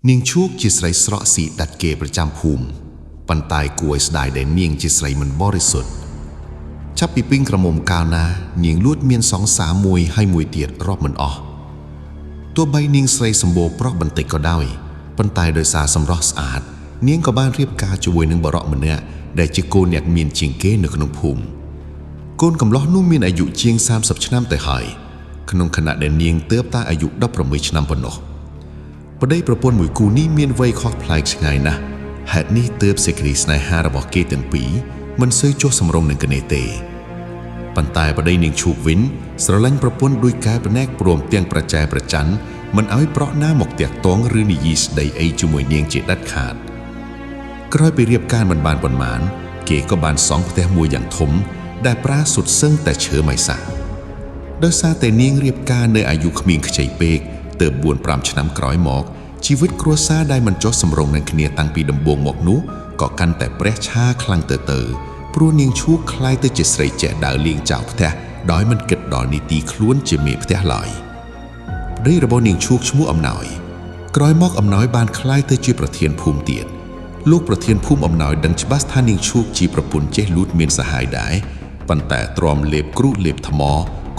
នាងឈូកជាស្រីស្រក់ស៊ីដាច់គេប្រចាំភូមិប៉ុន្តែគួរឲ្យស្ដាយដែលនាងជាស្រីមិនបរិសុទ្ធចាប់ពីពីងក្រមុំកាលណានាងលួចមានសង្សារមួយហើយមួយទៀតរាប់មិនអស់ទោះបីនាងស្រីសម្បូរប្រុសបន្តិចក៏ដោយប៉ុន្តែដោយសារសម្រស់ស្អាតនាងក៏បានរៀបការជាមួយនឹងបរិសម្នាក់ដែលជាកូនអ្នកមានជាងគេនៅក្នុងភូមិកូនកំឡោះនោះមានអាយុជាង30ឆ្នាំទៅហើយក្នុងខណៈដែលនាងទើបតែអាយុ16ឆ្នាំប៉ុណ្ណោះប្តីប្រពន្ធមួយគូនេះមានវ័យខុសប្លែកឆ្ងាយណាស់ហេតុនេះទើបសេចក្តីស្នេហារបស់គេទាំងពីរមិនសូវចុះសម្រុងនឹងគ្នាទេប៉ុន្តែប្តីនាងឈូកវិញស្រឡាញ់ប្រពន្ធដោយកែប្រណែកព្រមទាំងប្រចែប្រច័ណ្ឌមិនឲ្យប្រុសណាមកតាក់ទងឬនិយាយស្ដីអីជាមួយនាងជាដាច់ខាតក្រោយពីរៀបការមិនបានប៉ុន្មានគេក៏បានសង់ផ្ទះមួយយ៉ាងធំដែលប្រាសុទ្ធសឹងតែឈើម៉ៃសាដោយសារតែនាងរៀបការនៅអាយុក្មេងខ្ចីពេកទើប 4-5 ឆ្នាំក្រោយមកជីវិតគ្រួសារដែលមិនចុះសម្រុងនឹងគ្នាតាំងពីដំបូងមកនោះក៏កាន់តែប្រះឆាខ្លាំងទៅព្រោះនាងឈូកคล้ายទៅជាស្រីចេះដើរលេងចោលផ្ទះដោយមិនគិតដល់នីតិខ្លួនជាមេផ្ទះឡើយប្តីរបស់នាងឈូកឈ្មោះអំណោយក្រោយមកអំណោយបានคล้ายទៅជាប្រធានភូមិទៀតលោកប្រធានភូមិអំណោយដឹងច្បាស់ថានាងឈូកជាប្រពន្ធចេះលូតមានសហាយដែរប៉ុន្តែទ្រាំលេបគ្រូលេបថ្ម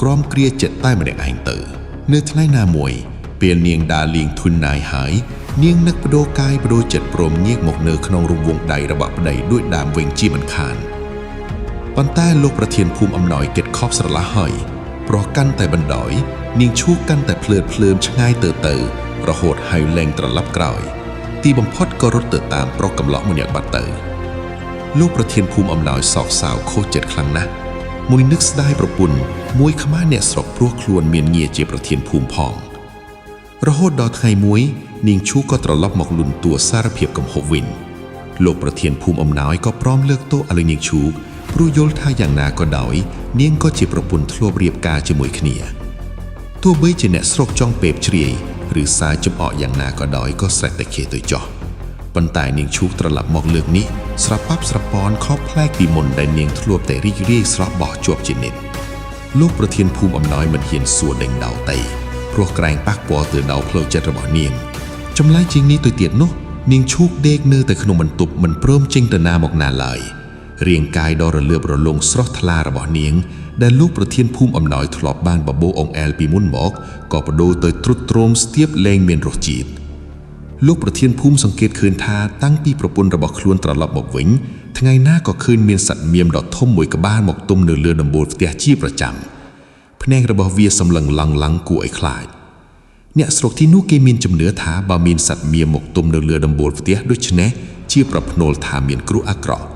ក្រំគ្រាចិត្តតែម្នាក់ឯងទៅនៅថ្ងៃណាមួយពេលនាងដើរលេងធុញណាយហើយនាងនឹកបដូរកាយបដូរចិត្តព្រមងាកមកនៅក្នុងរង្វង់ដៃរបស់ប្តីដូចដើមវិញជាមិនខានប៉ុន្តែលោកប្រធានភូមិអំណោយគិតខប់ស្រឡះហើយព្រោះកាន់តែបណ្ដោយនាងឈូកកាន់តែភ្លើតភ្លើនឆ្ងាយទៅរហូតហើយលែងត្រឡប់ក្រោយទីបំផុតក៏រត់ទៅតាមប្រុសកំឡោះម្នាក់បាត់ទៅលោកប្រធានភូមិអំណោយសោកសៅខូចចិត្តខ្លាំងណាស់មួយនឹកស្ដាយប្រពន្ធមួយក្បាលអ្នកស្រុកព្រោះខ្លួនមានងារជាប្រធានភូមិផងរហូតដល់ថ្ងៃមួយនាងឈូកក៏ត្រឡប់មកលូនតួសារភាពកំហុសវិញលោកប្រធានភូមិអំណោយក៏ព្រមលើកទោសឲ្យនាងឈូកព្រោះយល់ថាយ៉ាងណាក៏ដោយនាងក៏ជាប្រពន្ធធ្លាប់រៀបការជាមួយគ្នាទោះបីជាអ្នកស្រុកចង់ពេបជ្រាយឬសារចំអកយ៉ាងណាក៏ដោយក៏ស្រេចតែខេទៅចោះប៉ុន្តែនាងឈូកត្រឡប់មកលើកនេះស្រប៉ាប់ស្រប៉នខុសប្លែកពីមុនដែលនាងធ្លាប់តែរីករាយស្រស់បោះជាប់ជានិច្ចលោកប្រធានភូមិអំណោយមិនហ៊ានសួរដេញដោទេព្រោះក្រែងប៉ះពាល់ទៅដល់ផ្លូវចិត្តរបស់នាងចម្លែកជាងនេះទៅទៀតនោះនាងឈូកដេកនៅតែក្នុងបន្ទប់មិនព្រមចេញទៅណាមកណាឡើយរាងកាយដ៏រលើបរលោងស្រស់ថ្លារបស់នាងដែលលោកប្រធានភូមិអំណោយធ្លាប់បានបបោអង្អែលពីមុនមកក៏បដូរទៅទ្រុឌទ្រោមស្ទាបលែងមានរសជាតិលោកប្រធានភូមិសង្កេតឃើញថាតាំងពីប្រពន្ធរបស់ខ្លួនត្រឡប់មកវិញថ្ងៃណាក៏ឃើញមានសត្វមៀមដ៏ធំមួយក្បាលមកទុំនៅលើដំបូលផ្ទះជាប្រចាំភ្នែករបស់វាសម្លឹងឡង់គួរឲ្យខ្លាចអ្នកស្រុកទីនោះគេមានជំនឿថាបើមានសត្វមៀមមកទុំនៅលើដំបូលផ្ទះដូច្នេះជាប្រភ្នូលថាមានគ្រោះអាក្រក់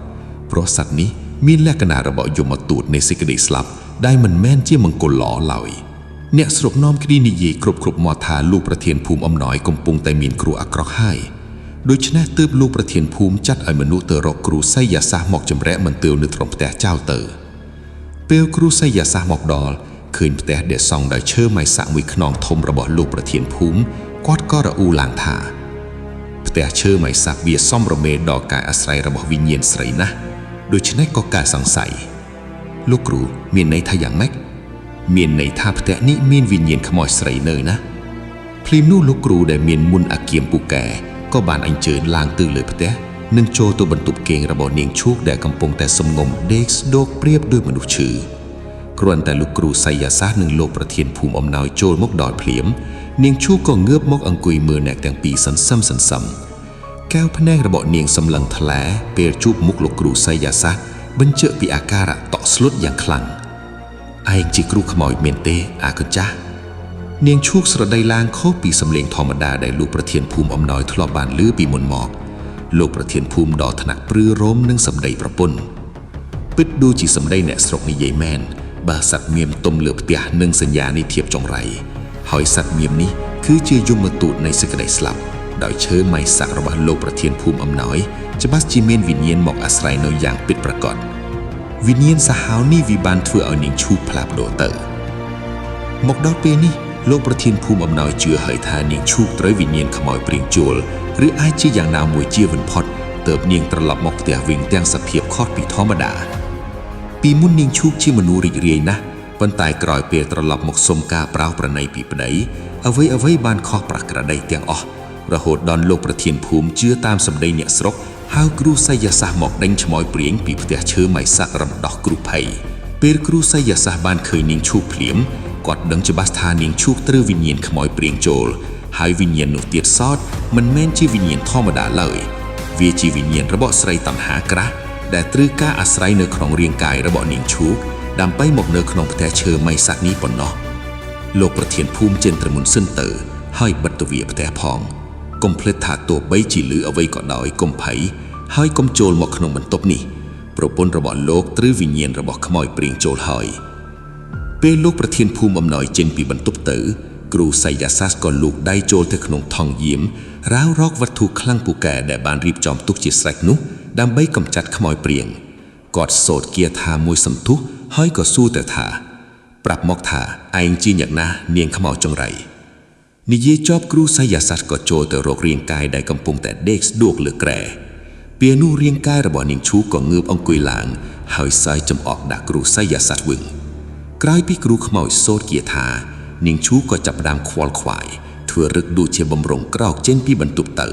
ព្រោះសត្វនេះមានលក្ខណៈរបស់យមទូតនៃសេចក្តីស្លាប់ដែលមិនមែនជាមង្គលល្អឡើយអ្នកស្រុកនាំគ្នានិយាយគ្រប់មាត់ថាលោកប្រធានភូមិអំណោយកំពុងតែមានគ្រោះអាក្រក់ហើយដូច្នេះទើបលោកប្រធានភូមិចាត់ឲ្យមនុស្សទៅរកគ្រូស័យសាស្ត្រមកចម្រាក់មន្ទិលនៅត្រង់ផ្ទះចោលទៅពេលគ្រូស័យសាស្ត្រមកដល់ឃើញផ្ទះដែលសង់ដោយឈើម៉ៃសាក់មួយខ្នងធំរបស់លោកប្រធានភូមិគាត់ក៏រអ៊ូឡើងថាផ្ទះឈើម៉ៃសាក់វាសមរមេដល់ការអាស្រ័យរបស់វិញ្ញាណស្រីណាស់ដូច្នេះក៏កើតសង្ស័យលោកគ្រូមានន័យថាយ៉ាងម៉េចមានន័យថាផ្ទះនេះមានវិញ្ញាណខ្មោចស្រីនៅណាភ្លាមនោះលោកគ្រូដែលមានមុនអាគៀមពូកែក៏បានអញ្ជើញឡើងទៅលើផ្ទះនិងចូលទៅបន្ទប់គេងរបស់នាងឈូកដែលកំពុងតែសំងំដេកស្ដោកព្រាបដោយមនុស្សឈឺគ្រាន់តែលោកគ្រូស័យសាស្ត្រនិងលោកប្រធានភូមិអំណោយចូលមកដល់ភ្លាមនាងឈូកក៏ងើបមកអង្គុយមើលអ្នកទាំងពីរសន្សឹម កែវភ្នែករបស់នាងសម្លឹងថ្លាពេលជួបមុខលោកគ្រូស័យសាស្ត្របញ្ជាក់ពីអាការៈតក់ស្លុតយ៉ាងខ្លាំងឯងជាគ្រូខ្មោចមែនទេអាកូនចាស់នាងឈូកស្រដីឡើងខុសពីសំឡេងធម្មតាដែលលោកប្រធានភូមិអំណោយធ្លាប់បានឮពីមុនមកលោកប្រធានភូមិដ៏ថ្នាក់ព្រឺរោមនឹងសម្ដីប្រពន្ធពិតដូចជាសម្ដីអ្នកស្រុកនិយាយមែនបើសត្វមៀមទុំលើផ្ទះនឹងសញ្ញានៃភាពចង្រៃហើយសត្វមៀមនេះគឺជាយមទូតនៃសេចក្តីស្លាប់ដោយឈើម៉ៃសាក់របស់លោកប្រធានភូមិអំណោយច្បាស់ជាមានវិញ្ញាណមកអាស្រ័យនៅយ៉ាងពិតប្រាកដវិញ្ញាណសាហាវនេះវាបានធ្វើឲ្យនាងឈូកផ្លាស់ប្ដូរទៅមកដល់ពេលនេះលោកប្រធានភូមិអំណោយជឿហើយថានាងឈូកត្រូវវិញ្ញាណខ្មោចព្រៀងជួលឬអាចជាយ៉ាងណាមួយជាវិនផុតទើបនាងត្រឡប់មកផ្ទះវិញទាំងសភាពខុសពីធម្មតាពីមុននាងឈូកជាមនុស្សរីករាយណាស់ប៉ុន្តែក្រោយពេលត្រឡប់មកសុំការប្រោសប្រណីពីប្តីអ្វីបានខុសប្រក្រតីទាំងអស់ រហូតដល់លោកប្រធានភូមិជឿតាមសម្ដីអ្នកស្រុកហៅគ្រូស័យសាស្ត្រមកដេញឆ្មោយព្រាងពីផ្ទះឈើម៉ៃសាក់រំដោះគ្រូភ័យពេលគ្រូស័យសាស្ត្របានឃើញនាងឈូកភ្លាមគាត់ដឹងច្បាស់ថានាងឈូកត្រូវវិញ្ញាណខ្មោចព្រាងចូលហើយវិញ្ញាណនោះទៀតសោតមិនមែនជាវិញ្ញាណធម្មតាឡើយវាជាវិញ្ញាណរបស់ស្រីតណ្ហាក្រាស់ដែលត្រូវការអាស្រ័យនៅក្នុងរាងកាយរបស់នាងឈូកដើម្បីមកនៅក្នុងផ្ទះឈើម៉ៃសាក់នេះប៉ុណ្ណោះលោកប្រធានភូមិចេញត្រមុនសិនទៅហើយបិទទ្វារផ្ទះផងកុំភ្លេចថាទោះបីជាឮអ្វីក៏ដោយកុំភ័យហើយកុំចូលមកក្នុងបន្ទប់នេះប្រពន្ធរបស់លោកត្រូវវិញ្ញាណរបស់ខ្មោចព្រាងចូលហើយពេលលោកប្រធានភូមិអំណោយចេញពីបន្ទប់ទៅគ្រូស័យសាស្ត្រក៏លូកដៃចូលទៅក្នុងថង់យាមរាវរកវត្ថុខ្លាំងពូកែដែលបានរៀបចំទុកជាស្រេចនោះដើម្បីកម្ចាត់ខ្មោចព្រាងគាត់សូត្រគាថាមួយសន្ទុះហើយក៏សួរទៅថាប្រាប់មកថាឯងជាអ្នកណានាងខ្មោចចង្រៃនិយាយចប់គ្រូស័យសាស្ត្រក៏ចូលទៅរករាងកាយដែលកំពុងតែដេកស្ដួកលើគ្រែពេលនោះរាងកាយរបស់នាងឈូកក៏ងើបអង្គុយឡើងហើយសើចចំអកដាក់គ្រូស័យសាស្ត្រវឹងក្រោយពីគ្រូខ្មោចសូត្រគាថានាងឈូកក៏ចាប់ផ្ដើមខ្វល់ខ្វាយធ្វើរឹកដូចជាបំរុងក្រោកចេញពីបន្ទប់ទៅ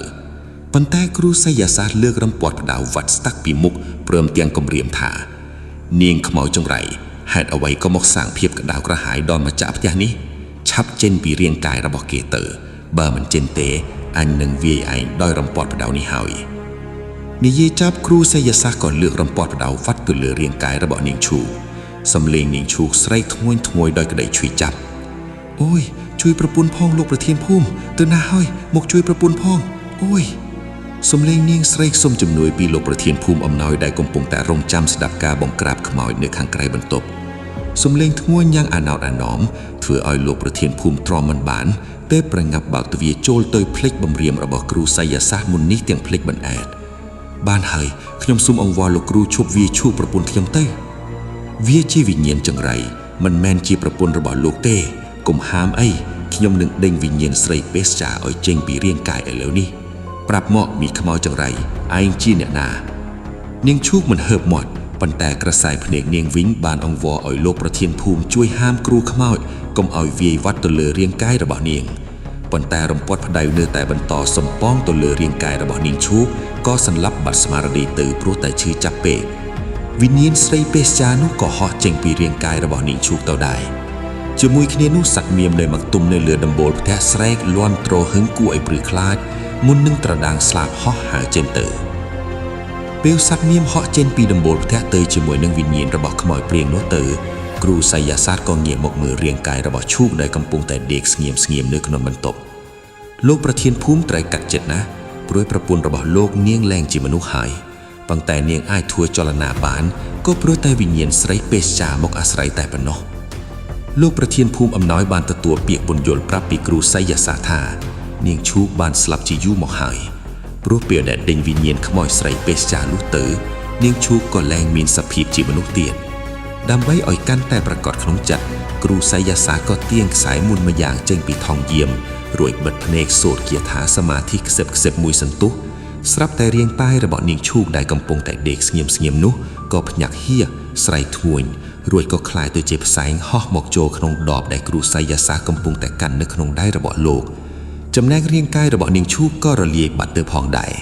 ប៉ុន្តែគ្រូស័យសាស្ត្រលើករំពាត់ផ្ដៅវត្តស្តាក់ពីមុខព្រមទាំងគំរាមថានាងខ្មោចចង្រៃហេតុអ្វីក៏មកសាងភាពក្តៅក្រហាយដល់ម្ចាស់ផ្ទះនេះឆាប់ចេញពីរាងកាយរបស់គេទៅបើមិនចេញទេអញនឹងវាយឯងដោយរំពាត់ផ្ដៅនេះហើយនិយាយចាប់គ្រូស័យសាស្ត្រក៏លើករំពាត់ផ្ដៅវត្តទៅលើរាងកាយរបស់នាងឈូកសំលេងនាងឈូកស្រែកធ្ងន់ធ្ងរដោយក្តីឈឺចាប់អូយជួយប្រពន្ធផងលោកប្រធានភូមិទៅណាហើយមកជួយប្រពន្ធផងអូយសំលេងនាងស្រែកសុំជំនួយពីលោកប្រធានភូមិអំណោយដែលកំពុងតែរងចាំស្ដាប់ការបង្ក្រាបខ្មោចនៅខាងក្រៅបន្ទប់សំលេងធ្ងន់យ៉ាងអាណោតអាណោមធ្វើឲ្យលោកប្រធានភូមិទ្រាំមិនបានតែប្រញាប់បើកទ្វារចូលទៅភ្លេចបំរាមរបស់គ្រូស័យសាស្ត្រមុននេះទាំងភ្លេចមិនអែតបានហើយខ្ញុំសូមអង្វរលោកគ្រូឈប់វាឈូសប្រពន្ធខ្ញុំទៅវាជាវិញ្ញាណចង្រៃមិនមែនជាប្រពន្ធរបស់លោកទេកុំហាមអីខ្ញុំនឹងដេញវិញ្ញាណស្រីពេស្ចាឲ្យចេញពីរាងកាយឥឡូវនេះប្រាប់មកមីខ្មោចចង្រៃឯងជាអ្នកណានាងឈូកមិនហើបមាត់ប៉ុន្តែក្រសែភ្នែកនាងវិញបានអង្វរឲ្យលោកប្រធានភូមិជួយហាមគ្រូខ្មោចកុំឲ្យវាយវត្តទៅលើរាងកាយរបស់នាងប៉ុន្តែរំពាត់ផ្ដៅនៅតែបន្តសំប៉ងទៅលើរាងកាយរបស់នាងឈូកក៏សន្លប់បាត់ស្មារតីទៅព្រោះតែឈឺចាប់ពេកវិញ្ញាណស្រីពេស្ចានោះក៏ហោះចេញពីរាងកាយរបស់នាងឈូកទៅដែរជាមួយគ្នានោះសត្វមៀមដែលមកទុំនៅលើដំបូលផ្ទះស្រែកលាន់ទ្រហឹងគួរឲ្យព្រឺខ្លាចមុននឹងត្រដាងស្លាបហោះហើរចេញទៅពេលសត្វមៀមហោះចេញពីដំបូលផ្ទះទៅជាមួយនឹងវិញ្ញាណរបស់ខ្មោចព្រាងនោះទៅគ្រូស័យសាស្ត្រក៏ងាកមកមើលរាងកាយរបស់ឈូកដែលកំពុងតែដេកស្ងៀមនៅក្នុងបន្ទប់លោកប្រធានភូមិត្រូវកាត់ចិត្តណាស់ព្រោះប្រពន្ធរបស់លោកនាងលែងជាមនុស្សហើយប៉ុន្តែនាងអាចធ្វើចលនាបានក៏ព្រោះតែវិញ្ញាណស្រីពេស្ចាមកអាស្រ័យតែប៉ុណ្ណោះលោកប្រធានភូមិអំណោយបានទទួលពាក្យពន្យល់ប្រាប់ពីគ្រូស័យសាស្ត្រថានាងឈូកបានស្លាប់ជាយូរមកហើយព្រោះពេលដែលដេញវិញ្ញាណខ្មោចស្រីពេស្ចានោះទៅនាងឈូកក៏លែងមានសភាពជាមនុស្សទៀតដើម្បីឲ្យកាន់តែប្រកបក្នុងចិត្តគ្រូស័យសាស្ត្រក៏ទាញខ្សែមុនម្យ៉ាងចេញពីថង់យាមរួចបិទភ្នែកសូត្រគាថាសមាធិខ្សឹបមួយសន្ទុះស្រាប់តែរាងកាយរបស់នាងឈូកដែលកំពុងតែដេកស្ងៀមនោះក៏ភ្ញាក់ហៀស្រែកធ្ងន់រួចក៏คล้ายទៅជាផ្សែងហោះមកចូលក្នុងដបដែលគ្រូស័យសាស្ត្រកំពុងតែកាន់នៅក្នុងដៃរបស់លោកចំណែករាងកាយរបស់នាងឈូកក៏រលាយបាត់ទៅផងដែរ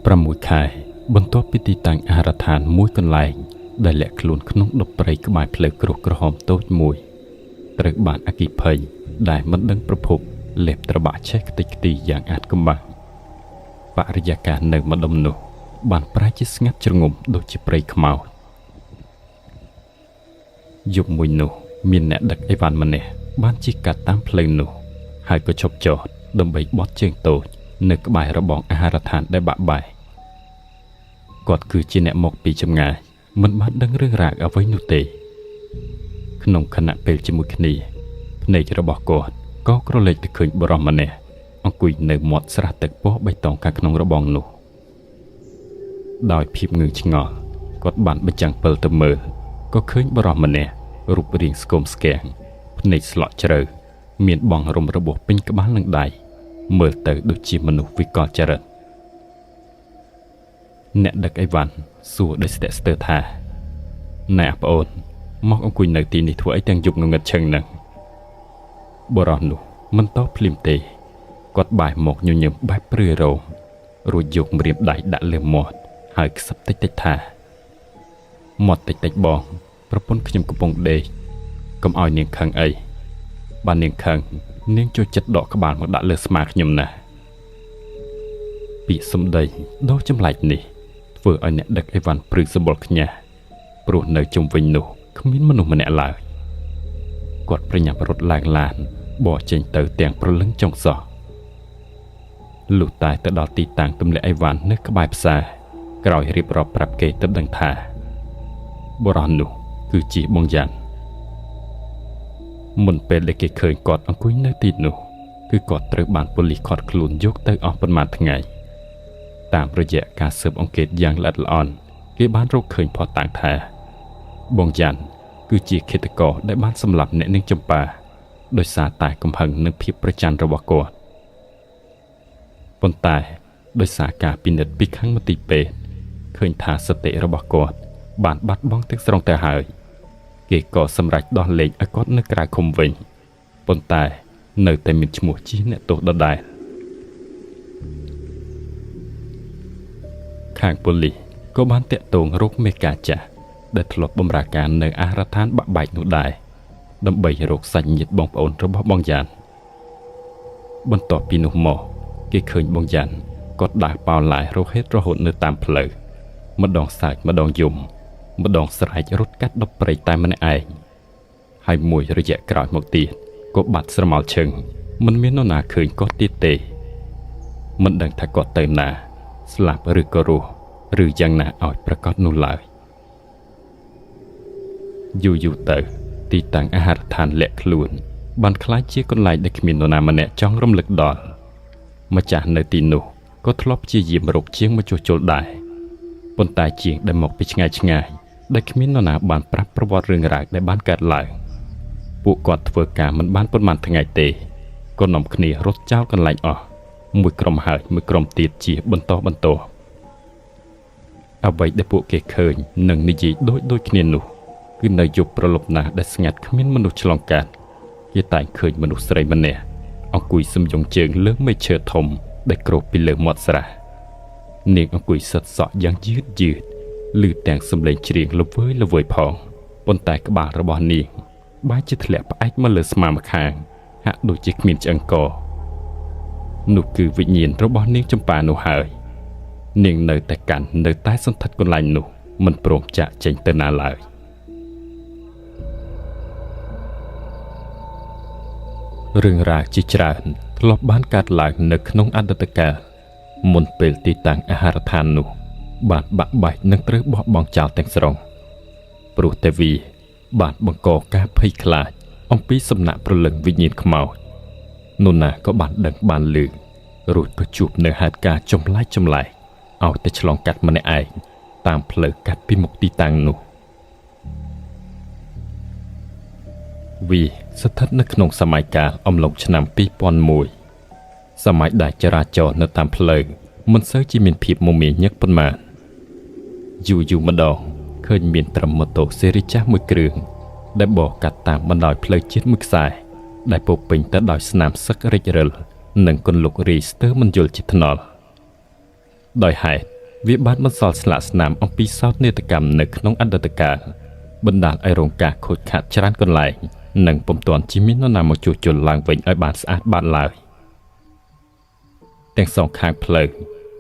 6 ខែបន្ទាប់ពីទីតាំងអាហារដ្ឋានមួយកន្លែងដែលលាក់ខ្លួនក្នុងដុបព្រៃក្បែរផ្លូវគ្រោះក្រហមតូចមួយត្រូវបានអគ្គិភ័យដែលមិនដឹងប្រភពលេបត្របាក់ឆេះខ្ទេចខ្ទីយ៉ាងអាថ៌កំបាំងបរិយាកាសនៅម្ដុំនោះបានប្រែជាស្ងាត់ជ្រងំដូចជាព្រៃខ្មោច យប់មួយនោះមានអ្នកដឹកអីវ៉ាន់ម្នាក់បានជិះកាត់តាមផ្លូវនោះហើយក៏ឈប់ចតដើម្បីបត់ជើងតូចនៅក្បែររបងអាហារដ្ឋានដែលបាក់បែកគាត់គឺជាអ្នកមកពីចម្ងាយមិនបានដឹងរឿងរ៉ាវអ្វីនោះទេក្នុងខណៈពេលជាមួយគ្នាភ្នែករបស់គាត់ក៏ក្រឡេកទៅឃើញបុរសម្នាក់អង្គុយនៅមាត់ស្រះទឹកពណ៌បៃតងខាងក្នុងរបងនោះដោយភាពងឿងឆ្ងល់គាត់បានបញ្ចាំងពិលទៅមើលក៏ឃើញបុរសម្នាក់រូបរាងស្គមស្គាំងភ្នែកស្លក់ជ្រៅមានបង់រំរបួសពេញក្បាលនិងដៃមើលទៅដូចជាមនុស្សវិកលចរិតអ្នកដឹកអីវ៉ាន់សួរដោយស្ទាក់ស្ទើរថាណែប្អូនមកអង្គុយនៅទីនេះធ្វើអីទាំងយប់ងងឹតឈឹងហ្នឹងបុរសនោះមិនតបភ្លាមទេគាត់បែរមកញញឹមបែបព្រឿរោមរួចយកម្រាមដៃដាក់លើមាត់ហើយខ្សឹបតិចតិចថាមាត់តិចតិចបងប្រពន្ធខ្ញុំកំពុងដេកកុំឲ្យនាងខឹងអីបើនាងខឹងនាងចូលចិត្តដកក្បាលមកដាក់លើស្មាខ្ញុំណាពាក្យសម្ដីដ៏ចម្លែកនេះធ្វើឲ្យអ្នកដឹកអីវ៉ាន់ព្រឺសម្បុរខ្ញាស់ព្រោះនៅជុំវិញនោះគ្មានមនុស្សម្នាក់ឡើយគាត់ប្រញាប់រត់ឡើងឡានបកចេញទៅទាំងប្រលឹងចុងសោះលុះតែទៅដល់ទីតាំងទម្លាក់អីវ៉ាន់នៅក្បែរផ្សារក្រោយរៀបរាប់ប្រាប់គេទៅដឹងថាបុរសនោះគឺជាបងយ៉ាន់មុនពេលដែលគេឃើញគាត់អង្គុយនៅទីនោះគឺគាត់ត្រូវបានប៉ូលីសឃាត់ខ្លួនយកទៅអស់ប៉ុន្មានថ្ងៃតាមរយៈការស៊ើបអង្កេតយ៉ាងល្អិតល្អន់គេបានរកឃើញផុសតាំងថាបងយ៉ាន់គឺជាឃាតករដែលបានសម្លាប់អ្នកនាងចម្ប៉ាដោយសារតែកំហឹងនិងភាពប្រច័ណ្ឌរបស់គាត់ប៉ុន្តែដោយសារការពិនិត្យពីខាងមន្ទីរពេទ្យឃើញថាសតិរបស់គាត់បានបាត់បង់ទាំងស្រុងទៅហើយគេក៏សម្រេចដោះលែងឲ្យគាត់នៅក្រៅឃុំវិញប៉ុន្តែនៅតែមានឈ្មោះជាអ្នកទោសដដែលខាងប៉ូលីសក៏បានតាក់ទងរកមេការចាស់ដែលធ្លាប់បម្រើការនៅអាហារដ្ឋានបាក់បែកនោះដែរដើម្បីរកសាច់ញាតិបងប្អូនរបស់បងយ៉ាន់បន្ទាប់ពីនោះមកគេឃើញបងយ៉ាន់គាត់ដើរប៉ោឡាយរហេតរហូតនៅតាមផ្លូវម្ដងសើចម្ដងយំម្ដងស្រែករត់កាត់ដប់ព្រៃតែម្នាក់ឯងហើយមួយរយៈក្រោយមកទៀតក៏បាត់ស្រមោលឈឹងមិនមាននរណាឃើញគាត់ទៀតទេមិនដឹងថាគាត់ទៅណាស្លាប់ឬក៏រស់ឬយ៉ាងណាឲ្យប្រកាសនោះឡើយយូរទៅទីតាំងអាហារដ្ឋានលាក់ខ្លួនបានក្លាយជាកន្លែងដែលគ្មាននរណាម្នាក់ចង់រំលឹកដល់ម្ចាស់នៅទីនោះក៏ធ្លាប់ជាយាមរកជាងមកជួសជុលដែរប៉ុន្តែជាងដែលមកពីឆ្ងាយដែលគ្មាននរណាបានប្រាប់ប្រវត្តិរឿងរ៉ាវដែលបានកើតឡើងពួកគាត់ធ្វើការមិនបានប៉ុន្មានថ្ងៃទេក៏នាំគ្នារត់ចោលកន្លែងអស់មួយក្រុមហើយមួយក្រុមទៀតជាបន្តអ្វីដែលពួកគេឃើញនិងនិយាយដូចគ្នានោះគឺនៅយប់ប្រលប់ណាស់ដែលស្ងាត់គ្មានមនុស្សឆ្លងកាត់គេតែងឃើញមនុស្សស្រីម្នាក់អង្គុយសំយងជើងលើមេឈើធំដែលគ្របពីលើមាត់ស្រះនាងអង្គុយសិតសក់យ៉ាងយឺតឮទាំងសំឡេងច្រៀងល្វើយផងប៉ុន្តែក្បាលរបស់នាងបែរជាធ្លាក់ផ្អែកមកលើស្មាម្ខាងហាក់ដូចជាគ្មានឆ្អឹងកនោះគឺវិញ្ញាណរបស់នាងចម្ប៉ានោះហើយនាងនៅតែកាន់នៅតែសន្ធិដ្ឋកន្លែងនោះមិនព្រមចាកចេញទៅណាឡើយរឿងរ៉ាវជាច្រើនធ្លាប់បានកើតឡើងនៅក្នុងអតីតកាលមុនពេលទីតាំងអាហារដ្ឋាននោះបានបាក់បែកនិងត្រូវបោះបង់ចោលទាំងស្រុងព្រោះតែវាបានបង្កការភ័យខ្លាចអំពីសំណាក់ព្រលឹងវិញ្ញាណខ្មោចនរណាក៏បានដឹងបានឮរួចក៏ជួបនៅហេតុការណ៍ចម្លែកឲ្យតែឆ្លងកាត់ម្នាក់ឯងតាមផ្លូវកាត់ពីមុខទីតាំងនោះវាស្ថិតនៅក្នុងសម័យកាលអំឡុងឆ្នាំ2001សម័យដែលចរាចរណ៍នៅតាមផ្លូវមិនសូវជាមានភាពមមាញឹកប៉ុន្មានយូរម្ដងឃើញមានត្រឹមម៉ូតូស៊េរីចាស់មួយគ្រឿងដែលបកកាត់តាមបណ្ដោយផ្លូវជាតិមួយខ្សែដែលពោពេញទៅដោយស្នាមសឹករិចរិលនិងគន្លុករីស្ទើរមិនយល់ជាថ្នល់ដោយហេតុវាបានបន្សល់ស្លាកស្នាមអំពីសោកនាដកម្មនៅក្នុងអតីតកាលបណ្ដាលឲ្យរងការខូចខាតច្រើនកន្លែងនិងពុំទាន់ជាមាននរណាមកជួសជុលឡើងវិញឲ្យបានស្អាតបាតឡើយទាំងសងខាងផ្លូវ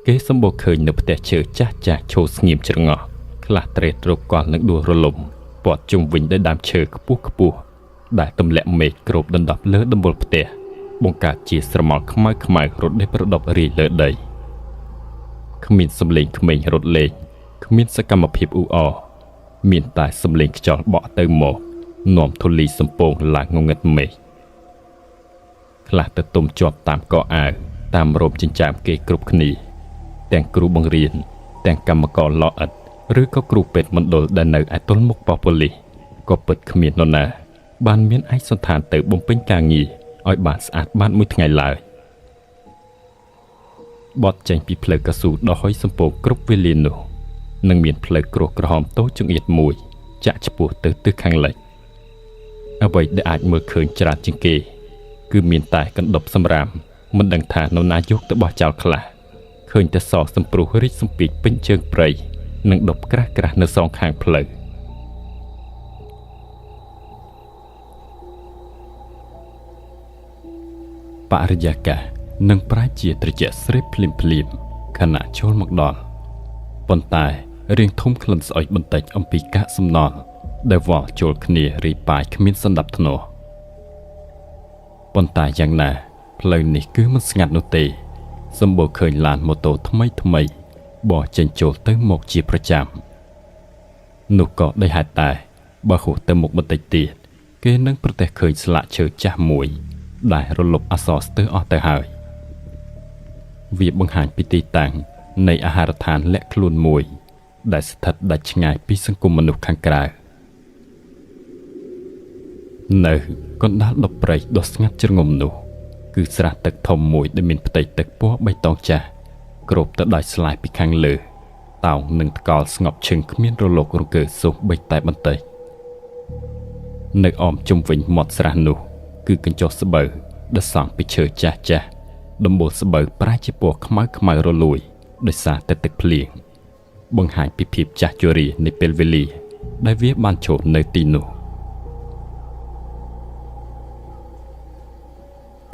គេសម្បូរឃើញនៅផ្ទះឈើចាស់ឈោស្ងៀមច្រងោះខ្លះត្រេតរកកលនឹងដួលរលំព ព័ទ្ធជុំវិញដោយដើមឈើខ្ពស់ខ្ពស់ដែលទម្លាក់មេឃគ្របដណ្ដប់លើដំបូលផ្ទះបង្កើតជាស្រមោលខ្មៅខ្មៅរត់ដេះប្រដប់រាយលើដីគ្មានសំឡេងក្មេងរត់លេងគ្មានសកម្មភាពអ៊ូអរមានតែសំឡេងខ្យល់បក់ទៅមកនាំធូលីសំពងឡើងងងឹតមេឃខ្លះទៅទុំជាប់តាមកកអាវតាមរោមចិញ្ចើមគេគ្រប់គ្នាទាំងគ្រូបង្រៀនទាំងកម្មករឡអិតឬក៏គ្រូពេទ្យមណ្ឌលដែលនៅឯទល់មុខប៉ប៉ូលីសក៏ពិតគ្មាននរណាបានមានឯកសណ្ឋានទៅបំពេញការងារឲ្យបានស្អាតបានមួយថ្ងៃឡើយបត់ចេញពីផ្លូវកស៊ូដ៏ហុយសំពងគ្រប់វេលានោះនឹងមានផ្លូវគ្រោះក្រហមតូចចង្អៀតមួយចាក់ឆ្ពោះទៅទិសខាងលិចអ្វីដែលអាចមើលឃើញច្រើនជាងគេគឺមានតែកណ្ដប់សម្រាមមិនដឹងថានរណាយកទៅបោះចោលខ្លះឃើញតែសសម្ព្រុះរីកសំពីចពេញជើងព្រៃនិងដប់ក្រាស់ក្រាស់នៅសងខាងផ្លូវបរិយាកាសនឹងប្រែជាត្រជាក់ស្រេបភ្លាមភ្លាមខណៈចូលមកដល់ប៉ុន្តែរៀងធំក្លិនស្អុយបន្តិចអំពីកាកសំណល់ដែលវល់ចូលគ្នារីប៉ាយគ្មានសណ្ដាប់ធ្នាប់ប៉ុន្តែយ៉ាងណាផ្លូវនេះគឺមិនស្ងាត់នោះទេសម្បូរឃើញឡានម៉ូតូថ្មីបោះចេញចូលទៅមកជាប្រចាំនោះក៏ដោយហេតុតែបើហួសទៅមុខបន្តិចទៀតគេនឹងប្រទះឃើញស្លាកឈើចាស់មួយដែលរលប់អសរស្ទើរអស់ទៅហើយវាបង្ហាញពីទីតាំងនៃអាហារដ្ឋានលាក់ខ្លួនមួយដែលស្ថិតដាច់ឆ្ងាយពីសង្គមមនុស្សខាងក្រៅនៅកណ្ដាលដបព្រៃដ៏ស្ងាត់ជ្រងំនោះគឺស្រះទឹកធំមួយដែលមានផ្ទៃទឹកពណ៌បៃតងចាស់គ្របទៅដោយស្លាយពីខាងលើតោងនឹងថ្កល់ស្ងប់ឈឹងគ្មានរលករង្គើសូម្បីតែបន្តិចនៅអមជុំវិញមាត់ស្រះនោះគឺកញ្ចុះស្បូវដែលសង់ពីឈើចាស់ចាស់ដំបូលស្បូវប្រែជាពណ៌ខ្មៅខ្មៅរលួយដោយសារតែទឹកភ្លៀងបង្ហាញពីភាពចាស់ជរានៃពេលវេលាដែលវាបានចូលនៅទីនោះ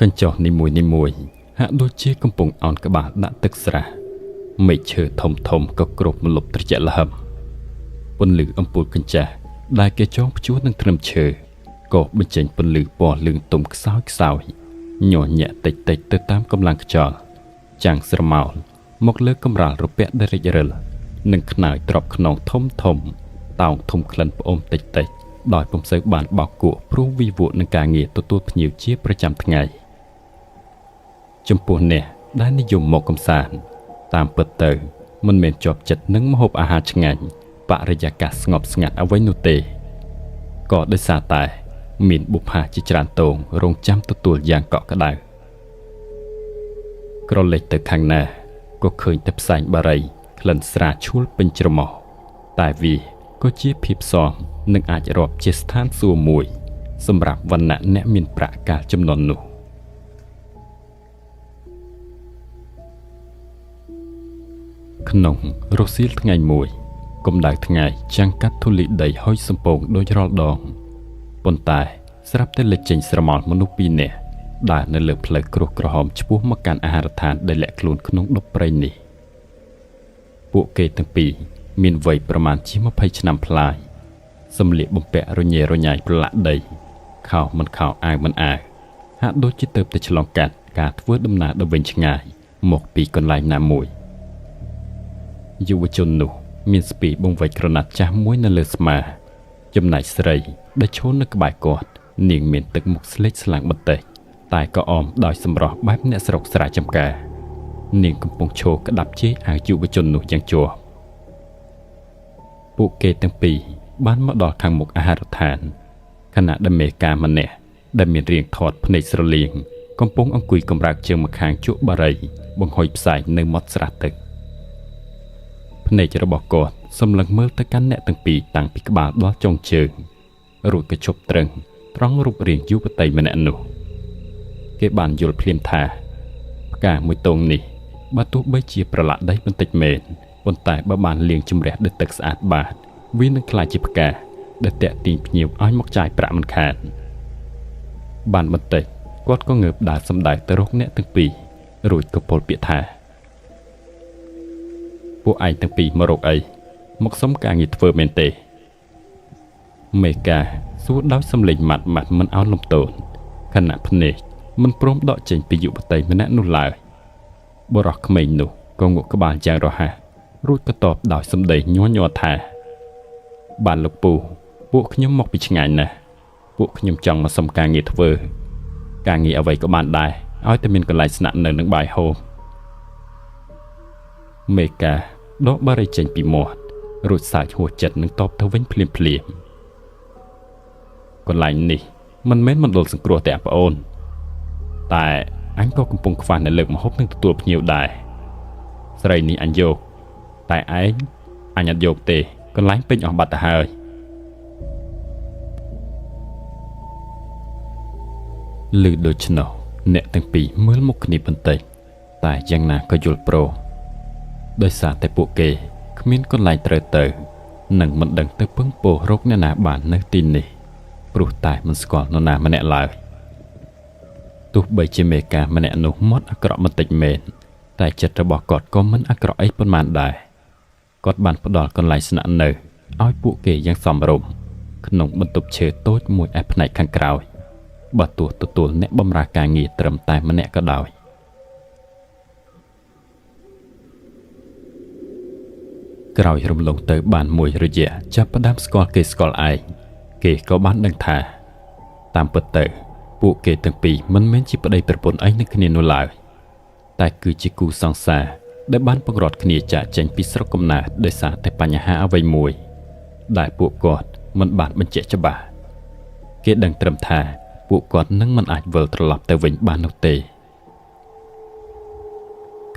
កញ្ចុះនីមួយហាក់ដូចជាកំពុងអោនក្បាលដាក់ទឹកស្រះមេឃឈើធំក៏គ្របម្លប់ត្រជាក់ល្ហឹមពន្លឺអំពូលកញ្ចាស់ដែលគេចងព្យួរនឹងធ្នឹមឈើក៏បញ្ចេញពន្លឺពណ៌លឿងទុំខ្សោយញ័រញាក់តិចទៅតាមកម្លាំងខ្យល់ចាំងស្រមោលមកលើកម្រាលរពាក់ដែលរិចរិលនិងខ្នើយទ្របខ្នងធំតោងធំក្លិនផ្អូមតិចដោយពុំសូវបានបោកគក់ព្រោះវិវត្តនឹងការងារទទួលភ្ញៀវជាប្រចាំថ្ងៃចំពោះអ្នកដែលនិយមមកកំសាន្តតាមពិតទៅមិនមែនជាប់ចិត្តនឹងម្ហូបអាហារឆ្ងាញ់បរិយាកាសស្ងប់ស្ងាត់អ្វីនោះទេក៏ដោយសារតែមានបុប្ផាជាច្រើនតងរងចាំទទួលយ៉ាងកក់ក្ដៅក្រឡេកទៅខាងណាក៏ឃើញតែផ្សែងបារីក្លិនស្រាឈួលពេញច្រមុះតែវាក៏ជាភាពសមនឹងអាចរាប់ជាស្ថានសួគ៌មួយសម្រាប់វណ្ណៈអ្នកមានប្រាក់កាលចំនួននោះក្នុងរសៀលថ្ងៃមួយកម្ដៅថ្ងៃចាំងកាត់ធូលីដីហុយសំពងដូចរាល់ដងប៉ុន្តែស្រាប់តែលេចចេញស្រមោលមនុស្សពីរនាក់ដើរនៅលើផ្លូវគ្រោះក្រហមឆ្ពោះមកកាន់អាហារដ្ឋានដែលលាក់ខ្លួនក្នុងដុបព្រៃនេះពួកគេទាំងពីរមានវ័យប្រមាណជា20ឆ្នាំប្លាយសម្លៀកបំពាក់រញ៉េរញ៉ៃប្រឡាក់ដីខោមិនខោអាវមិនអាវហាក់ដូចជាទៅតែឆ្លងកាត់ការធ្វើដំណើរដ៏វែងឆ្ងាយមកពីកន្លែងណាមួយយុវជននោះមានស្ពាយបង្វិចក្រណាត់ចាស់មួយនៅលើស្មាចំណែកស្រីដែលឈរនៅក្បែរគាត់នាងមានទឹកមុខស្លេកស្លាំងបន្តិចតែក៏អមដោយសម្រស់បែបអ្នកស្រុកស្រែចម្ការនាងកំពុងឈរក្តាប់ជេរអាវយុវជននោះយ៉ាងជាប់ពួកគេទាំងពីរបានមកដល់ខាងមុខអាហារដ្ឋានខណៈដែលមេការម្នាក់ដែលមានរាងធាត់ភ្នែកស្រលៀងកំពុងអង្គុយកម្រើកជើងម្ខាងជក់បារីបង្ហុយផ្សែងនៅមាត់ស្រះទឹកភ្នែករបស់គាត់សម្លឹងមើលទៅកាន់អ្នកទាំងពីរតាំងពីក្បាលដល់ចុងជើងរួចក៏ជប់ត្រឹងត្រង់រូបរាងយុវតីម្នាក់នោះគេបានយល់ភ្លាមថាផ្កាមួយទងនេះបើទោះបីជាប្រឡាក់ដីបន្តិចមែនប៉ុន្តែបើបានលាងជំរះដោយទឹកស្អាតបាតវានឹងក្លាយជាផ្កាដែលតាក់ទាញភ្ញៀវឲ្យមកចាយប្រាក់មិនខានបានបន្តិចគាត់ក៏ងើបដើរសម្ដៅទៅរកអ្នកទាំងពីររួចក៏ពោលពាក្យថាពួកឯងទាំងពីរមករកអីមកសុំការងារធ្វើមែនទេ មេកាសួរដោយសំឡេងម៉ាត់មិនអោនលំទោនខណៈភ្នែកមិនព្រមដកចេញពីយុវតីម្នាក់នោះឡើយបុរសក្មេងនោះក៏ងក់ក្បាលយ៉ាងរហ័សរួចក៏តបដោយសម្ដីញ័រញ័រថាបានលោកពូពួកខ្ញុំមកពីឆ្ងាយណាស់ពួកខ្ញុំចង់មកសុំការងារធ្វើការងារអ្វីក៏បានដែរឲ្យតែមានកន្លែងស្នាក់នៅនឹងបាយហូបមេកាដកបារីចេញពីមាត់រួចសាច់ហួសចិត្តនឹងតបទៅវិញភ្លាម កន្លែងនេះមិនមែនមណ្ឌលសង្គ្រោះទេប្អូនតែអញក៏កំពុងខ្វះនៅលើកម្ហូបនឹងទទួលភ្ញៀវដែរស្រីនេះអញយកតែឯងអញអត់យកទេកន្លែងពេញអស់បាត់ទៅហើយឮដូច្នោះអ្នកទាំងពីរមើលមុខគ្នាបន្តិចតែយ៉ាងណាក៏យល់ព្រមដោយសារតែពួកគេគ្មានកន្លែងត្រូវទៅនិងមិនដឹងទៅពឹងពោះរកអ្នកណាបាននៅទីនេះព្រោះតែមិនស្គាល់នរណាម្នាក់ឡើយទោះបីជាមេកាម្នាក់នោះមាត់អាក្រក់បន្តិចមែនតែចិត្តរបស់គាត់ក៏មិនអាក្រក់អីប៉ុន្មានដែរគាត់បានផ្ដល់កន្លែងស្នាក់នៅឲ្យពួកគេយ៉ាងសមរម្យក្នុងបន្ទប់ឈើតូចមួយឯផ្នែកខាងក្រោយបើទោះទទួលអ្នកបម្រើការងារត្រឹមតែម្នាក់ក៏ដោយក្រោយរំលងទៅបានមួយរយៈចាប់ផ្ដើមស្គាល់គេស្គាល់ឯងគេក៏បានដឹងថាតាមពិតទៅពួកគេទាំងពីរមិនមែនជាប្តីប្រពន្ធអីនឹងគ្នានោះឡើយតែគឺជាគូសង្សារដែលបានបង្រត់គ្នាចាកចេញពីស្រុកកំណើតដោយសារតែបញ្ហាអ្វីមួយដែលពួកគាត់មិនបានបញ្ជាក់ច្បាស់គេដឹងត្រឹមថាពួកគាត់នឹងមិនអាចវិលត្រឡប់ទៅវិញបាននោះទេ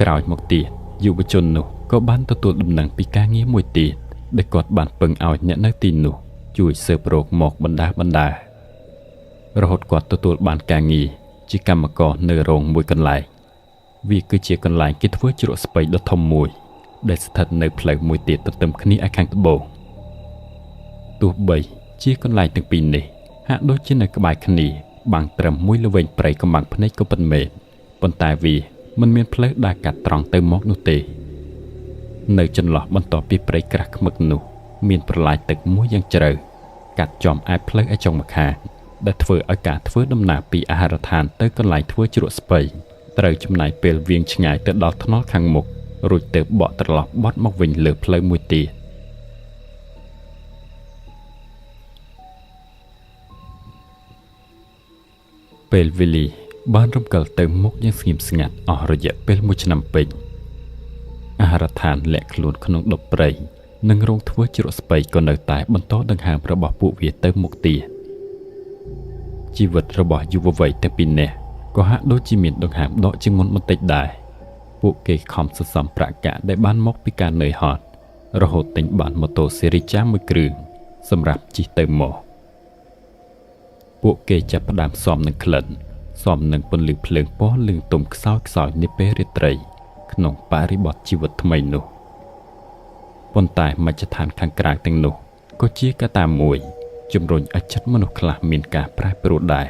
ក្រោយមកទៀតយុវជននោះក៏បានទទួលដំណឹងពីការងារមួយទៀតដែលគាត់បានពឹងឲ្យអ្នកនៅទីនោះជួយស៊ើបរកមកបណ្ដារហូតគាត់ទទួលបានការងារជាកម្មករនៅរោងមួយកន្លែងវាគឺជាកន្លែងគេធ្វើជ្រក់ស្ពៃដ៏ធំមួយដែលស្ថិតនៅផ្លូវមួយទៀតទន្ទឹមគ្នាឯខាងត្បូងទោះបីជាកន្លែងទាំងពីរនេះហាក់ដូចជានៅក្បែរគ្នាបាំងត្រឹមមួយល្វែងព្រៃកំបាំងភ្នែកក៏ពិតមែនប៉ុន្តែវាមិនមានផ្លូវដើរកាត់ត្រង់ទៅមកនោះទេនៅចន្លោះបន្ទាប់ពីព្រៃក្រាស់ខ្មឹកនោះមានប្រឡាយទឹកមួយយ៉ាងជ្រៅកាត់ចំឯផ្លូវឯចុងម្ខាងដែលធ្វើឲ្យការធ្វើដំណើរពីអាហារដ្ឋានទៅកន្លែងធ្វើជ្រក់ស្ពៃត្រូវចំណាយពេលវាងឆ្ងាយទៅដល់ថ្នល់ខាងមុខរួចទៅបកត្រឡប់បត់មកវិញលើផ្លូវមួយទៀតពេលវេលាបានរំកិលទៅមុខយ៉ាងស្ងៀមស្ងាត់អស់រយៈពេល1ឆ្នាំពេញអាហារដ្ឋានលាក់ខ្លួនក្នុងដុបព្រៃនិងរោងធ្វើជ្រក់ស្ពៃក៏នៅតែបន្តដង្ហើមរបស់ពួកវាទៅមុខទៀតជីវិតរបស់យុវវ័យទាំងពីរនាក់ក៏ហាក់ដូចជាមានដង្ហើមដកជាងមុនបន្តិចដែរពួកគេខំសន្សំប្រាក់កាក់ដែលបានមកពីការនឿយហត់រហូតទិញបានម៉ូតូស៊េរីចាមួយគ្រឿងសម្រាប់ជិះទៅមកពួកគេចាប់ផ្ដើមស៊ាំនឹងក្លិនស៊ាំនឹងពន្លឺភ្លើងពណ៌លឿងទុំខ្សោយនាពេលរាត្រីក្នុងបរិបទជីវិតថ្មីនោះប៉ុន្តែមជ្ឈដ្ឋានខាងក្រៅទាំងនោះក៏ជាកត្តាមួយជំរុញឲ្យចិត្តមនុស្សខ្លះមានការប្រែប្រួលដែរ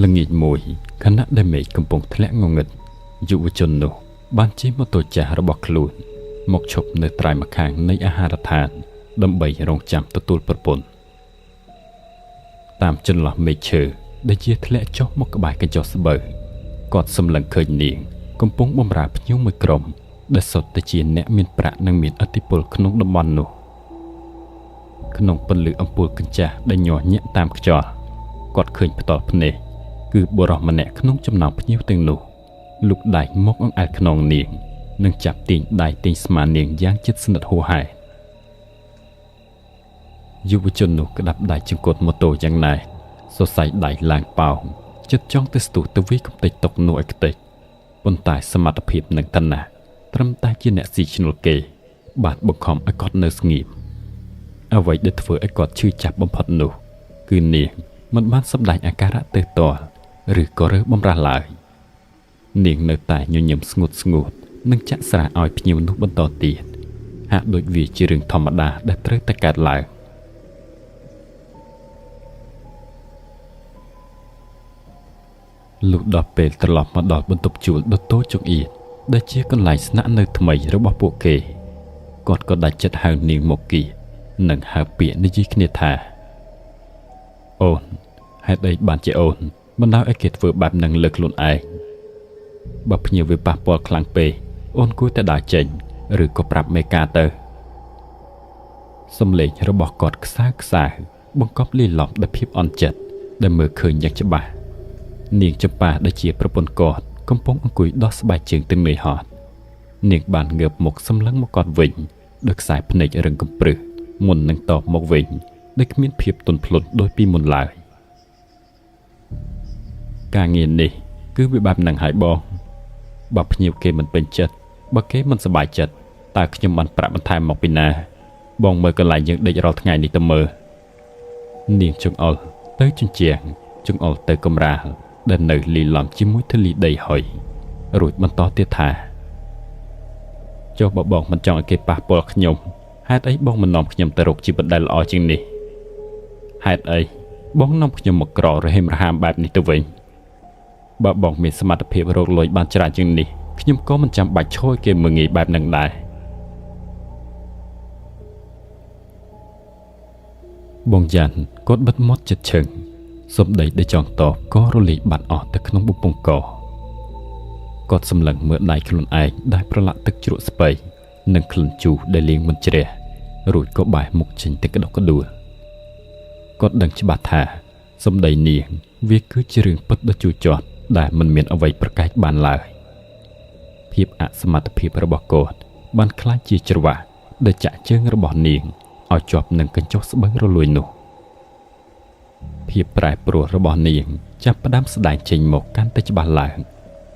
ល្ងាចមួយខណៈដែលមេឃកំពុងធ្លាក់ងងឹតយុវជននោះបានជិះម៉ូតូចាស់របស់ខ្លួនមកឈប់នៅត្រើយម្ខាងនៃអាហារដ្ឋានដើម្បីរងចាំទទួលប្រពន្ធតាមចន្លោះមេឃឈើដែលជាធ្លាក់ចុះមកក្បែរកញ្ចក់ស្បូវគាត់សម្លឹងឃើញនាងកំពុងបម្រើភ្ញៀវមួយក្រុមដែលសុទ្ធតែជាអ្នកមានប្រាក់និងមានឥទ្ធិពលក្នុងតំបន់នោះក្នុងពន្លឺអំពូលកញ្ចាស់ដែលញ័រញាក់តាមខ្យល់គាត់ឃើញផ្ទាល់ភ្នែកគឺបុរសម្នាក់ក្នុងចំណោមភ្ញៀវទាំងនោះលូកដៃមកអង្អែលខ្នងនាងនិងចាប់ទាញដៃទាញស្មានាងយ៉ាងជិតស្និទ្ធហួសហេតុយុវជននោះក្តាប់ដៃចង្កត់ម៉ូតូយ៉ាងណាសរសៃដៃឡើងប៉ោងចិត្តចង់ទៅស្ទុះទៅវាកំទេចតុកនោះឲ្យខ្ទេចប៉ុន្តែសមត្ថភាពនឹងតណាត្រឹមតែជាអ្នកស៊ីឈ្នួលគេបាទបង្ខំឲ្យគាត់នៅស្ងៀមអ្វីដែលធ្វើឲ្យគាត់ឈឺចាប់បំផុតនោះគឺនាងមិនបានសម្ដែងអាការៈទើសទាល់ឬក៏រើសបំរាស់ឡើយនាងនៅតែញញឹមស្ងួតនិងចាក់ស្រាឲ្យភ្ញៀវនោះបន្តទៀតហាក់ដូចវាជារឿងធម្មតាដែលត្រូវតែកើតឡើងលុះដល់ពេលត្រឡប់មកដល់បន្ទប់ជួលដ៏តូចចង្អៀតដែលជាកន្លែងស្នាក់នៅថ្មីរបស់ពួកគេ គាត់ក៏ដាច់ចិត្តហៅនាងមកគីនិងហៅពាក្យនិយាយគ្នាថាអូនហេតុអីបានជាអូនបណ្ដោយឲ្យគេធ្វើបែបហ្នឹងលើខ្លួនឯងបើភ្ញៀវវាប៉ះពាល់ខ្លាំងពេកអូនគួរតែដើរចេញឬក៏ប្រាប់មេការទៅសំឡេងរបស់គាត់ខ្សៅខ្សៅបង្កប់លាយឡំដោយភាពអន់ចិត្តដែលមើលឃើញយ៉ាងច្បាស់នាងចម្ប៉ាដែលជាប្រពន្ធគាត់កំពុងអង្គុយដោះស្បែកជើងទៅនឿយហត់នាងបានងើបមុខសម្លឹងមកគាត់វិញដោយខ្សែភ្នែករឹងកំព្រឹសមុននឹងតបមកវិញដោយគ្មានភាពទន់ភ្លន់ដូចពីមុនឡើយការងារនេះគឺវាបែបហ្នឹងហើយបងបើភ្ញៀវគេមិនពេញចិត្តបើគេមិនសប្បាយចិត្តតើខ្ញុំបានប្រាក់បន្ថែមមកពីណាបងមើលកន្លែងយើងដេករាល់ថ្ងៃនេះទៅមើលនាងចង្អុលទៅជញ្ជាំងចង្អុលទៅកំរាលដែលនៅលីឡំជាមួយធូលីដីហុយរួចបន្តទៀតថាចុះបើបងមិនចង់ឲ្យគេប៉ះពាល់ខ្ញុំហេតុអីបងមិននាំខ្ញុំទៅរកជីវិតដែលល្អជាងនេះហេតុអីបងនាំខ្ញុំមកក្ររហេមរហាមបែបនេះទៅវិញបើបងមានសមត្ថភាពរកលុយបានច្រើនជាងនេះខ្ញុំក៏មិនចាំបាច់ឈរឲ្យគេមើងងាយបែបហ្នឹងដែរបងយ៉ាន់គាត់បិទមាត់ចិត្តឈឹងសម្ដីដែលចង់តបក៏រលាយបាត់អស់ទៅក្នុងបំពង់កគាត់សម្លឹងមើលដៃខ្លួនឯងដែលប្រឡាក់ទឹកជ្រក់ស្ពៃនិងក្លិនជូរដែលលាងមិនជ្រះរួចក៏បែរមុខចេញទៅក្តុកក្តួលគាត់ដឹងច្បាស់ថាសម្ដីនាងវាគឺជារឿងពិតដ៏ជូរចត់ដែលមិនមានអ្វីប្រកែកបានឡើយភាពអសមត្ថភាពរបស់គាត់បានខ្លាចជាច្រវាក់ដែលចាក់ជើងរបស់នាងឲ្យជាប់នឹងកញ្ចុះស្បឹងរលួយនោះភាពប្រែប្រួលរបស់នាងចាប់ផ្ដើមស្ដែងចេញមកកាន់តែច្បាស់ឡើង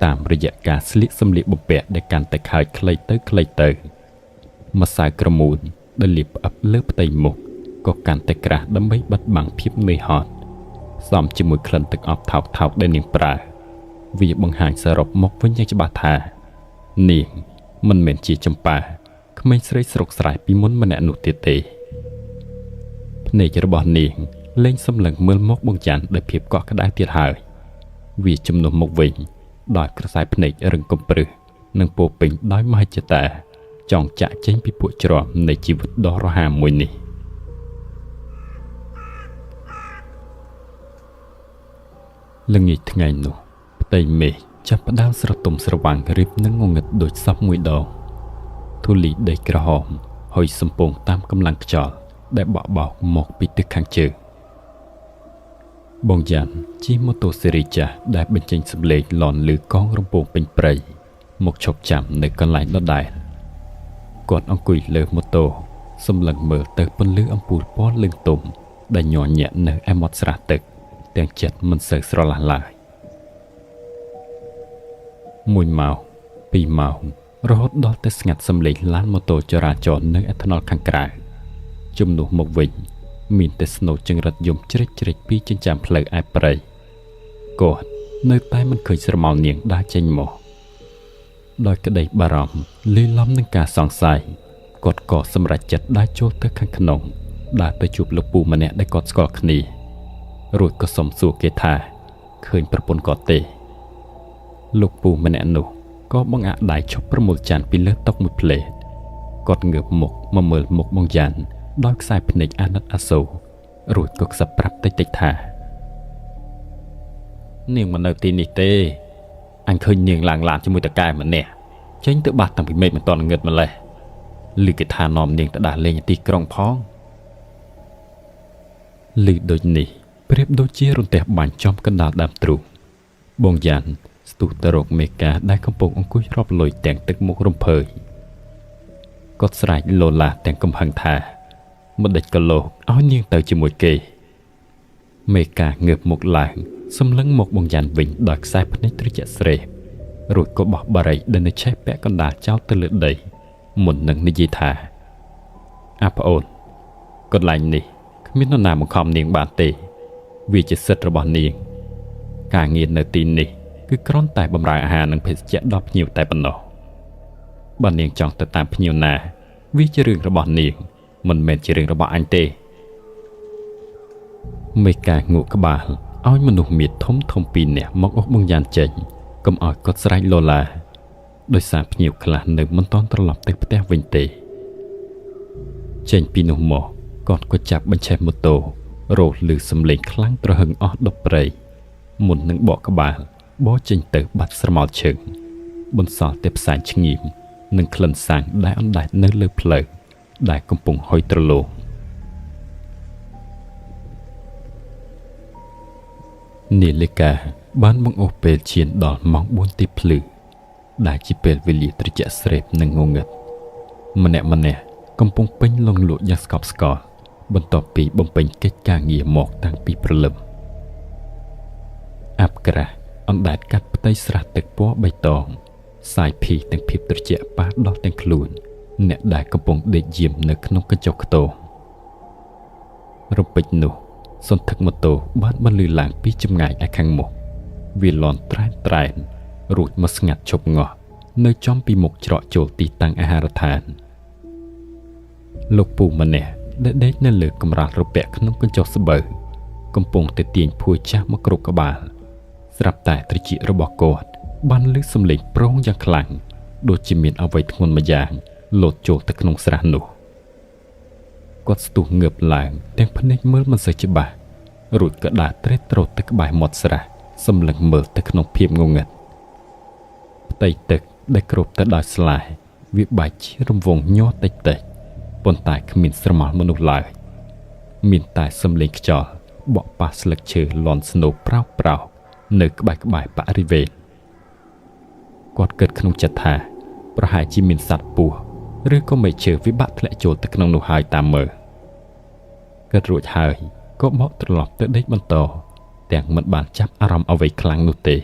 តាមរយៈការស្លៀកសម្លៀកបំពាក់ដែលកាន់តែខើចខ្លីទៅម្សៅក្រមូនដែលលាបផ្អឹបលើផ្ទៃមុខក៏កាន់តែក្រាស់ដើម្បីបិទបាំងភាពនឿយហត់សមជាមួយក្លិនទឹកអប់ថោកដែលនាងប្រើវាបង្ហាញសរុបមកវិញយ៉ាងច្បាស់ថានាងមិនមែនជាចម្ប៉ាក្មេងស្រីស្រុកស្រែពីមុនម្នាក់នោះទៀតទេភ្នែករបស់នាងលែងសម្លឹងមើលមកបងចាន់ដោយភាពកក់ក្ដៅទៀតហើយវាជំនួសមកវិញដោយក្រសែភ្នែករឹងកំព្រឹសនិងពោពេញដោយមហិច្ឆតាចង់ចាក់ចេញពីពួកច្រំនៃជីវិតដ៏រហ័សមួយនេះល្ងាចថ្ងៃនោះផ្ទៃមេឃចាប់ផ្ដើមស្រទុំស្រវាំងរៀបនឹងងងឹតដូចសពមួយដងធូលីដីក្រហមហុយសំពងតាមកម្លាំងខ្យល់ដែលបក់បោកមកពីទិសខាងជើងបងយ៉ាន់ជិះម៉ូតូស៊េរីចាស់ដែលបញ្ចេញសម្លេងលន់ឮកងរំពងពេញព្រៃមកឈប់ចាំនៅកន្លែងដដែលគាត់អង្គុយលើម៉ូតូសម្លឹងមើលទៅពន្លឺអំពូលពណ៌លឿងទុំដែលញ័រញាក់នៅឯមាត់ស្រះទឹកទាំងចិត្តមិនសូវស្រឡះឡើយ1ម៉ោង2ម៉ោងរហូតដល់តែស្ងាត់សម្លេងឡានម៉ូតូចរាចរណ៍នៅឯថ្នល់ខាងក្រៅជំនួសមកវិញមានតែស្នូចចង្រិតយំជ្រិចពីចិញ្ចើមផ្លូវឯព្រៃគាត់នៅតែមិនឃើញស្រមោលនាងដើរចេញមកដោយក្តីបារម្ភលាយឡំនឹងការសង្ស័យគាត់ក៏សម្រេចចិត្តដើរចូលទៅខាងក្នុងដើរទៅជួបលោកពូម្នាក់ដែលគាត់ស្គាល់គ្នារួចក៏សុំសួរគេថាឃើញប្រពន្ធគាត់ទេលោកពូម្នាក់នោះក៏បង្អាក់ដៃឈប់ប្រមូលចានពីលើតុមួយផ្លេតគាត់ងើបមុខមកមើលមុខបងយ៉ាន់ដោយខ្សែភ្នែកអាណិតអាសូររួចក៏ខ្សឹបប្រាប់តិចថានាងមិននៅទីនេះទេអញឃើញនាងឡើងឡានជាមួយតកែម្នាក់ចេញទៅបាត់តាំងពីមេឃមិនតន់ងឹតម្លេះឮគេថានាំនាងទៅដាស់លេងទីក្រុងផងឮដូចនេះប្រៀបដូចជារន្ទះបាញ់ចំកណ្ដាលដើមទ្រូងបងយ៉ាន់ស្ទុះទៅរកមេការដែលកំពុងអង្គុយរាប់លុយទាំងទឹកមុខរំភើយគាត់ស្រែកលោឡាទាំងកំហឹងថាមិនដេចក៏លោកឲ្យនាងទៅជាមួយគេមេការងើបមុខឡើងសម្លឹងមកបងយ៉ាន់វិញដោយខ្សែភ្នែកត្រជាក់ស្រេបរួចក៏បោះបារីដែលនៅឆេះពាក់កណ្ដាលចោលទៅលើដីមុននឹងនិយាយថាប្អូនកន្លែងនេះគ្មាននរណាបង្ខំនាងបានទេវាជាសិទ្ធិរបស់នាងការងារនៅទីនេះគឺគ្រាន់តែបម្រើអាហារនិងភេសជ្ជៈដល់ភ្ញៀវតែប៉ុណ្ណោះបើនាងចង់ទៅតាមភ្ញៀវណាវាជារឿងរបស់នាងមិនមែនជារឿងរបស់អញទេមេការងក់ក្បាលឲ្យមនុស្សមាតធំពីរនាក់មកអូសបងយ៉ាន់ចេញកុំឲ្យគាត់ស្រែកលោឡាដោយសារភ្ញៀវខ្លះនៅមិនទាន់ត្រឡប់ទៅផ្ទះវិញទេ ចេញពីនោះមកគាត់ក៏ចាប់បញ្ឆេះម៉ូតូរោលឮសំឡេងខ្លាំងត្រហឹងអស់ដប់ព្រៃមុននឹងបកក្បាលបោះចេញទៅបាត់ស្រមោលឈឹងបន្សល់តែផ្សែងឆ្ងៀមនិងក្លិនសាំងដែលអណ្ដែតនៅលើផ្លូវដែលកំពុងហុយត្រឡោកនាឡិកាបានបង្អស់ពេលឈានដល់ម៉ោង 4 ទីភ្លឺដែលជាពេលវេលាត្រជាក់ស្រេបនិងងងឹតម្នាក់កំពុងពេញលងលក់យ៉ាងស្កប់ស្កល់បន្ទាប់ពីបំពេញកិច្ចការងារមកតាំងពីព្រលឹមអាប់ក្រាស់អណ្ដែតកាត់ផ្ទៃស្រះទឹកពណ៌បៃតងសាយភីទាំងភាពត្រជាក់ប៉ះដល់ទាំងខ្លួនអ្នកដែលកំពុងដេកយាមនៅក្នុងកញ្ចក់ខ្ទមរំពេចនោះសន្ធឹកម៉ូតូបានបន្លឺឡើងពីចម្ងាយឯខាងមុខវាលាន់ត្រែនរួចមកស្ងាត់ឈប់ងាស់នៅចំពីមុខច្រកចូលទីតាំងអាហារដ្ឋានលោកពូម្នាក់ដែលដេកនៅលើកម្រាលរពាក់ក្នុងកញ្ចក់ស្បូវកំពុងតែទាញភួយចាស់មកគ្រប់ក្បាលស្រាប់តែត្រចៀករបស់គាត់បានលឺសំឡេងប្រងយ៉ាងខ្លាំងដូចជាមានអ្វីធ្ងន់ម្យ៉ាងលោតចូលទៅក្នុងស្រះនោះគាត់ស្ទុះងើបឡើងទាំងភ្នែកមើលមិនសូវច្បាស់រួចក៏ដើរត្រេតត្រោតទៅក្បែរមាត់ស្រះសម្លឹងមើលទៅក្នុងភាពងងឹតផ្ទៃទឹកដែលគ្របទៅដោយស្លែវាបែកជារង្វង់ញ័រតិចប៉ុន្តែគ្មានស្រមោលមនុស្សឡើយមានតែសំឡេងខ្យល់បក់ប៉ះស្លឹកឈើលាន់ស្នូប្រោកនៅក្បែរបរិវេណគាត់គិតក្នុងចិត្តថាប្រហែលជាមានសត្វពស់ឬក៏មេឈើវិបាកធ្លាក់ចូលទៅក្នុងនោះហើយតាមមើលគិតរួចហើយក៏បកត្រឡប់ទៅដេកបន្តទាំងមិនបានចាប់អារម្មណ៍អ្វីខ្លាំងនោះទេ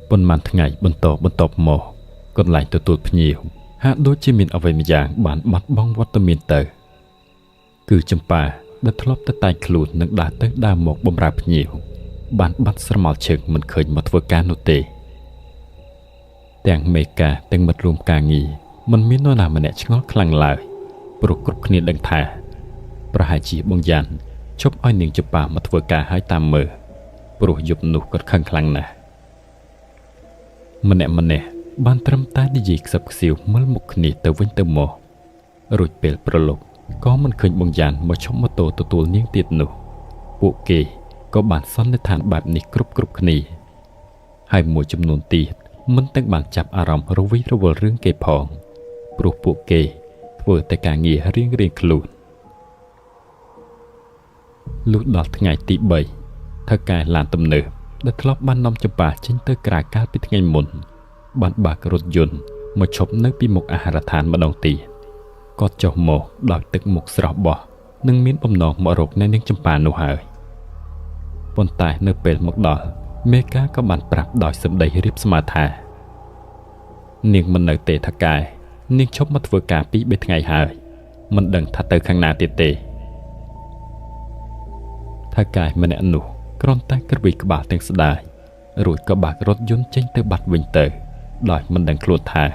ប៉ុន្មានថ្ងៃបន្តមកកន្លែងទទួលភ្ញៀវហាក់ដូចជាមានអ្វីម្យ៉ាងបានបាត់បង់វត្តមានទៅគឺចម្ប៉ាដែលធ្លាប់តែតែងខ្លួននឹងដើរទៅដើរមកបម្រើភ្ញៀវបានបាត់ស្រមោលឈឹងមិនឃើញមកធ្វើការនោះទេទាំងមេការទាំងមិត្តរួមការងារមិនមាននរណាម្នាក់ឆ្ងល់ខ្លាំងឡើយព្រោះគ្រប់គ្នាដឹងថាប្រហែលជាបងយ៉ាន់ជប់ឲ្យនាងចម្ប៉ាមកធ្វើការឲ្យតាមមើលព្រោះយប់នោះគាត់ខឹងខ្លាំងណាស់ម្នាក់បានត្រឹមតែនិយាយខ្សឹបខ្សៀវមើលមុខគ្នាទៅវិញទៅមករួចពេលប្រឡប់ក៏មិនឃើញបងយ៉ាន់មកឈប់ម៉ូតូទទួលនាងទៀតនោះពួកគេក៏បានសន្និដ្ឋានបែបនេះគ្រប់គ្នាហើយមួយចំនួនទៀតមិនទាំងបានចាប់អារម្មណ៍រវីរវល់រឿងគេផងព្រោះពួកគេធ្វើតែការងាររៀងខ្លួនលុះដល់ថ្ងៃទី3ថៅកែឡានទំនើបដែលធ្លាប់បាននាំចម្ប៉ាចេញទៅក្រៅកាលពីថ្ងៃមុនបានបើករថយន្តមកឈប់នៅពីមុខអាហារដ្ឋានម្ដងទៀតគាត់ចុះមកដោយទឹកមុខស្រស់បោះនិងមានបំណងមករកនៅនាងចម្ប៉ានោះហើយប៉ុន្តែនៅពេលមកដល់មេការក៏បានប្រាប់ដោយសម្ដីរៀបស្មើថានាងមិននៅទេថៅកែនាងឈប់មកធ្វើការពី3ថ្ងៃហើយមិនដឹងថាទៅខាងណាទៀតទេថៅកែម្នាក់នោះគ្រាន់តែក្រវីក្បាលទាំងស្ដាយរួចក៏បើករថយន្តចេញទៅបាត់វិញទៅដោយមិនដឹងខ្លួនថា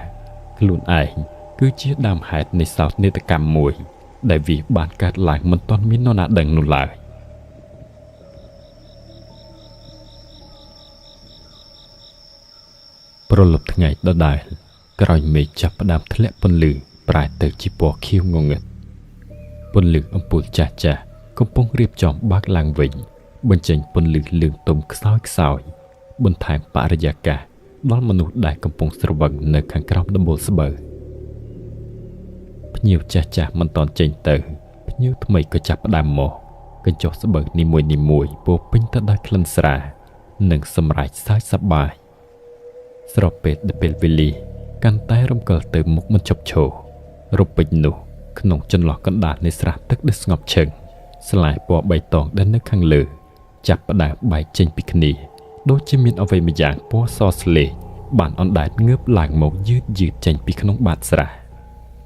ខ្លួនឯងគឺជាដើមហេតុនៃសោកនាដកម្មមួយដែលវាបានកើតឡើងមិនទាន់មាននរណាដឹងនោះឡើយប្រលប់ថ្ងៃដដែលក្រោយមេឃចាប់ផ្ដើមធ្លាក់ពន្លឺប្រែទៅជាពណ៌ខៀវងងឹតពន្លឺអំពូលចាស់កំពុងរៀបចំបើកឡើងវិញបញ្ចេញពន្លឺលឿងទុំខ្សោយបន្ថែមបរិយាកាសដល់មនុស្សដែលកំពុងស្រវឹងនៅខាងក្រោមដំបូលស្បូវភ្ញៀវចាស់មិនតាន់ចេញទៅភ្ញៀវថ្មីក៏ចាប់ផ្ដើមមកកញ្ចក់ស្បូវនីមួយពោពេញទៅដោយក្លិនស្រាលនិងសម្រែកសើចសប្បាយស្របពេលដែលពេលវេលាកាន់តែរំកិលទៅមុខមិនឈប់ឈររំពេចនោះក្នុងចន្លោះកណ្ដាលនៃស្រះទឹកដែលស្ងប់ឈឹងស្លែពណ៌បៃតងដែលនៅខាងលើចាប់ផ្ដើមបែកចេញពីគ្នាដូចជាមានអ្វីម្យ៉ាងពណ៌សស្លេកបានអណ្ដែតងើបឡើងមកយឺតចេញពីក្នុងបាតស្រះ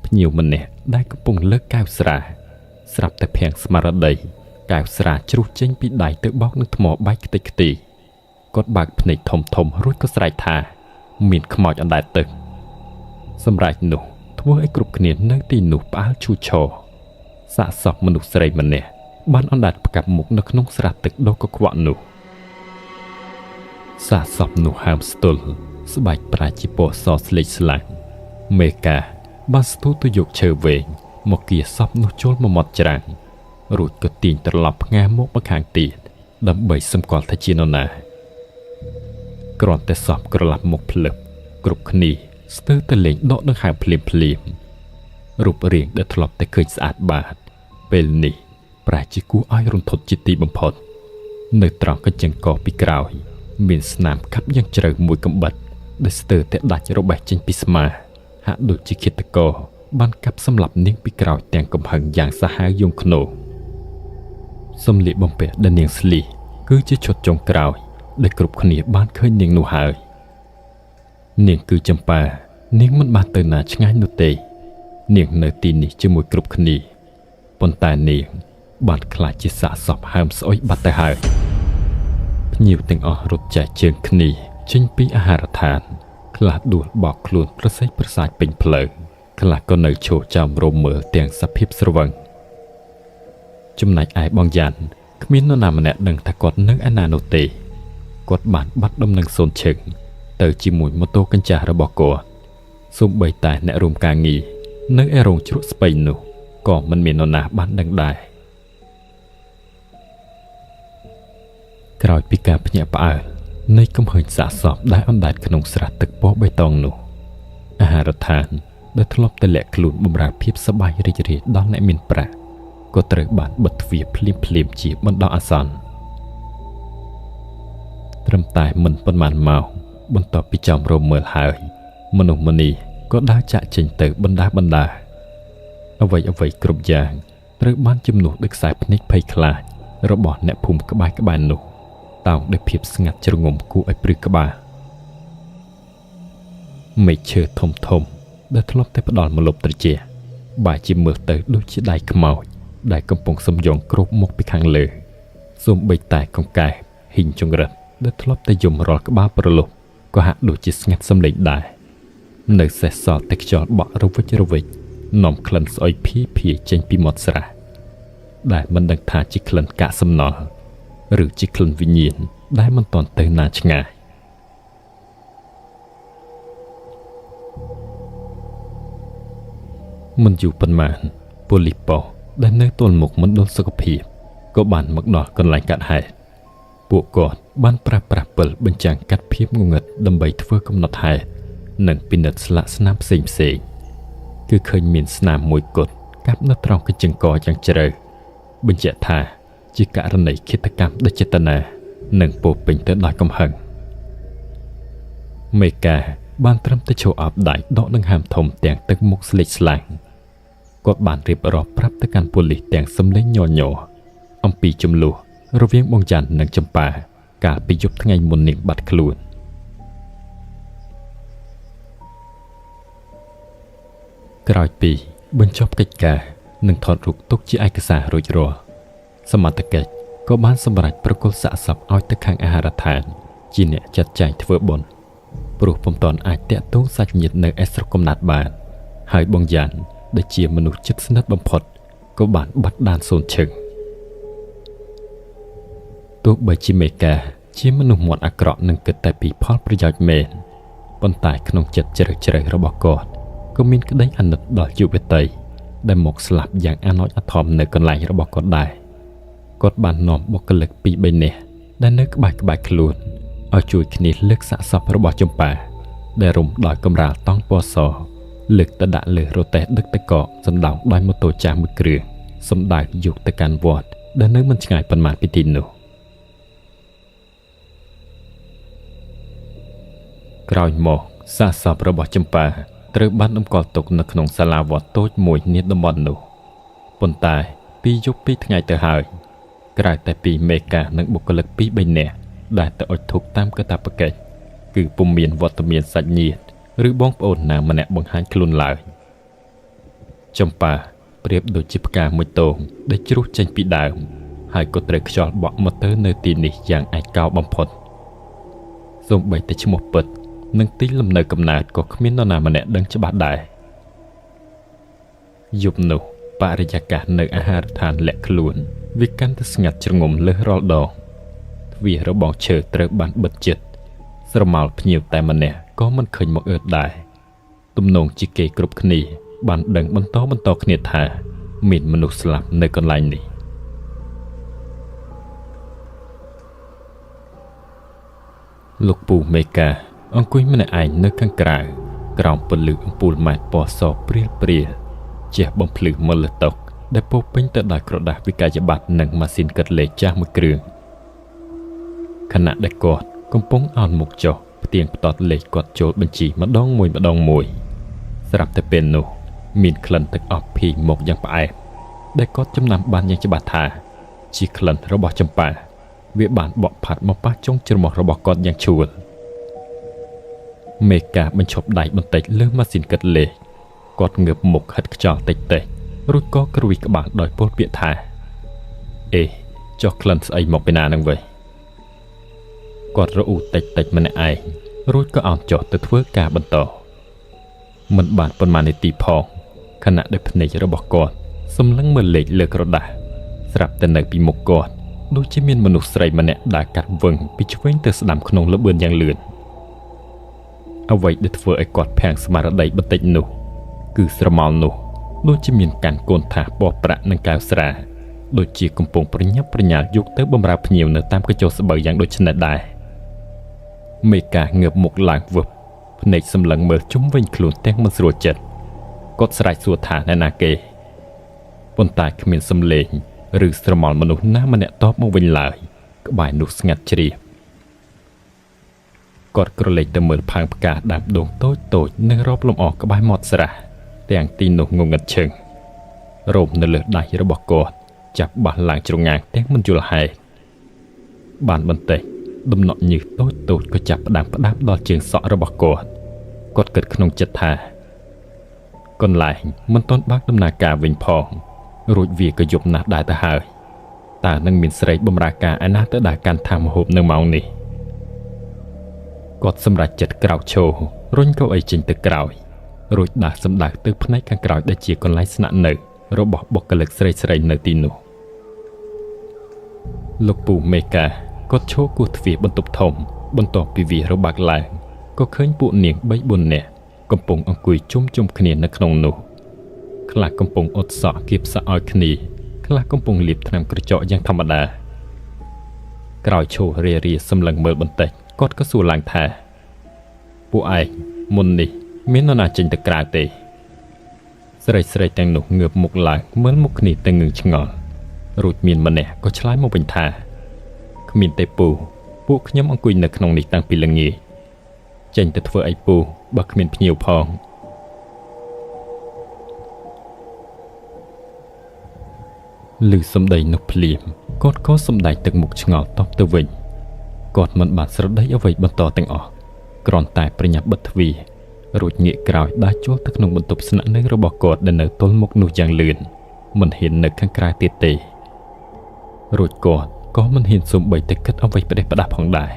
ភ្ញៀវម្នាក់ដែលកំពុងលើកកែវស្រាស្រាប់តែភាំងស្មារតីកែវស្រាជ្រុះចេញពីដៃទៅបោកនឹងថ្មបែកខ្ទេចខ្ទីគាត់បើកភ្នែកធំរួចក៏ស្រែកថាមានខ្មោចអណ្ដែតទឹកសម្រាប់នោះធ្វើឲ្យគ្រប់គ្នានៅទីនោះផ្អើលឈូឆរសាកសពមនុស្សស្រីម្នាក់បានអណ្ដែតផ្កាប់មុខនៅក្នុងស្រះទឹកដ៏កខ្វក់នោះសាកសពនោះហើមស្ទល់ ស្បែកប្រាជាពណ៌សស្លេកស្លាញ់មេកាបានស្ទុះទៅយកឈើវែងមកគៀសពនោះចូលមកមាត់ច្រាំងរួចក៏ទាញត្រឡប់ផ្ងាមមកខាងទៀតដើម្បីសម្គាល់ថាជានរណាគ្រាន់តែសពក្រឡាប់មកភ្លឹបគ្រប់គ្នាស្ទើរតែលេងដកដង្ហើមភ្លាមរូបរាងដែលធ្លាប់តែឃើញស្អាតបាតពេលនេះប្រែជាគួរឲ្យរន្ធត់ជាទីបំផុតនៅត្រង់កញ្ចឹងកពីក្រោយមានស្នាមកាប់យ៉ាងជ្រៅមួយកំបិតដែលស្ទើរតែដាច់របេះចេញពីស្មាហាក់ដូចជាឃាតករបានកាប់សម្លាប់នាងពីក្រោយទាំងកំហឹងយ៉ាងសាហាវយង់ឃ្នោសម្លៀកបំពាក់ដែលនាងស្លៀកគឺជាឈុតចុងក្រោយដែលគ្រប់គ្នាបានឃើញនាងនោះហើយនាងគឺចម្ប៉ានាងមិនបានទៅណាឆ្ងាយនោះទេនាងនៅទីនេះជាមួយគ្រប់គ្នាប៉ុន្តែនាងបានខ្លាចជាសាកសពហើមស្អុយបាត់ទៅហើយភ្ញៀវទាំងអស់រត់ចែកជើងគ្នាចេញពីអាហារដ្ឋានខ្លះដួលបោកខ្លួនប្រសេះប្រសាចពេញផ្លូវខ្លះក៏នៅឈរចាំរមមើលទាំងសភាពស្រវឹងចំណែកឯបងយ៉ាន់គ្មាននរណាម្នាក់ដឹងថាគាត់នៅឯណានោះទេគាត់បានបាត់ដំណឹងសូនឈឹងទៅជាមួយម៉ូតូកញ្ចាស់របស់គាត់សូម្បីតែអ្នករួមការងារនៅឯរោងជ្រក់ស្ពៃនោះក៏មិនមាននរណាបានដឹងដែរក្រោយពីការភ្ញាក់ផ្អើលនៃកំហឹងសាកសពដែលអណ្ដែតក្នុងស្រះទឹកពណ៌បៃតងនោះអាហារដ្ឋានដែលធ្លាប់តែលាក់ខ្លួនបម្រើភាពសប្បាយរីករាយដល់អ្នកមានប្រាក់ក៏ត្រូវបានបិទទ្វារភ្លាមជាបណ្ដោះអាសន្នត្រឹមតែមិនប៉ុន្មានម៉ោងបន្ទាប់ពីចំរមមើលហើយមនុស្សម្នីក៏ដើរចាក់ចេញទៅបណ្ដាអ្វីគ្រប់យ៉ាងត្រូវបានជំនួសដោយខ្សែភ្នែកភ័យខ្លាចរបស់អ្នកភូមិក្បែរនោះតោងដោយភាពស្ងាត់ជ្រងំគួរឲ្យព្រឺក្បាលមេឃឈើធំដែលធ្លាប់តែផ្ដល់ម្លប់ត្រជាក់បែរជាមើលទៅដូចជាដៃខ្មោចដែលកំពុងសំយងគ្របមកពីខាងលើសូម្បីតែកង្កែបហ៊ីងចង្រិតដែលធ្លាប់តែយំរាល់ក្បាលប្រលប់ក៏ហាក់ដូចជាស្ងាត់សំឡេងដែរនៅសេសសល់តែខ្យល់បក់រវិចនាំក្លិនស្អុយភាចេញពីមាត់ស្រះដែលមិនដឹងថាជាក្លិនកាកសំណល់ឬជាក្លិនវិញ្ញាណដែលមិនទាន់ទៅណាឆ្ងាយមិនយូរប៉ុន្មានប៉ូលីសប៉ុស្តិ៍ដែលនៅទល់មុខមណ្ឌលសុខភាពក៏បានមកដល់កន្លែងកាត់ហេតុពួកគាត់បានប្រើប្រាស់ពិលបញ្ចាំងកាត់ភាពងងឹតដើម្បីធ្វើកំណត់ហេតុនិងពិនិត្យស្លាកស្នាមផ្សេងគឺឃើញមានស្នាមមួយគត់កាប់នៅត្រង់កញ្ចឹងកយ៉ាងជ្រៅបញ្ជាក់ថាជាករណីឃាតកម្មដោយចេតនានិងពោពេញទៅដោយកំហឹងមេកាបានត្រឹមតែឈរអោបដៃដកដង្ហើមធំទាំងទឹកមុខស្លេកស្លាំងគាត់បានរៀបរាប់ប្រាប់ទៅកាន់ប៉ូលីសទាំងសំឡេងញ័រអំពីចំនួនរវាងបងច័ន្ទនិងចម្ប៉ាកាលពីយប់ថ្ងៃមុននាងបាត់ខ្លួនក្រោយពីបញ្ចប់កិច្ចការនិងថតរូបទុកជាឯកសាររួចរាល់សមត្ថកិច្ចក៏បានសម្រេចប្រគល់សាកសពឲ្យទៅខាងអាហារដ្ឋានជាអ្នកចាត់ចែងធ្វើបុណ្យព្រោះពុំទាន់អាចតាក់ទងសាច់ញាតិនៅឯស្រុកកំណើតបានហើយបងយ៉ាន់ដែលជាមនុស្សជិតស្និទ្ធបំផុតក៏បានបាត់ដានសូនឈឹងទោះបីជាមេកាជាមនុស្សមាត់អាក្រក់និងគិតតែពីផលប្រយោជន៍មែនប៉ុន្តែក្នុងចិត្តជ្រៅរបស់គាត់ក៏មានក្តីអាណិតដល់យុវតីដែលមកស្លាប់យ៉ាងអណោចអធមនៅកន្លែងរបស់គាត់ដែរគាត់បាននាំបុគ្គលិក2-3នាក់ដែលនៅក្បែរខ្លួនឲ្យជួយគ្នាលើកសាកសពរបស់ចម្ប៉ាដែលរុំដោយកម្រាលតង់ពណ៌សលើកទៅដាក់លើរទេះដឹកទៅកកសណ្ដោងដោយម៉ូតូចាស់មួយគ្រឿងសម្ដៅយកទៅកាន់វត្តដែលនៅមិនឆ្ងាយប៉ុន្មានពីទីនោះក្រោយមកសាកសពរបស់ចម្ប៉ាត្រូវបានតម្កល់ទុកនៅក្នុងសាលាវត្តតូចមួយនាតំបន់នោះប៉ុន្តែពីយប់ពីថ្ងៃទៅហើយក្រៅតែពីមេកានិងបុគ្គលិក2-3នាក់ដែលទៅអុជធូបតាមកាតព្វកិច្ចគឺពុំមានវត្តមានសាច់ញាតិឬបងប្អូនណាម្នាក់បង្ហាញខ្លួនឡើយចម្ប៉ាប្រៀបដូចជាផ្កាមួយទងដែលជ្រុះចេញពីដើមហើយក៏ត្រូវខ្យល់បក់មកទៅនៅទីនេះយ៉ាងឯកោបំផុតសូម្បីតែឈ្មោះពិតនិងទីលំនៅកំណើតក៏គ្មាននរណាម្នាក់ដឹងច្បាស់ដែរយប់នោះបរិយាកាសនៅអាហារដ្ឋានលាក់ខ្លួនវាកាន់តែស្ងាត់ជ្រងំលើសរាល់ដងទ្វាររបងឈើត្រូវបានបិទជិតស្រមោលភ្ញៀវតែម្នាក់ ក៏មិនឃើញមកអឺតដែរទំនងជាគេគ្រប់គ្នាបានដឹងបន្តគ្នាថាមានមនុស្សស្លាប់នៅកន្លែងនេះលោកពូមេកាអង្គុយម្នាក់ឯងនៅខាងក្រៅក្រោមពន្លឺអំពូលម៉ែតពណ៌សព្រាលជះបំភ្លឺមលតុកដែលពោពេញទៅដោយក្រដាសវិក្កយបត្រនិងម៉ាស៊ីនគិតលេខចាស់មួយគ្រឿងខណៈដែលគាត់កំពុងអោនមុខចុះផ្ទៀងផ្ទាត់លេខគាត់ចូលបញ្ជីម្ដងមួយស្រាប់តែពេលនោះមានក្លិនទឹកអស់ភីងមកយ៉ាងផ្អែមដែលគាត់ចំណាំបានយ៉ាងច្បាស់ថាជាក្លិនរបស់ចម្ប៉ាវាបានបក់ផាត់មកប៉ះចុងច្រមុះរបស់គាត់យ៉ាងឆួលមេកាបញ្ឈប់ដៃបន្តិចលើម៉ាស៊ីនគិតលេខគាត់ងើបមុខហិតខ្យល់តិចរួចក៏គ្រួយក្បាលដោយពោលពាក្យថាអេចុះក្លិនស្អីមកពីណានឹងវិញគាត់រអ៊ូតិចម្នាក់ឯងរួចក៏អោនចុះទៅធ្វើការបន្តមិនបានប៉ុន្មាននាទីផងខណៈដែលភ្នែករបស់គាត់សម្លឹងមើលលេខលើក្រដាសស្រាប់តែនៅពីមុខគាត់ដូចជាមានមនុស្សស្រីម្នាក់ដើរកាត់វឹងពីឆ្វេងទៅស្ដាំក្នុងល្បឿនយ៉ាងលឿនអ្វីដែលធ្វើឲ្យគាត់ភាំងស្មារតីបន្តិចនោះគឺស្រមោលនោះដូចជាមានកាន់កូនថាសពណ៌ប្រាក់និងកៅស្រាដូចជាកំពុងប្រញាប់ប្រញាល់យកទៅបម្រើភ្ញៀវនៅតាមកញ្ចុះស្បូវយ៉ាងដូចនេះដែរមេកាងើបមុខឡើងវឹបភ្នែកសម្លឹងមើលជុំវិញខ្លួនទាំងមិនស្រួលចិត្តគាត់ស្រែកសួរថាអ្នកណាគេប៉ុន្តែគ្មានសំឡេងឬស្រមោលមនុស្សណាម្នាក់តបមកវិញឡើយក្បែរនោះស្ងាត់ជ្រាបគាត់ក្រឡេកទៅមើលផើងផ្កាដើមដូងតូចនៅរ៉ូបលំអក្បែរមាត់ស្រះទាំងទីនោះងងឹតឈឹងរោមនៅលើដៃរបស់គាត់ចាប់បះឡើងជ្រងាងទាំងមិនយល់ហេតុបានបន្តិចដំណក់ញើសតូចក៏ចាប់ផ្ដើមដល់ជើងសក់របស់គាត់គិតក្នុងចិត្តថាកន្លែងមិនទាន់បើកដំណើរការវិញផងរួចវាក៏យប់ណាស់ដែរទៅហើយតើនឹងមានស្រីបម្រើការឯណាទៅដើរកាន់ថាមហូបនៅម៉ោងនេះគាត់សម្រេចចិត្តក្រោកឈររុញកៅអីចេញទៅក្រោយរួចដើរសម្ដៅទៅផ្នែកខាងក្រោយដែលជាកន្លែងស្នាក់នៅរបស់បុគ្គលិកស្រីនៅទីនោះលោកពូមេកាគាត់ឈរគោះទ្វារបន្ទប់ធំបន្ទាប់ពីវារបើកឡើងក៏ឃើញពួកនាង 3-4 នាក់កំពុងអង្គុយជុំគ្នានៅក្នុងនោះខ្លះកំពុងអត់សក់គៀបសក់ឲ្យគ្នាខ្លះកំពុងលាបថ្នាំក្រចកយ៉ាងធម្មតាក្រោយឈររាសម្លឹងមើលបន្តិចគាត់ក៏សួរឡើងថាពួកឯងមុននេះមាននរណាចេញទៅក្រៅទេស្រីទាំងនោះងើបមុខឡើងមើលមុខគ្នាទៅងឿងឆ្ងល់រួចមានម្នាក់ក៏ឆ្លើយមកវិញថាគ្មានទេពូពួកខ្ញុំអង្គុយនៅក្នុងនេះតាំងពីល្ងាចចេញទៅធ្វើអីពូបើគ្មានភ្ញៀវផងឮសំដីនោះភ្លាមគាត់ក៏សម្ដែងទឹកមុខឆ្ងល់តបទៅវិញគាត់មិនបានស្រដីអ្វីបន្តទាំងអស់គ្រាន់តែប្រញាប់បិទទ្វាររួចងាកក្រោយដើរចូលទៅក្នុងបន្ទប់ស្នាក់នៅរបស់គាត់ដែលនៅទល់មុខនោះយ៉ាងលឿនមិនហ៊ាននៅខាងក្រៅទៀតទេរួចគាត់ក៏មិនហ៊ានសូម្បីតែគិតអ្វីផ្ដេសផ្ដាស់ផងដែរ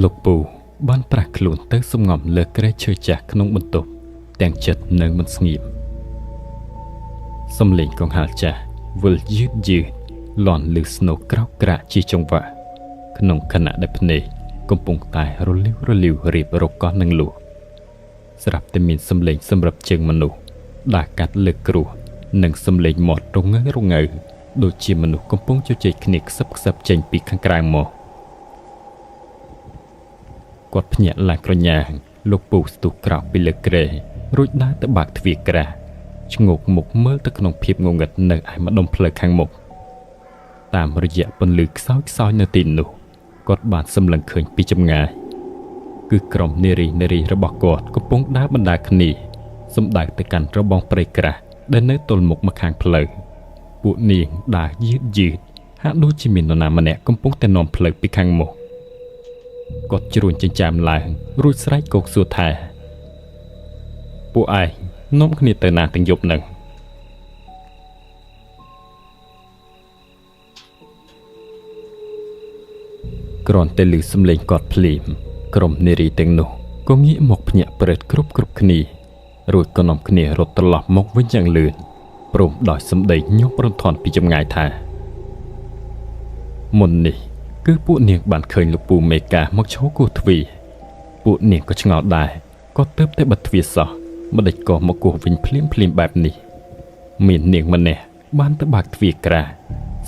លោកពូបានប្រាស់ខ្លួនទៅសំងំលើគ្រែឈើចាស់ក្នុងបន្ទប់ទាំងចិត្តនៅមិនស្ងៀមសំឡេងកង្ហារចាស់វិលយឺតលាន់ឮស្នូកក្រោកក្រាក់ជាចង្វាក់ក្នុងខណៈដែលភ្នែកកំពុងតែរលាវរៀបរកកោះនឹងលុះស្រាប់តែមានសំឡេងសម្រាប់ជើងមនុស្សដើរកាត់លើគ្រោះនិងសំឡេងមាត់រងើដូចជាមនុស្សកំពុងជជែកគ្នាខ្សឹបចេញពីខាងក្រៅមកគាត់ភ្ញាក់ឡើងក្រញាងលោកពូស្ទុះក្រោកពីលើគ្រែរួចដើរទៅបើកទ្វារក្រាស់ឆ្ងោកមុខមើលទៅក្នុងភាពងងឹតនៅឯម្ដុំផ្លូវខាងមុខតាមរយៈពន្លឺខ្សោយនៅទីនោះគាត់បានសម្លឹងឃើញពីចម្ងាយគឺក្រុមនារីរបស់គាត់កំពុងដើរបណ្ដាគ្នាសម្ដៅទៅកាន់របងព្រៃក្រាស់ដែលនៅទល់មុខម្ខាងផ្លូវពួកនាងដើរយឺតហាក់ដូចជាមាននរណាម្នាក់កំពុងតែនាំផ្លូវពីខាងមុខគាត់ជ្រួញចិញ្ចាមឡើងរួចស្រែកគោកសួរថាពួកឯងនាំគ្នាទៅណាទាំងយប់នឹងគ្រាន់តែឮសំឡេងគាត់ភ្លាមក្រុមនារីទាំងនោះក៏ងាកមកភ្ញាក់ព្រឹតគ្រប់គ្នារួចក៏នាំគ្នារត់ត្រឡប់មកវិញយ៉ាងលឿនព្រមដោយសម្ដីញប់រន្ធន់ពីចម្ងាយថាមុននេះ គឺពួកនាងបានឃើញលោកពូមេកាមកឈរគោះទ្វារពួកនាងក៏ឆ្ងល់ដែរក៏ទើបតែបិទទ្វារសោះម្ដេចក៏មកគោះវិញភ្លាមបែបនេះមាននាងម្នាក់បានទៅបើកទ្វារក្រា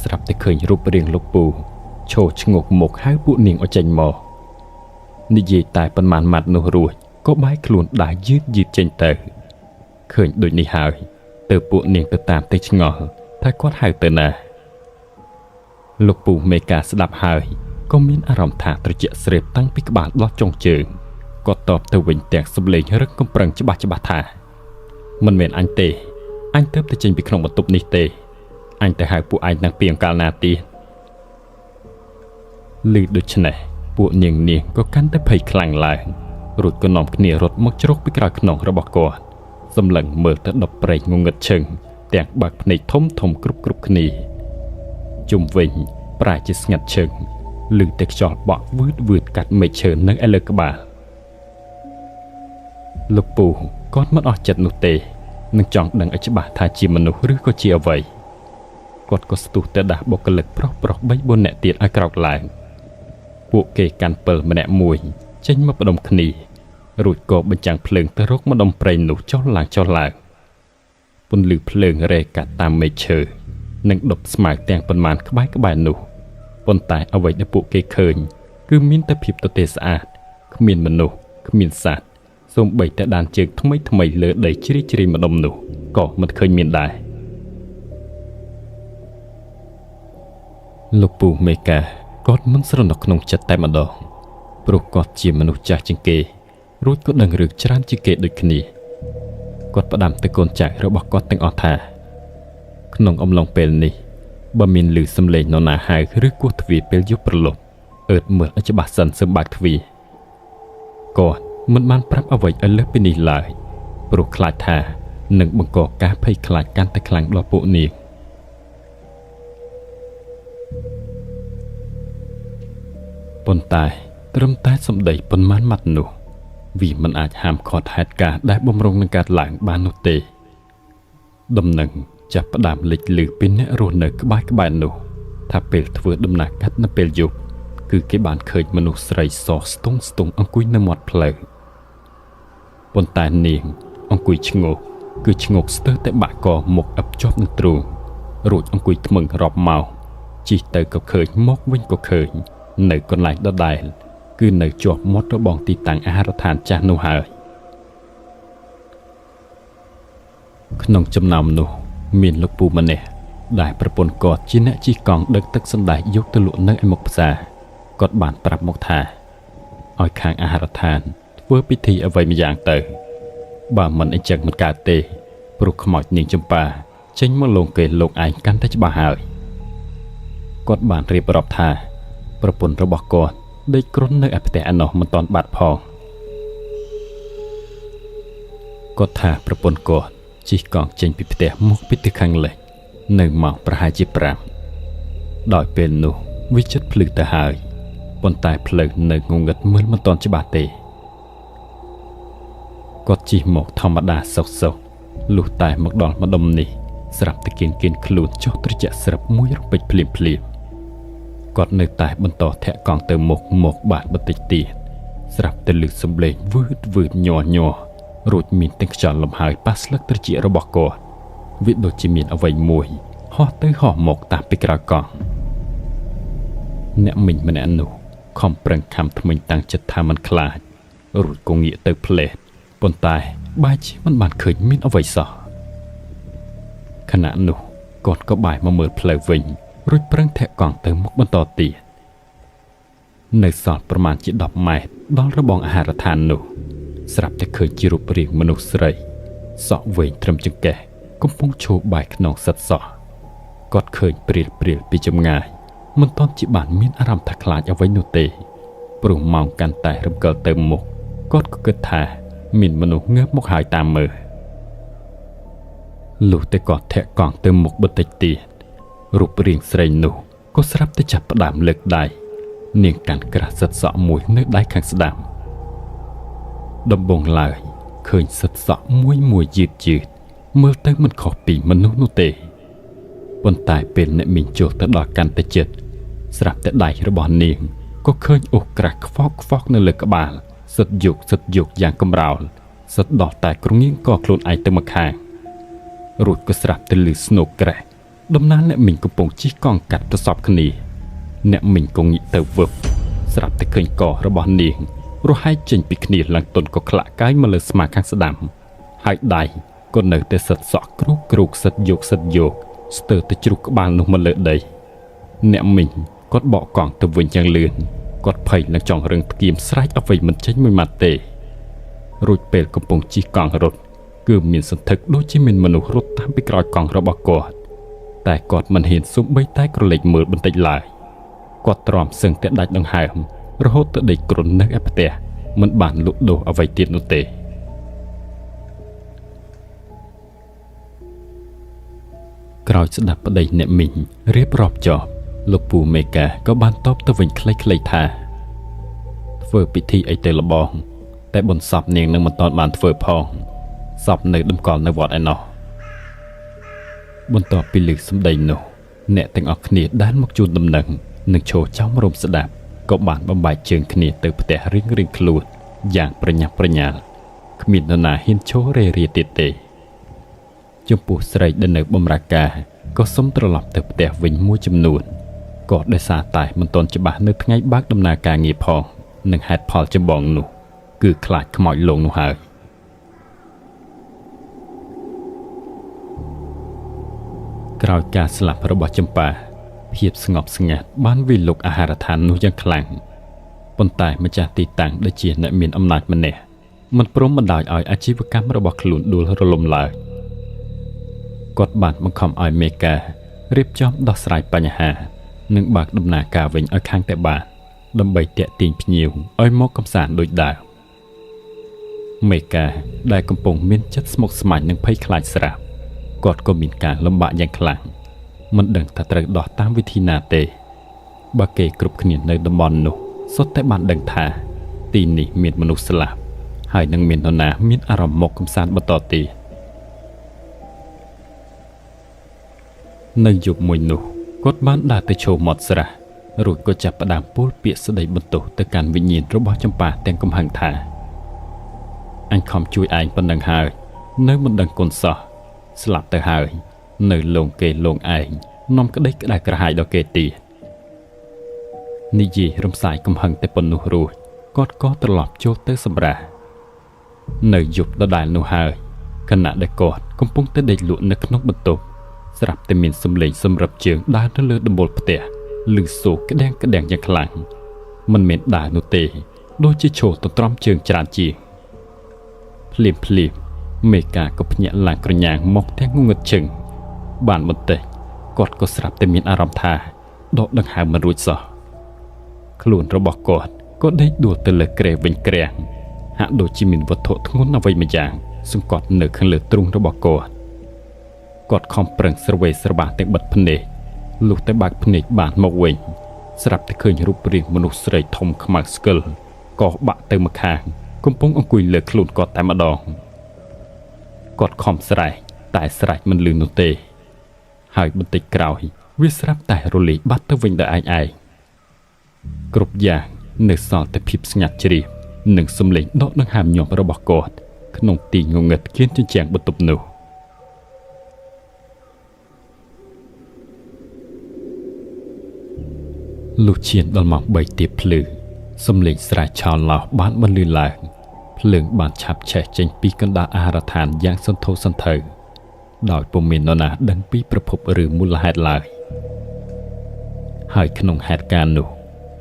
ស្រាប់តែឃើញរូបរាងលោកពូឈរឆ្ងល់មុខហៅពួកនាងឲ្យចេញមកនិយាយតែប៉ុន្មានម៉ាត់នោះរួចក៏បែកខ្លួនដើរយឺតចេញទៅឃើញដូចនេះហើយទៅពួកនាងទៅតាមតែឆ្ងល់ថាគាត់ហៅទៅណាលោកពូមេកាស្ដាប់ហើយក៏មានអារម្មណ៍ថាត្រជាក់ស្រេបតាំងពីក្បាលដល់ចុងជើងគាត់តបទៅវិញទាំងសំឡេងរឹកកំប្រឹងច្បាស់ថាមិនមែនអញទេអញទើបតែចេញពីក្នុងបន្ទប់នេះទេអញទៅហៅពួកឯងតាំងពីអង្កលណាទៀតឮដូច្នេះពួកនាងក៏កាន់តែភ័យខ្លាំងឡើងរួចក៏នាំគ្នារត់មកជ្រកពីក្រោយខ្នងរបស់គាត់សម្លឹងមើលទៅដប់ប្រេងងងឹតឈឹងទាំងបើកភ្នែកធំគ្រប់គ្នាជុំវិញប្រែជាស្ងាត់ឈឹងឮតែខ្យល់បក់វឺតកាត់មេឃឈើនៅឯលើក្បាលលោកពូគាត់មិនអស់ចិត្តនោះទេនឹងចង់ដឹងឲ្យច្បាស់ថាជាមនុស្សឬក៏ជាអ្វីគាត់ក៏ស្ទុះទៅដាស់បុគ្គលិកប្រុស3-4នាក់ទៀតឲ្យក្រោកឡើងពួកគេកាន់ពិលម្នាក់មួយចេញមកបដុំគ្នារួចក៏បញ្ចាំងភ្លើងទៅរកម្ដុំព្រៃនោះចុះឡើងពន្លឺភ្លើងរេកាត់តាមមេឃឈើនិងដប់ស្មៅទាំងប៉ុន្មានក្បែរនោះប៉ុន្តែអ្វីដែលពួកគេឃើញគឺមានតែភាពទទេស្អាតគ្មានមនុស្សគ្មានសត្វសូម្បីតែដានជើងថ្មីលើដីជ្រីម្ដុំនោះក៏មិនឃើញមានដែរលោកពូមេកាគាត់មិនស្រណុកក្នុងចិត្តតែម្ដងព្រោះគាត់ជាមនុស្សចាស់ជាងគេរួចក៏ដឹងរឿងច្រើនជាងគេដូចគ្នាគាត់ផ្ដាំទៅកូនចៅរបស់គាត់ទាំងអស់ថាក្នុងអំឡុងពេលនេះបើមានឮសំឡេងនរណាហៅឬគោះទ្វារពេលយប់ព្រលប់អើតមើលឲ្យច្បាស់សិនសឹមបើកទ្វារគាត់មិនបានប្រាប់អ្វីឲ្យលើសពីនេះឡើយព្រោះខ្លាចថានឹងបង្កការភ័យខ្លាចកាន់តែខ្លាំងដល់ពួកនាងប៉ុន្តែត្រឹមតែសម្ដីប៉ុន្មានម៉ាត់នោះវាមិនអាចហាមឃាត់ហេតុការណ៍ដែលបំរុងនឹងកើតឡើងបាននោះទេដំណឹងចាប់ផ្ដើមលេចលឺពីអ្នករស់នៅក្បែរនោះថាពេលធ្វើដំណើរកាត់នៅពេលយប់គឺគេបានឃើញមនុស្សស្រីសស្ទង់អង្គុយនៅមាត់ផ្លូវប៉ុន្តែនាងអង្គុយឈ្ងោកគឺឈ្ងោកស្ទើរតែបាក់កមុខឥបជាប់នឹងទ្រូងរួចអង្គុយថ្មឹងរាប់ម៉ោងជិះទៅក៏ឃើញមកវិញក៏ឃើញនៅកន្លែងដដែលគឺនៅជាប់មាត់របងទីតាំងអាហារដ្ឋានចាស់នោះហើយក្នុងចំណោមនោះមានលោកពូម្នាក់ដែលប្រពន្ធគាត់ជាអ្នកជិះកង់ដឹកទឹកសណ្តែកយកទៅលក់នៅឯមុខផ្សារគាត់បានប្រាប់មកថាឲ្យខាងអាហារដ្ឋានធ្វើពិធីអ្វីម្យ៉ាងទៅបើមិនអញ្ចឹងមិនកើតទេព្រោះខ្មោចនាងចម្ប៉ាចេញមកលងគេលោកឯងកាន់តែច្បាស់ហើយគាត់បានរៀបរាប់ថាប្រពន្ធរបស់គាត់ដេកគ្រុននៅឯផ្ទះឯណោះមិនទាន់បាត់ផងគាត់ថាប្រពន្ធគាត់ជិះកង់ចេញពីផ្ទះមកពីទិសខាងលិចនៅម៉ោងប្រហែលជា5ដោយពេលនោះវាជិតភ្លឺទៅហើយប៉ុន្តែផ្លូវនៅងងឹតមើលមិនទាន់ច្បាស់ទេគាត់ជិះមកធម្មតាសុកលុះតែមកដល់ម្ដុំនេះស្រាប់តែគៀនខ្លួនចុះត្រជាក់ស្រាប់មួយរំពេចភ្លាមគាត់នៅតែបន្តធាក់កង់ទៅមកបាទបន្តិចទៀតស្រាប់តែឮសំឡេងវឺតញ័ររួចមានទាំងខ្យល់លំហើយប៉ះស្លឹកត្រចៀករបស់គាត់វាដូចជាមានអ្វីមួយហោះទៅហោះមកតាមពីក្រោយកង់អ្នកមិញម្នាក់នោះខំប្រឹងខំថ្មិញតាំងចិត្តថាមិនខ្លាចរួចក៏ងាកទៅផ្លេសប៉ុន្តែបែរជាមិនបានឃើញមានអ្វីសោះខណៈនោះគាត់ក៏បែរមកមើលផ្លូវវិញរួចប្រឹងធាក់កង់ទៅមុខបន្តទៀតនៅសល់ប្រមាណជា10ម៉ែត្រដល់របងអាហារដ្ឋាននោះស្រាប់តែឃើញជារូបរាងមនុស្សស្រីសក់វែងត្រឹមចង្កេះកំពុងឈរបែរខ្នងសិតសោះគាត់ឃើញព្រាលពីចម្ងាយមិនទាន់ជាបានមានអារម្មណ៍ថាខ្លាចអ្វីនោះទេព្រោះម៉ោងកាន់តែរំកិលទៅមុខគាត់ក៏គិតថាមានមនុស្សងើបមកហើយតាមមើលលុះតែគាត់ធាក់កង់ទៅមុខបន្តិចទៀតរូបរាងស្រីនោះក៏ស្រាប់តែចាប់ផ្ដើមលើកដៃនាងកាន់ក្រាស់សិតសក់មួយនៅដៃខាងស្ដាំដំបងឡើយឃើញសិតសក់មួយយឺតមើលទៅមិនខុសពីមនុស្សនោះទេប៉ុន្តែពេលអ្នកមីងចុះទៅដល់កាន់តែជិត ស្រាប់តែដៃរបស់នាងក៏ឃើញអូសក្រាស់ខ្វក់នៅលើក្បាលសិតយកយ៉ាងកំរោលសិតដោះតែគ្រងៀងក៏ខ្លួនឯងទៅម្ខាងរួចក៏ស្រាប់តែលឺស្នូកក្រេះដំណាលអ្នកមីងកំពុងជិះកង់កាត់ប្រសពគ្នាអ្នកមីងក៏ងាកទៅវឹបស្រាប់តែឃើញករបស់នាងរហែកចេញពីគ្នាឡើងទន់ក៏ក្លាក់កាយមកលើស្មាខាងស្ដាំហើយដៃក៏នៅតែសិតសក់គ្រូកសិតយកស្ទើរទៅជ្រុះក្បាលនោះមកលើដីអ្នកមីងគាត់បកកង់ទៅវិញយ៉ាងលឿនគាត់ភ័យនឹងចង់រឹងផ្គៀមស្រែកអ្វីមិនចេញមួយម៉ាត់ទេរួចពេលកំពុងជិះកង់រត់គឺមានសន្ធឹកដូចជាមានមនុស្សរត់តាមពីក្រោយកង់របស់គាត់តែគាត់មិនហ៊ានសូម្បីតែក្រឡេកមើលបន្តិចឡើយគាត់ទ្រាំសឹងតែដាច់ដង្ហើមរហូតទៅដេកគ្រុននៅឯផ្ទះមិនបានលក់ដូរអ្វីទៀតនោះទេក្រោយស្ដាប់ប្តីអ្នកមីងរៀបរាប់ចប់លោកពូមេកាក៏បានតបទៅវិញខ្លីៗថាធ្វើពិធីអីទៅលបងតែបុណ្យសពនាងនឹងមិនទាន់បានធ្វើផងសពនៅតម្កល់នៅវត្តឯណោះបន្ទាប់ពីលើកសម្ដីនោះអ្នកទាំងអស់គ្នាដែលមកជួនដំណឹងនឹងឈរចំរោមស្ដាប់ក៏បានបំបែកជើងគ្នាទៅផ្ទះរៀងខ្លួនយ៉ាងប្រញាប់ប្រញាល់គ្មាននរណាហ៊ានឈររេរាទៀតទេចំពោះស្រីដែលនៅបម្រើការក៏សុំត្រឡប់ទៅផ្ទះវិញមួយចំនួនក៏ដោយសារតែមិនទាន់ច្បាស់នៅថ្ងៃបើកដំណើរការងារផងនឹងហេតុផលចម្បងនោះគឺខ្លាចខ្មោចលងនោះហើយក្រោយការស្លាប់របស់ចម្ប៉ាភាពស្ងប់ស្ងាត់បានវិលុកអាហារដ្ឋាននោះយ៉ាងខ្លាំងប៉ុន្តែម្ចាស់ទីតាំងដែលជាអ្នកមានអំណាចម្នាក់មិនព្រមបណ្ដោយឲ្យអាជីវកម្មរបស់ខ្លួនដួលរលំឡើយគាត់បានបង្ខំឲ្យមេការៀបចំដោះស្រាយបញ្ហានិងបើកដំណើរការវិញឲ្យខាងតែបានដើម្បីទាក់ទាញភ្ញៀវឲ្យមកកម្សាន្តដូចដើមមេកាដែលកំពុងមានចិត្តស្មុគស្មាញនិងភ័យខ្លាចស្រាប់គាត់ក៏មានការលំបាកយ៉ាងខ្លាំងមិនដឹងថាត្រូវដោះតាមវិធីណាទេបើគេគ្រប់គ្នានៅតំបន់នោះសុទ្ធតែបានដឹងថាទីនេះមានមនុស្សស្លាប់ហើយនឹងមាននរណាមានអារម្មណ៍មកកម្សាន្តបន្តទៀតនៅយប់មួយនោះគាត់បានដើរទៅឈរមាត់ស្រះរួចក៏ចាប់ផ្ដើមពោលពាក្យស្ដីបន្ទោសទៅកាន់វិញ្ញាណរបស់ចម្ប៉ាទាំងកំហឹងថាអញខំជួយឯងប៉ុណ្ណឹងហើយនៅមិនដឹងគុណសោះស្លាប់ទៅហើយនៅលងគេលងឯងនាំក្តីក្តៅក្រហាយដល់គេទៀតនិយាយរំសាយកំហឹងតែប៉ុណ្ណោះរួចគាត់ក៏ត្រឡប់ចូលទៅសម្រាកនៅយប់ដដែលនោះហើយខណៈដែលគាត់កំពុងតែដេកលក់នៅក្នុងបន្ទប់ស្រាប់តែមានសំឡេងសម្រាប់ជើងដើរទៅលើដំបូលផ្ទះឮសូរក្តាំងយ៉ាងខ្លាំងមិនមែនដើរនោះទេដូចជាឈរទៅត្រំជើងច្រើនជាងភ្លាមមេកាក៏ភ្ញាក់ឡើងក្រញាងមកទាំងងងឹតជឹងបានបន្តិចគាត់ក៏ស្រាប់តែមានអារម្មណ៍ថាដកដង្ហើមមិនរួចសោះខ្លួនរបស់គាត់ក៏ដេកដួលទៅលើគ្រែវិញក្រាំងហាក់ដូចជាមានវត្ថុធ្ងន់អ្វីមួយយ៉ាងសង្កត់នៅខាងលើទ្រូងរបស់គាត់ខំប្រឹងស្រវេស្រវាទាំងបិទភ្នែកលុះតែបើកភ្នែកបានមកវិញស្រាប់តែឃើញរូបរាងមនុស្សស្រីធំខ្មៅស្កិលក៏បាក់ទៅម្ខាងកំពុងអង្គុយលើខ្លួនគាត់តែម្ដងគាត់ខំស្រែកតែស្រែកមិនលឺនោះទេហើយបន្តិចក្រោយវាស្រាប់តែរលាយបាត់ទៅវិញដោយឯងគ្រប់យ៉ាងនៅសល់តែភាពស្ងាត់ជ្រាបនិងសំឡេងដកដង្ហើមញាប់របស់គាត់ក្នុងទីងងឹតគៀនជញ្ជាំងបន្ទប់នោះលុះឈានដល់ម៉ោង3ទៀបភ្លឺសំឡេងស្រែកឆោលឡោះបានបន្លឺឡើងភ្លើងបានឆាប់ឆេះចេញពីកណ្ដាលអាហារដ្ឋានយ៉ាងសន្ធោសន្ធៅដោយពុំមាននរណាដឹងពីប្រភពឬមូលហេតុឡើយហើយក្នុងហេតុការណ៍នោះ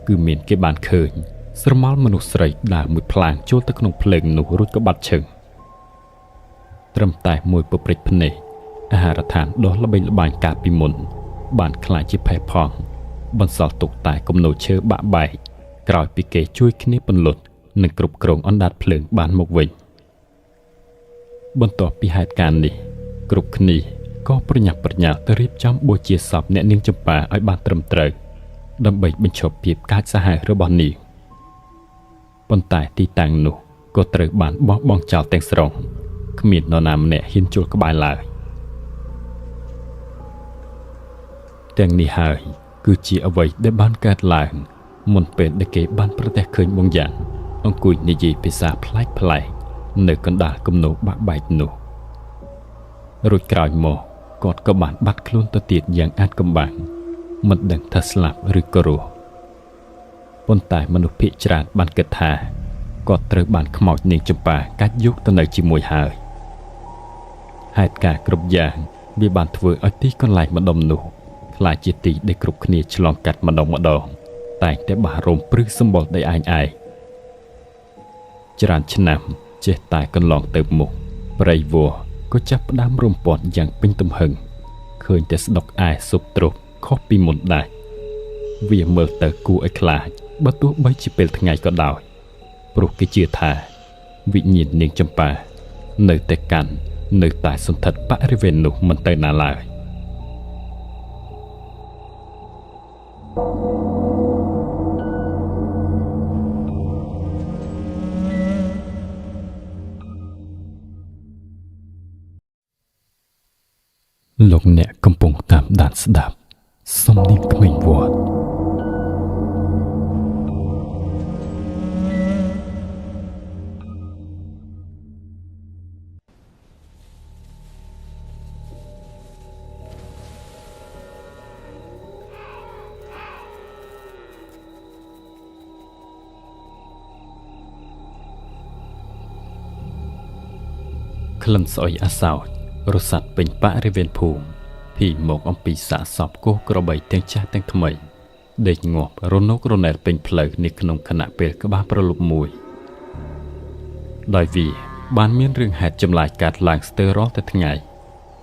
គឺមានគេបានឃើញស្រមោលមនុស្សស្រីដើរមួយផ្លាងចូលទៅក្នុងភ្លើងនោះរួចក៏បាត់ឈឹងត្រឹមតែមួយពព្រិចភ្នែកអាហារដ្ឋានដ៏ល្បីល្បាញកាលពីមុនបានក្លាយជាផេះផង់បន្សល់ទុកតែគំនរឈើបាក់បែកក្រោយពីគេជួយគ្នាពន្លត់និងគ្រប់គ្រងអណ្ដាតភ្លើងបានមកវិញបន្ទាប់ពីហេតុការណ៍នេះគ្រប់គ្នាក៏ប្រញាប់ប្រញាល់ទៅរៀបចំបូជាសពអ្នកនាងចម្ប៉ាឲ្យបានត្រឹមត្រូវដើម្បីបញ្ឈប់ភាពកាចសាហាវរបស់នាងប៉ុន្តែទីតាំងនោះក៏ត្រូវបានបោះបង់ចោលទាំងស្រុងគ្មាននរណាម្នាក់ហ៊ានចូលក្បែរឡើយទាំងនេះហើយ គឺជាអ្វីដែលបានកើតឡើងមុនពេលដែលគេបានប្រទះឃើញបងយ៉ាងអង្គុយនិយាយភាសាប្លែកៗនៅកណ្ដាលគំនរបាក់បែកនោះរួចក្រោយមកគាត់ក៏បានបាត់ខ្លួនទៅទៀតយ៉ាងអាថ៌កំបាំងមិនដឹងថាស្លាប់ឬក៏រស់ប៉ុន្តែមនុស្សភាគច្រើនបានគិតថាគាត់ត្រូវបានខ្មោចនាងចម្ប៉ាកាច់យកទៅនៅជាមួយហើយហេតុការណ៍គ្រប់យ៉ាងវាបានធ្វើឲ្យទីកន្លែងម្ដុំនោះក្លាយជាទីដែលគ្រប់គ្នាឆ្លងកាត់ម្ដងតែងតែបះរោមព្រឹសសម្បល់ដោយឯងច្រើនឆ្នាំចេះតែកន្លងទៅមុខព្រៃវល្លិក៏ចាប់ផ្ដើមរំពាត់យ៉ាងពេញទំហឹងឃើញតែស្ដុកឯស៊ុបទ្រុបខុសពីមុនដែរវាមើលទៅគួរឲ្យខ្លាចបើទោះបីជាពេលថ្ងៃក៏ដោយព្រោះគេជឿថាវិញ្ញាណនាងចម្ប៉ានៅតែកាន់នៅតែសន្ធិដ្ឋបរិវេណនោះមិនទៅណាឡើយលោកអ្នកកំពុងតាមដានស្ដាប់សំនៀងក្មេងវត្តក្លិនស្អុយអាសោចរសាត់ពេញបរិវេណភូមិភីមកអំពីសាកសពគោក្របីទាំងចាស់ទាំងថ្មីដេកងាប់រនុករណែលពេញផ្លូវនេះក្នុងខណៈពេលក្បាលប្រលប់មួយដោយវាបានមានរឿងហេតុចម្លាយកាត់ឡើងស្ទើររាល់តែថ្ងៃ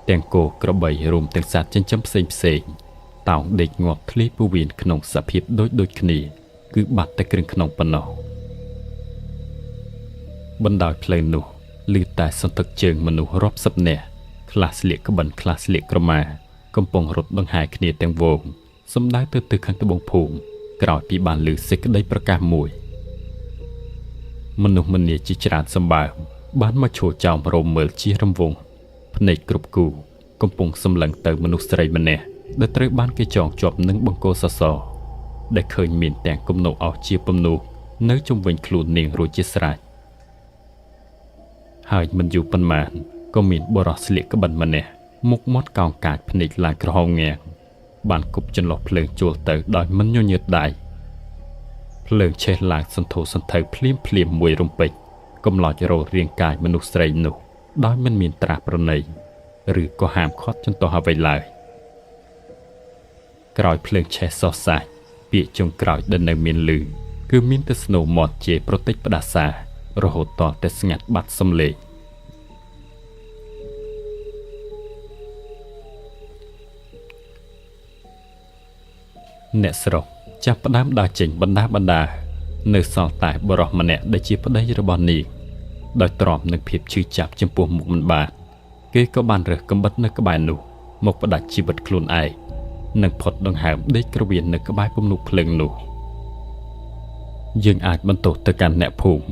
ទាំងគោក្របីរួមទាំងសត្វចិញ្ចឹមផ្សេងតោងដេកងាប់ធ្លាយពោះវៀនក្នុងសភាពដូចគ្នាគឺបាត់តែគ្រឿងក្នុងប៉ុណ្ណោះបណ្ដោយផ្លូវនោះឮតែសន្ទុកជើងមនុស្សរាប់សិបនាក់ខ្លះស្លៀកក្បិនខ្លះស្លៀកក្រមាកំពុងរត់ដង្ហែគ្នាទាំងវងសំដៅទៅខាងត្បូងភូមិក្រោយពីបានឮសេចក្តីប្រកាសមួយមនុស្សម្នាជាច្រើនសម្បើមបានមកឈរចោមរោមមើលជារង្វង់ភ្នែកគ្រប់គូកំពុងសម្លឹងទៅមនុស្សស្រីម្នាក់ដែលត្រូវបានគេចងជាប់នឹងបង្គោលសសរដែលឃើញមានទាំងគំនោអោសជាពំនូកនៅជុំវិញខ្លួននាងរួចជាស្រេចហើយមិនយូរប៉ុន្មានក៏មានបុរសស្លៀកក្បិនម្នាក់មុខមាត់កោងកាចភ្នែកឡើងក្រហមងាំងបានគប់ចន្លោះភ្លើងចូលទៅដោយមិនញញើតដៃភ្លើងឆេះឡើងសន្ធោសន្ធៅភ្លាមមួយរំពេចកំឡោចរោរាងកាយមនុស្សស្រីនោះដោយមិនមានត្រាស់ប្រណីឬក៏ហាមឃាត់ចន្ទោះអ្វីឡើយក្រោយភ្លើងឆេះសោះសាច់ពាក្យចុងក្រោយដែលនៅមានឮគឺមានតែស្នូមាត់ជេរប្រតិចផ្ដាសាររហូតតតែស្ងាត់បាត់សំឡេងអ្នកស្រុកចាប់ផ្ដើមដើរចេញបណ្ដានៅសល់តែបរិសម្នាក់ដែលជាប្តីរបស់នាងដោយទ្រាំនឹងភាពឈឺចាប់ចំពោះមុខមិនបានគេក៏បានរើសកំបិតនៅក្បែរនោះមកផ្ដាច់ជីវិតខ្លួនឯងនិងផុតដង្ហើមដេកក្រវៀននៅក្បែរពំនូកភ្លើងនោះយើងអាចបន្ទោសទៅកាន់អ្នកភូមិ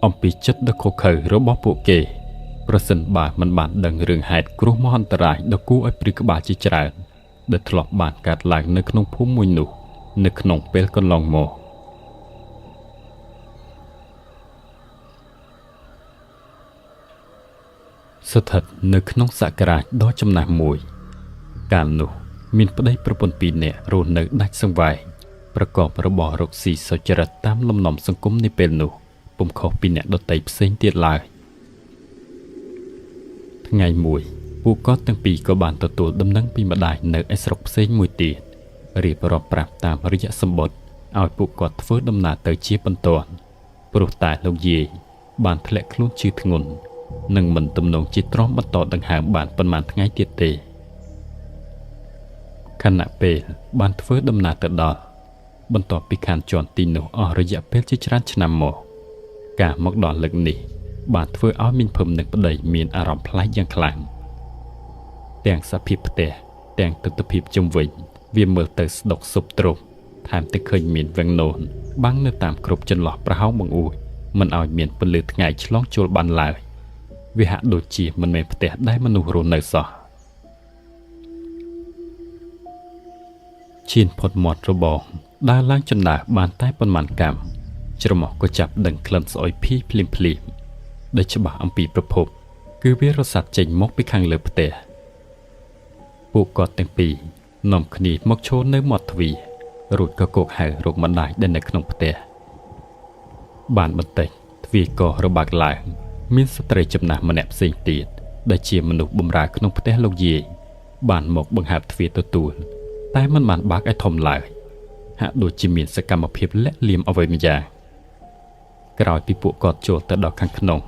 អំពីចិត្តដ៏ខុសខើរបស់ពួកគេប្រសិនបើមិនបានដឹងរឿងហេតុគ្រោះមហន្តរាយដ៏គួរឲ្យព្រឺក្បាលជាច្រើនដែលធ្លាប់បានកើតឡើងនៅក្នុងភូមិមួយនោះនៅក្នុងពេលកន្លងមកស្ថិតនៅក្នុងសក្ការៈដ៏ចំណាស់មួយកាលនោះមានប្តីប្រពន្ធពីរនាក់រស់នៅដាច់សង្វែងប្រកបរបររកស៊ីសុចរិតតាមលំនាំសង្គមនាពេលនោះពុំខុសពីអ្នកដទៃផ្សេងទៀតឡើយថ្ងៃមួយពួកគាត់ទាំងពីរក៏បានទទួលដំណឹងពីម្ដាយនៅឯស្រុកផ្សេងមួយទៀតរៀបរាប់ប្រាប់តាមរយៈសម្បត្តិឲ្យពួកគាត់ធ្វើដំណើរទៅជាបន្ទាន់ព្រោះតែលោកយាយបានធ្លាក់ខ្លួនឈឺធ្ងន់និងមិនទំនងជាទ្រាំបន្តដង្ហើមបានប៉ុន្មានថ្ងៃទៀតទេខណៈពេលបានធ្វើដំណើរទៅដល់បន្ទាប់ពីខានជន់ទីនោះអស់រយៈពេលជាច្រើនឆ្នាំមកការមកដល់លើកនេះបានធ្វើឲ្យមីងភឹមនិងប្តីមានអារម្មណ៍ប្លែកយ៉ាងខ្លាំងទាំងសភាពផ្ទះទាំងទិដ្ឋភាពជុំវិញវាមើលទៅស្ដុកស៊ុបទ្រុបថែមទាំងឃើញមានវាំងនោនបាំងនៅតាមគ្រប់ចន្លោះប្រហោងបង្អួចមិនឲ្យមានពន្លឺថ្ងៃឆ្លងចូលបានឡើយវាហាក់ដូចជាមិនមែនផ្ទះដែលមនុស្សរស់នៅសោះ ឈានផុតមាត់របងដើរឡើងចន្ទើបានតែប៉ុន្មានកម្មច្រមុះក៏ចាប់ដឹងក្លិនស្អុយភីភ្លាមដែលច្បាស់អំពីប្រភពគឺវារសាត់ចេញមកពីខាងលើផ្ទះពួកគាត់ទាំងពីរនាំគ្នាមកឈរនៅមាត់ទ្វាររួចក៏គោកហៅរកម្ដាយដែលនៅក្នុងផ្ទះបានបន្តិចទ្វារក៏របើកឡើងមានស្ត្រីចំណាស់ម្នាក់ផ្សេងទៀតដែលជាមនុស្សបម្រើក្នុងផ្ទះលោកយាយបានមកបង្ហើបទ្វារទទួលតែមិនបានបើកឲ្យធំឡើយហាក់ដូចជាមានសកម្មភាពលាក់លៀមអ្វីម្យ៉ាងក្រោយពីពួកគាត់ចូលទៅដល់ខាងក្នុង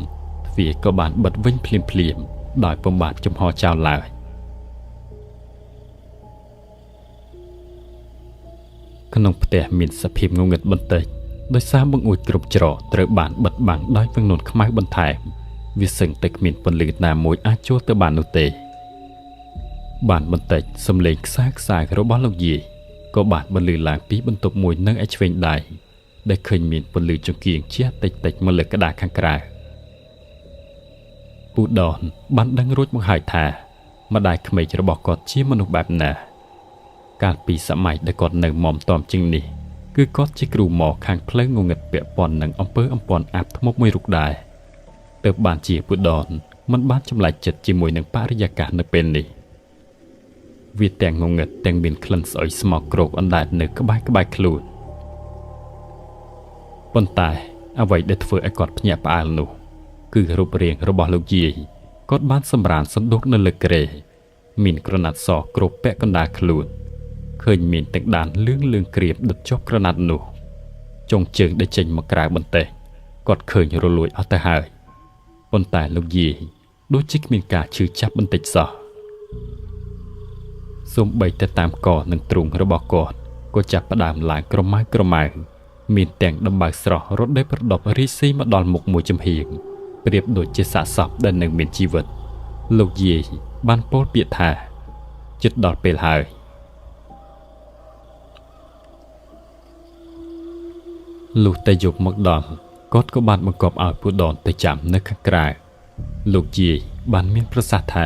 ទ្វារក៏បានបិទវិញភ្លាមដោយពុំបានចំហចោលឡើយក្នុងផ្ទះមានសភាពងងឹតបន្តិចដោយសារបង្អួចគ្រប់ច្រកត្រូវបានបិទបាំងដោយពង្នូនខ្មៅបន្ថែមវាសឹងតែគ្មានពន្លឺណាមួយអាចចូលទៅបាននោះទេបានបន្តិចសំឡេងខ្សាយរបស់លោកយាយក៏បានបន្លឺឡើងពីបន្ទប់មួយនៅឯឆ្វេងដៃដែលឃើញមានពន្លឺចង្គៀងជះតិចមកលើក្តារខាងក្រៅពូដនបានដឹងរួចមកហើយថាម្ដាយក្មេករបស់គាត់ជាមនុស្សបែបណាកាលពីសម័យដែលគាត់នៅមុំតំជាងនេះគឺគាត់ជាគ្រូម៉ខាងផ្លូវងងឹតពាក់ព័ន្ធនឹងអំពើអំព័ន្ធអាបធ្មប់មួយរូបដែរទើបបានជាពូដនមិនបានចម្លែកចិត្តជាមួយនឹងបរិយាកាសនៅពេលនេះវាទាំងងងឹតទាំងមានក្លិនស្អុយស្មោកគ្រោកអណ្ដែតនៅក្បែរខ្លួនប៉ុន្តែអ្វីដែលធ្វើឲ្យគាត់ភ្ញាក់ផ្អើលនោះគឺរូបរាងរបស់លោកយាយគាត់បានសម្រានសន្ទុកនៅលើគ្រែមានក្រណាត់សគ្របពាក់កណ្ដាលខ្លួនឃើញមានទាំងដានលឿងក្រៀមដុតជាប់ក្រណាត់នោះចុងជើងដែលចេញមកក្រៅបន្តិចគាត់ឃើញរលួយអស់ទៅហើយប៉ុន្តែលោកយាយដូចជាគ្មានការឈឺចាប់បន្តិចសោះសូម្បីតែតាមកនិងទ្រូងរបស់គាត់ក៏ចាប់ផ្ដើមឡើងក្រម៉ៅមានទាំងដំបៅស្រស់រត់ដែលប្រដប់រីស៊ីមកដល់មុខមួយចំហៀងប្រៀបដូចជាសាកសពដែលនៅមានជីវិតលោកយាយបានពោលពាក្យថាជិតដល់ពេលហើយលុះតែយប់មកដល់គាត់ក៏បានបង្គាប់ឲ្យពូដនទៅចាំនៅខាងក្រៅលោកយាយបានមានប្រសាសន៍ថា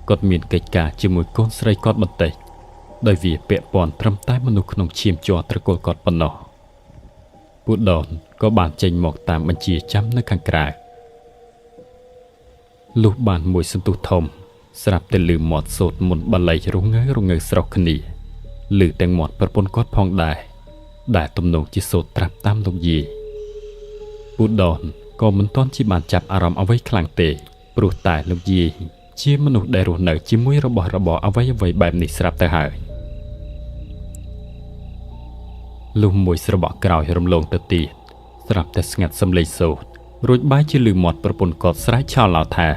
គាត់មានកិច្ចការជាមួយកូនស្រីគាត់បន្តិចដោយវាពាក់ព័ន្ធត្រឹមតែមនុស្សក្នុងឈាមជ័រត្រកូលគាត់ប៉ុណ្ណោះពូដនក៏បានចេញមកតាមបញ្ជាចាំនៅខាងក្រៅលុះបានមួយសន្ទុះធំស្រាប់តែលឺមាត់សូត្រមន្តបាលីរងើស្រស់គ្នាលឺទាំងមាត់ប្រពន្ធគាត់ផងដែរដែលទំនងជាសូត្រត្រាប់តាមលោកយាយពូដនក៏មិនទាន់ជាបានចាប់អារម្មណ៍អ្វីខ្លាំងទេព្រោះតែលោកយាយជាមនុស្សដែលរស់នៅជាមួយរបស់របរអ្វីបែបនេះស្រាប់ទៅហើយលុះមួយស្របក់ក្រោយរំលងទៅទៀតស្រាប់តែស្ងាត់សំឡេងសូត្ររួចបាយជាលឺមាត់ប្រពន្ធគាត់ស្រែកឆោឡោថា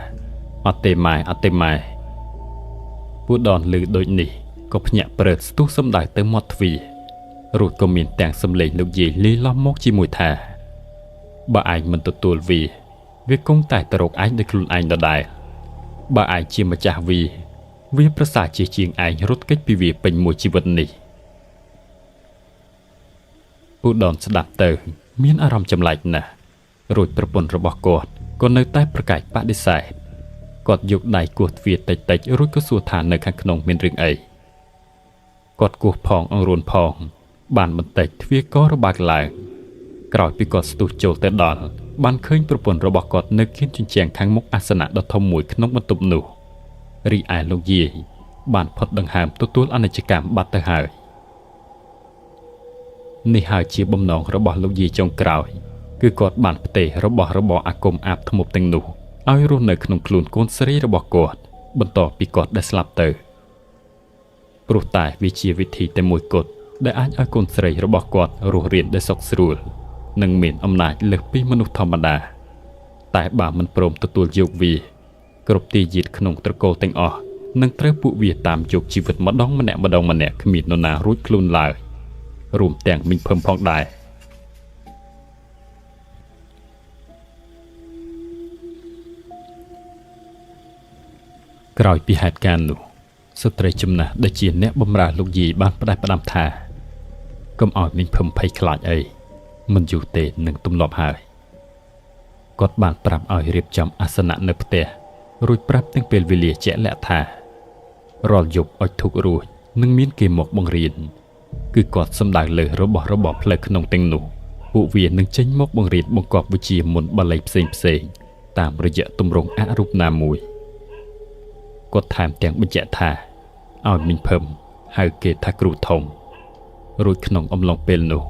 អត់ទេម៉ែពូដនលឺដូចនេះក៏ភ្ញាក់ព្រឺតស្ទុះសំដៅទៅមាត់ទ្វាររួចក៏មានទាំងសំឡេងលោកយាយលីឡំមកជាមួយថាបើឯងមិនទទួលវាគង់តែទៅរកឯងដោយខ្លួនឯងដដែលបើឯងជាម្ចាស់វាប្រសើរជាងឯងរត់គេចពីវាពេញមួយជីវិតនេះពូដនស្ដាប់ទៅមានអារម្មណ៍ចម្លែកណាស់រួចប្រពន្ធរបស់គាត់ក៏នៅតែប្រកែកបដិសេធគាត់យកដៃគោះទ្វារតិចរួចក៏សួរថានៅខាងក្នុងមានរឿងអីគាត់គោះផងអង្រួនផងបានបន្តិចទ្វារក៏របើកឡើងក្រោយពីគាត់ស្ទុះចូលទៅដល់បានឃើញប្រពន្ធរបស់គាត់នៅគៀនជញ្ជាំងខាងមុខអាសនៈដ៏ធំមួយក្នុងបន្ទប់នោះរីឯលោកយាយបានផុតដង្ហើមទទួលអនិច្ចកម្មបាត់ទៅហើយនេះហើយជាបំណងរបស់លោកយាយចុងក្រោយគឺគាត់បានផ្ទេររបស់របរអាគមអាបធ្មប់ទាំងនោះឲ្យរស់នៅក្នុងខ្លួនកូនស្រីរបស់គាត់បន្តពីគាត់ដែលស្លាប់ទៅព្រោះតែវាជាវិធីតែមួយគត់ដែលអាចឲ្យកូនស្រីរបស់គាត់រស់រានដោយសុខស្រួលនិងមានអំណាចលើសពីមនុស្សធម្មតាតែបើមិនព្រមទទួលយកវាគ្រប់ទីយាតក្នុងត្រកូលទាំងអស់នឹងត្រូវពួកវាតាមយកជីវិតម្ដងម្នាក់គ្មាននរណារួចខ្លួនឡើយរួមទាំងមីងភឹមផងដែរក្រោយពីហេតុការណ៍នោះស្ត្រីចំណាស់ដែលជាអ្នកបម្រើលោកយាយបានផ្ដែផ្ដាំថាកុំឲ្យមីងភឹមភ័យខ្លាចអីមិនយូរទេនឹងទម្លាប់ហើយគាត់បានប្រាប់ឲ្យរៀបចំអាសនៈនៅផ្ទះរួចប្រាប់ទាំងពេលវេលាជាក់លាក់ថារាល់យប់អុជធូបរួចនឹងមានគេមកបង្រៀន គឺគាត់សំដៅលើរបស់របរផ្លូវក្នុងទាំងនោះពួកវានឹងចេញមកបង្រៀនបង្កប់វិជ្ជាមន្តបាលីផ្សេងតាមរយៈទម្រង់អរូបណាមួយគាត់ថែមទាំងបញ្ជាក់ថាឲ្យមីងភឹមហៅគេថាគ្រូធំរួចក្នុងអំឡុងពេលនោះ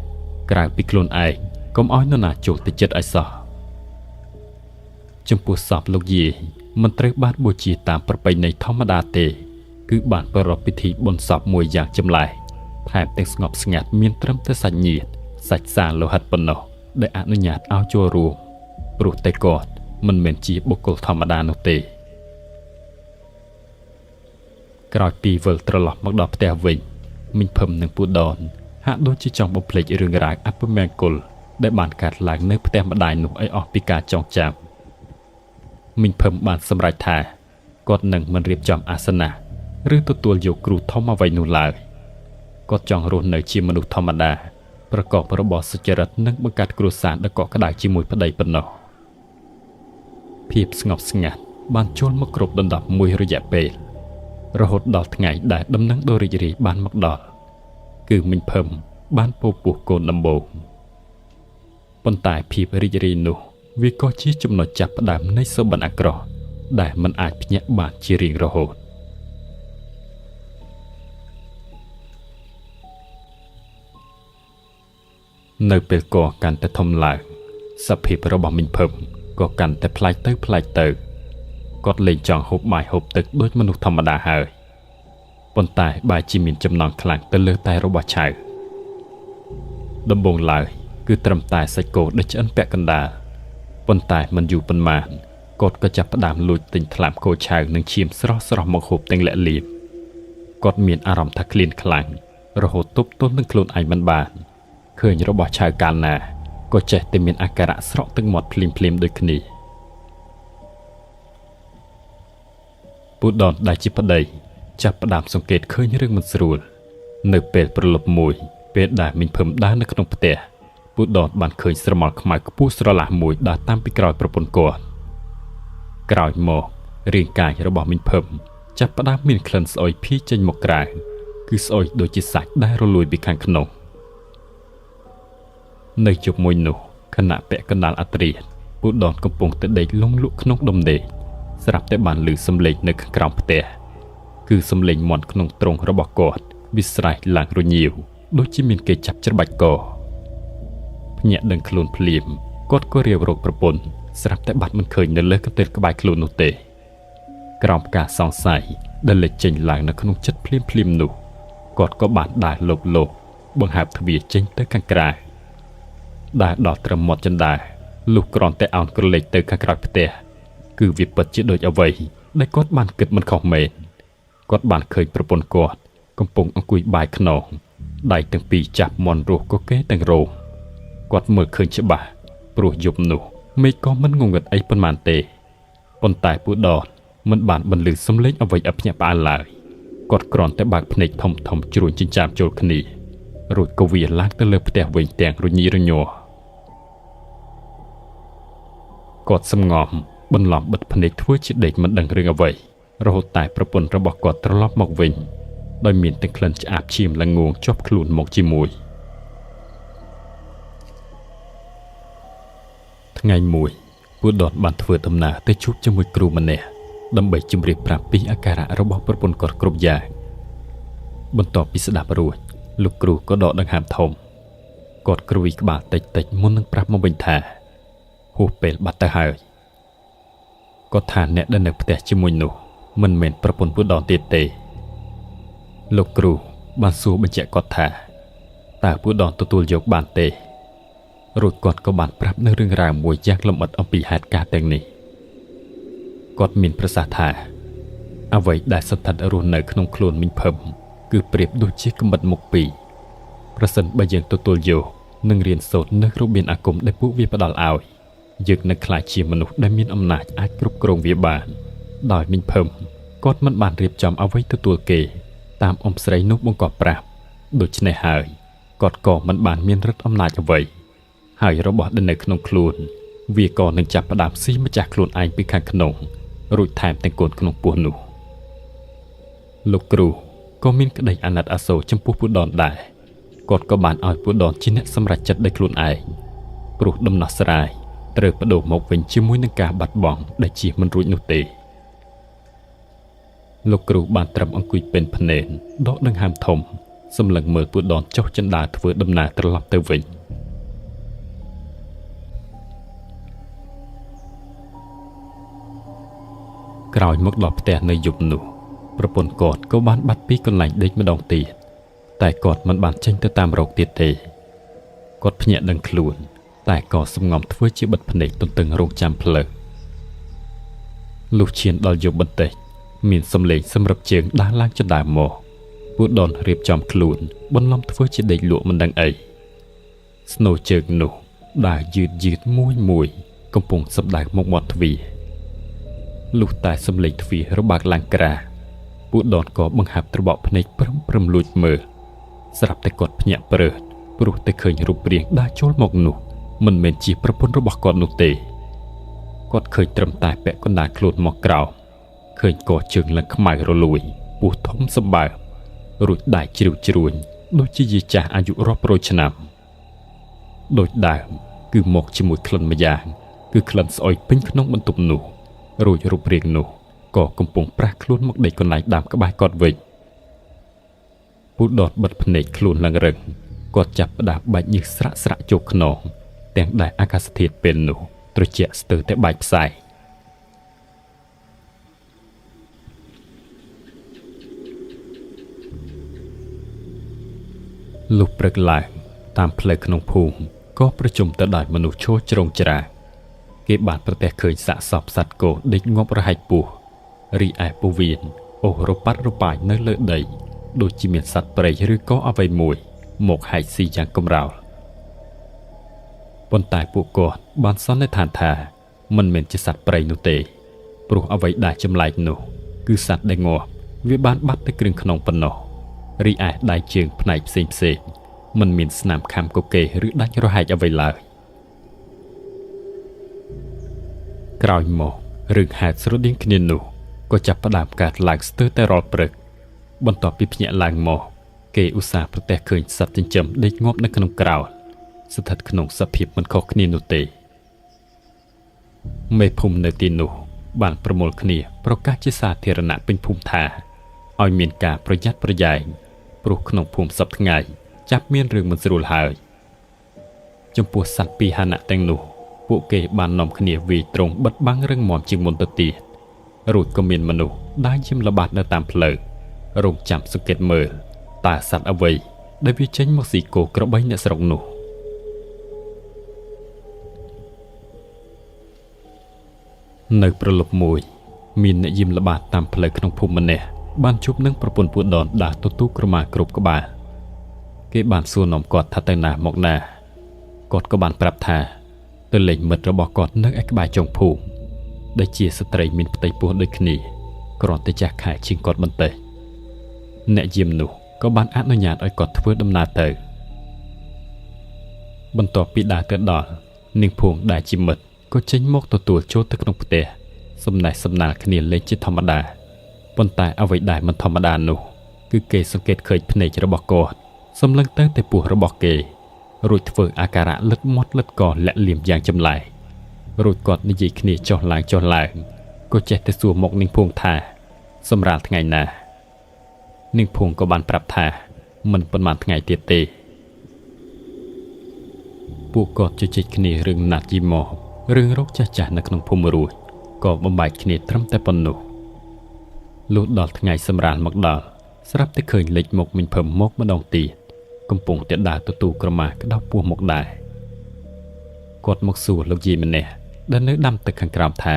ក្រៅពីខ្លួនឯងកុំឲ្យនរណាចូលទៅចិត្តឲ្យសោះចំពោះសពលោកយាយមិនត្រូវបានបូជាតាមប្រពៃណីធម្មតាទេគឺបានប្រារព្ធពិធីបុណ្យសពមួយយ៉ាងចម្លែកថែមទាំងស្ងប់ស្ងាត់មានត្រឹមតែសាច់ញាតិសាច់សាលោហិតប៉ុណ្ណោះដែលអនុញ្ញាតឲ្យចូលរួមព្រោះតែគាត់មិនមែនជាបុគ្គលធម្មតានោះទេក្រោយពីវិលត្រឡប់មកដល់ផ្ទះវិញមីងភឹមនិងពូដនហាក់ដូចជាចង់បំភ្លេចរឿងរ៉ាវអពមង្គលដែលបានកើតឡើងនៅផ្ទះម្ដាយនោះឲ្យអស់ពីការចងចាំមីងភឹមបានសម្រេចថាគាត់នឹងមិនរៀបចំអាសនៈឬទទួលយកគ្រូធំអ្វីនោះឡើយគាត់ចង់រស់នៅជាមនុស្សធម្មតាប្រកបរបរសុចរិតនិងបង្កើតគ្រួសារដ៏កក់ក្ដៅជាមួយប្តីប៉ុណ្ណោះភាពស្ងប់ស្ងាត់បានចូលមកគ្រប់ដណ្ដប់មួយរយៈពេលរហូតដល់ថ្ងៃដែលដំណឹងដ៏រីករាយបានមកដល់គឺមីងភឹមបានពោពោះកូនដំបូងប៉ុន្តែភាពរីករាយនោះវាក៏ជាចំណុចចាប់ផ្ដើមនៃសុបិនអាក្រក់ដែលមិនអាចភ្ញាក់បានជារៀងរហូតនៅពេលកកាន់តែធំឡើងសភាពរបស់មីងភឹមក៏កាន់តែប្លែកទៅគាត់លែងចង់ហូបបាយហូបទឹកដូចមនុស្សធម្មតាហើយប៉ុន្តែបែរជាមានចំណង់ខ្លាំងទៅលើតែរបស់ឆៅដំបូងឡើយគឺត្រឹមតែសាច់គោដែលឆ្អិនពាក់កណ្ដាលប៉ុន្តែមិនយូរប៉ុន្មានគាត់ក៏ចាប់ផ្ដើមលួចទិញថ្លាមគោឆៅនិងឈាមស្រស់មកហូបទាំងលាក់លៀមគាត់មានអារម្មណ៍ថាឃ្លានខ្លាំងរហូតទប់ទល់នឹងខ្លួនឯងមិនបានឃើញរបស់ឆៅកាលណាក៏ចេះតែមានអាការៈស្រក់ទឹកមាត់ភ្លាមដូចគ្នាពូដនដែលជាប្តីចាប់ផ្ដើមសង្កេតឃើញរឿងមិនស្រួលនៅពេលព្រលប់មួយពេលដែលមីងភឹមដើរនៅក្នុងផ្ទះពូដនបានឃើញស្រមោលខ្មៅខ្ពស់ស្រឡះមួយដើរតាមពីក្រោយប្រពន្ធគាត់ក្រោយមករាងកាយរបស់មីងភឹមចាប់ផ្ដើមមានក្លិនស្អុយភាយចេញមកក្រៅគឺស្អុយដូចជាសាច់ដែលរលួយពីខាងក្នុងនៅជប់មួយនោះខណៈពាក់កណ្ដាលអត្រាពូដនកំពុងតែដេកលងលក់ក្នុងដុំដេកស្រាប់តែបានឮសំឡេងនៅខាងក្រោមផ្ទះគឺសំឡេងមាន់ក្នុងទ្រុងរបស់គាត់វាស្រែកឡើងរញៀវដូចជាមានគេចាប់ច្របាច់កភ្ញាក់ដឹងខ្លួនភ្លាមគាត់ក៏រាវរកប្រពន្ធស្រាប់តែបាត់មិនឃើញនៅលើកន្ទិលក្បែរខ្លួននោះទេក្រោមការសង្ស័យដែលលេចចេញឡើងនៅក្នុងចិត្តភ្លាមនោះគាត់ក៏បានដើរលបបង្ហើបទ្វារចេញទៅខាងក្រៅដើរដល់ត្រឹមមាត់ចន្ទាលុះគ្រាន់តែអោនក្រឡេកទៅខាងក្រៅផ្ទះគឺវាពិតជាដូចអ្វីដែលគាត់បានគិតមិនខុសមែនគាត់បានឃើញប្រពន្ធគាត់កំពុងអង្គុយបាយខ្នងដៃទាំងពីរចាប់មាន់រស់ក៏គេទាំងរោងគាត់មើលឃើញច្បាស់ព្រោះយប់នោះមេឃក៏មិនងងឹតអីប៉ុន្មានទេប៉ុន្តែពូដនមិនបានបន្លឺសំឡេងអ្វីឲ្យភ្ញាក់ផ្អើលឡើយគាត់គ្រាន់តែបើកភ្នែកធំជ្រួញចិញ្ចាមចូលគ្នារួចក៏វាឡើងទៅលើផ្ទះវិញទាំងរញីរញ័រគាត់សំងំបន្លំបិទភ្នែកធ្វើជាដេកមិនដឹងរឿងអ្វីរហូតតែប្រពន្ធរបស់គាត់ត្រឡប់មកវិញដោយមានតែក្លិនឆ្អាបឈាមល្ងងជាប់ខ្លួនមកជាមួយថ្ងៃមួយពូដនបានធ្វើដំណើរទៅជួបជាមួយគ្រូម្នាក់ដើម្បីជម្រាបប្រាប់ពីអាការៈរបស់ប្រពន្ធគាត់គ្រប់យ៉ាងបន្ទាប់ពីស្ដាប់រួចលោកគ្រូក៏ដកដង្ហើមធំគាត់គ្រួយក្បាលតិចមុននឹងប្រាប់មកវិញថាហួសពេលបាត់ទៅហើយគាត់ថាអ្នកដែលនៅផ្ទះជាមួយនោះមិនមែនប្រពន្ធពូដនទៀតទេលោកគ្រូបានសួរបញ្ជាក់គាត់ថាតើពូដនទទួលយកបានទេរួចគាត់ក៏បានប្រាប់នៅរឿងរ៉ាវមួយយ៉ាងលម្អិតអំពីហេតុការណ៍ទាំងនេះគាត់មានប្រសាសន៍ថាអ្វីដែលសន្តិដ្ឋរស់នៅក្នុងខ្លួនមីងភឹមគឺប្រៀបដូចជាកំបិតមុខពីរប្រសិនបើយើងទទួលយកនិងរៀនសូត្រនៅរបៀនអាគមដែលពួកវាផ្ដល់ឲ្យយើងនឹងក្លាយជាមនុស្សដែលមានអំណាចអាចគ្រប់គ្រងវាបានដោយមីងភឹមគាត់មិនបានរៀបចំអ្វីទទួលគេតាមអ៊ំស្រីនោះបង្កប់ប្រាប់ដូច្នេះហើយគាត់ក៏មិនបានមានឫទ្ធិអំណាចអ្វីហើយរបស់ដែលនៅក្នុងខ្លួនវាក៏នឹងចាប់ផ្ដើមស៊ីម្ចាស់ខ្លួនឯងពីខាងក្នុងរួចថែមទាំងកូនក្នុងពោះនោះលោកគ្រូក៏មានក្តីអាណិតអាសូរចំពោះពូដនដែរ គាត់ក៏បានឲ្យពួកដនជាអ្នកសម្រេចចិត្តដោយខ្លួនឯងព្រោះដំណោះស្រាយត្រូវបដូរមកវិញជាមួយនឹងការបាត់បង់ដែលជាមិនរួចនោះទេលោកគ្រូបានត្រឹមអង្គុយពេនភ្នែនដកដង្ហើមធំសម្លឹងមើលពួកដនចុះចិនដាធ្វើដំណើរត្រឡប់ទៅវិញក្រោយមកដល់ផ្ទះនៅយប់នោះប្រពន្ធគាត់ក៏បានបាត់ពីកន្លែងដេកម្ដងទៀតតែគាត់មិនបានចេញទៅតាមរកទៀតទេគាត់ភ្ញាក់ដឹងខ្លួនតែក៏សំងំធ្វើជាបិទភ្នែកទន្ទឹងរង់ចាំផ្លូវលុះឈានដល់យប់បន្តិចមានសំឡេងសម្រាប់ជើងដើរឡើងចណ្ដើមមកពួកដនរៀបចំខ្លួនបន្លំធ្វើជាដេកលក់មិនដឹងអីស្នូជើងនោះដើរយឺតមួយកំពុងសម្ដែងមកមាត់ទ្វារលុះតែសំឡេងទ្វាររបើកឡើងក្រាពួកដនក៏បង្ហើបត្របកភ្នែកព្រមលួចមើលស្រាប់តែគាត់ភ្ញាក់ព្រឺតព្រោះតែឃើញរូបរាងដើរចូលមកនោះមិនមែនជាប្រពន្ធរបស់គាត់នោះទេគាត់ឃើញត្រឹមតែពាក់កណ្ដាលខ្លួនមកក្រោមឃើញកជើងឡើងខ្មៅរលួយពោះធំសម្បើមរួចដៃជ្រួញដូចជាយាយចាស់អាយុរាប់រយឆ្នាំដូចដើមគឺមកជាមួយក្លិនម្យ៉ាងគឺក្លិនស្អុយពេញក្នុងបន្ទប់នោះរួចរូបរាងនោះក៏កំពុងប្រះខ្លួនមកដេកកន្លែងដើមក្បែរគាត់វិញពូដតបិទភ្នែកខ្លួនឡើងរឹងគាត់ចាប់ផ្ដើមបែកញើសស្រាក់ចូលខ្នងទាំងដែលអាកាសធាតុពេលនោះត្រជាក់ស្ទើរតែបែកផ្សែងលុះព្រឹកឡើងតាមផ្លូវក្នុងភូមិក៏ប្រជុំទៅដោយមនុស្សឈរជ្រងច្រាគេបានប្រទះឃើញសាកសពសត្វគោដេកងាប់រហែកពោះរីឯពោះវៀនអូសរប៉ាត់រប៉ាយនៅលើដីដូចជាមានសត្វព្រៃឬក៏អ្វីមួយមកហែកស៊ីយ៉ាងកំរោលប៉ុន្តែពួកគាត់បានសន្និដ្ឋានថាមិនមែនជាសត្វព្រៃនោះទេព្រោះអ្វីដែលចម្លែកនោះគឺសត្វដែលងាប់វាបានបាត់ទៅគ្រឿងក្នុងប៉ុណ្ណោះរីឯដៃជើងផ្នែកផ្សេងមិនមានស្នាមខាំកកេឬដាច់រហែកអ្វីឡើយក្រោយមករឿងហេតុស្រដៀងគ្នានោះក៏ចាប់ផ្ដើមកើតឡើងស្ទើរតែរាល់ព្រឹកបន្ទាប់ពីភ្ញាក់ឡើងមកគេឧស្សាហ៍ប្រទះឃើញសត្វចិញ្ចឹមដេកងាប់នៅក្នុងក្រោលស្ថិតក្នុងសភាពមិនខុសគ្នានោះទេមេភូមិនៅទីនោះបានប្រមូលគ្នាប្រកាសជាសាធារណៈពេញភូមិថាឲ្យមានការប្រយ័ត្នប្រយែងព្រោះក្នុងភូមិសពថ្ងៃចាប់មានរឿងមិនស្រួលហើយចំពោះសត្វពីរហណៈទាំងនោះពួកគេបាននាំគ្នាវាយត្រង់បិទបាំងរឹងមាំជាងមុនទៅទៀតរួចក៏មានមនុស្សដើរយាមល្បាតនៅតាមផ្លូវរងចាំសង្កេតមើលតើសត្វអ្វីដែលវាចេញមកស៊ីគោក្របីអ្នកស្រុកនោះនៅប្រលប់មួយមានអ្នកយាមល្បាតតាមផ្លូវក្នុងភូមិម្នាក់បានជួបនឹងប្រពន្ធពួកដនដើរទទួលក្រមាគ្រប់ក្បាលគេបានសួរនាំគាត់ថាទៅណាមកណាគាត់ក៏បានប្រាប់ថាទៅលេងមិត្តរបស់គាត់នៅឯក្បែរចុងភូមិដែលជាស្ត្រីមានផ្ទៃពោះដូចគ្នាគ្រាន់តែចាស់ខែជាងគាត់បន្តិចអ្នកយាមនោះក៏បានអនុញ្ញាតឲ្យគាត់ធ្វើដំណើរទៅបន្ទាប់ពីដើរទៅដល់នាងភួងដែលជាមិត្តក៏ចេញមកទទួលចូលទៅក្នុងផ្ទះសំណេះសំណាលគ្នាលេងជាធម្មតាប៉ុន្តែអ្វីដែលមិនធម្មតានោះគឺគេសង្កេតឃើញភ្នែករបស់គាត់សម្លឹងទៅតែពោះរបស់គេរួចធ្វើអាការៈលិតមាត់លិតកលាក់លៀមយ៉ាងចម្លែករួចគាត់និយាយគ្នាចុះឡើងក៏ចេះតែសួរមកនាងភួងថាសម្រាប់ថ្ងៃណានាងភួងក៏បានប្រាប់ថាមិនប៉ុន្មានថ្ងៃទៀតទេពួកគាត់ជជែកគ្នារឿងណាត់ជីម៉ោរឿងរោគចាស់នៅក្នុងភូមិរួចក៏បំបែកគ្នាត្រឹមតែប៉ុណ្ណោះលុះដល់ថ្ងៃសម្រាលមកដល់ស្រាប់តែឃើញលេចមុខមិញភឹមមកម្ដងទៀតកំពុងតែដើរទទួលក្រមាក្តៅពោះមកដែរគាត់មកសួរលោកយាយម្នាក់ដែលនៅដាំទឹកខាងក្រោមថា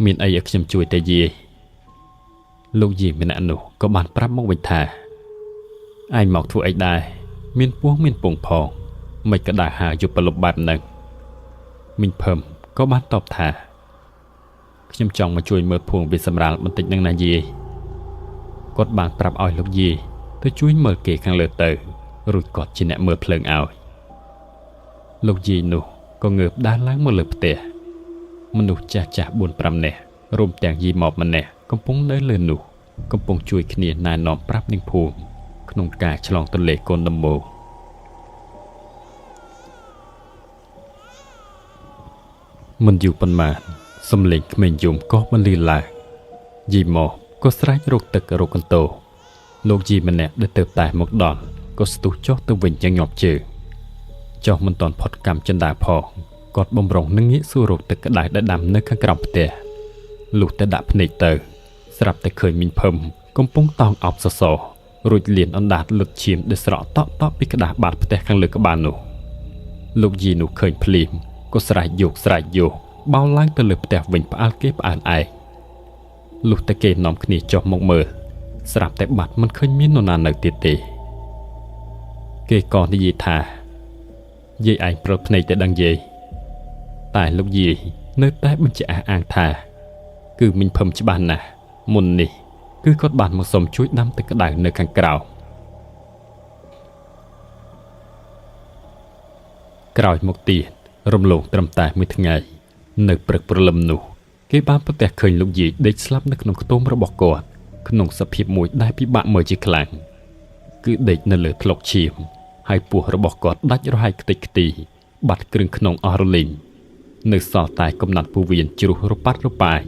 មានអីឲ្យខ្ញុំជួយទេយាយលោកយាយម្នាក់នោះក៏បានប្រាប់មកវិញថាឯងមកធ្វើអីដែរមានពោះមានពងផងមិនក៏ដើរហើរយប់ប្រលប់បែបហ្នឹងមិញភឹមក៏បានតបថាខ្ញុំចង់មកជួយមើលភួងវាសម្រាលបន្តិចនឹងណាយាយគាត់បានប្រាប់ឲ្យលោកយាយទៅជួយមើលគេខាងលើទៅរួចគាត់ជាអ្នកមើលភ្លើងឲ្យលោកយាយនោះក៏ងើបដើរឡើងមកលើផ្ទះមនុស្សចាស់ 4-5 នាក់រួមទាំងយាយម៉បម្នាក់កំពុងនៅលើនោះកំពុងជួយគ្នាណែនាំប្រាប់នាងភួងក្នុងការឆ្លងទន្លេកូនដំបូង មិនយូរប៉ុន្មានសំលេងក្មេងយំក៏បន្លឺឡើងយីមកក៏ស្រែករកទឹករកកន្ទោលោកយីម្នាក់ដែលទៅតែមកដល់ក៏ស្ទុះចុះទៅវិញយ៉ាងញាប់ជើងចុះមិនតាន់ផុតកម្មចិន្តាផងគាត់បំរុងនឹងងាកសួររកទឹកក្តៅដែលដាំនៅខាងក្រោមផ្ទះលុះតែដាក់ភ្នែកទៅស្រាប់តែឃើញមីងភឹមកំពុងតោងអោបសសររួចលៀនអណ្ដាតលុតឈាមដែលស្រក់តក់ពីក្តារបាតផ្ទះខាងលើក្បាលនោះលោកយីនោះឃើញភ្លាមក៏ស្រែកយកបោលឡើងទៅលើផ្ទះវិញផ្អើលគេផ្អើលឯងលុះតែគេនាំគ្នាចុះមកមើលស្រាប់តែបាត់មិនឃើញមាននរណានៅទៀតទេគេក៏និយាយថាយាយឯងព្រើភ្នែកតែដឹងយាយតែលោកយាយនៅតែបញ្ជាក់អះអាងថាគឺមីងភឹមច្បាស់ណាស់មុននេះគឺគាត់បានមកសុំជួយដាំទឹកក្តៅនៅខាងក្រៅក្រោយមកទៀតរំលងត្រឹមតែមួយថ្ងៃនៅព្រឹកព្រលឹមនោះគេបានប្រទះឃើញលោកយាយដេកស្លាប់នៅក្នុងខ្ទមរបស់គាត់ក្នុងសភាពមួយដែលពិបាកមើលជាខ្លាំងគឺដេកនៅលើថ្លុកឈាមហើយពោះរបស់គាត់ដាច់រហែកខ្ទេចខ្ទីបាត់គ្រឿងក្នុងអស់រលីងនៅសល់តែកំណាត់ពោះវៀនជ្រុះរប៉ាត់រប៉ាយ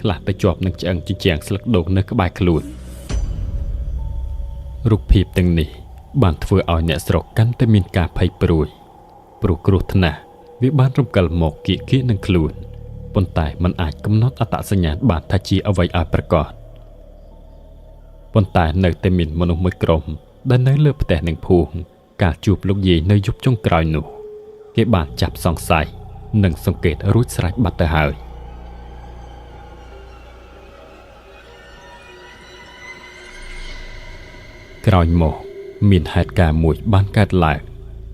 ខ្លះទៅជាប់នឹងឆ្អឹងជញ្ជាំងស្លឹកដូងនៅក្បែរខ្លួនរូបភាពទាំងនេះបានធ្វើឲ្យអ្នកស្រុកកាន់តែមានការភ័យព្រួយព្រោះគ្រោះថ្នាក់វាបានរំកិលមកគៀកនឹងខ្លួនប៉ុន្តែมันអាចកំណត់អត្តសញ្ញាណបានថាជាអ្វីឲ្យប្រកបប៉ុន្តែនៅតែមានមនុស្សមួយក្រុមដែលនៅលើផ្ទះនឹងភូមិការជួបលោកយាយនៅយប់ចុងក្រោយនោះគេបានចាប់សង្ស័យនិងសង្កេតរួចស្រេចបាត់ទៅហើយក្រោយមកមានហេតុការណ៍មួយបានកើតឡើង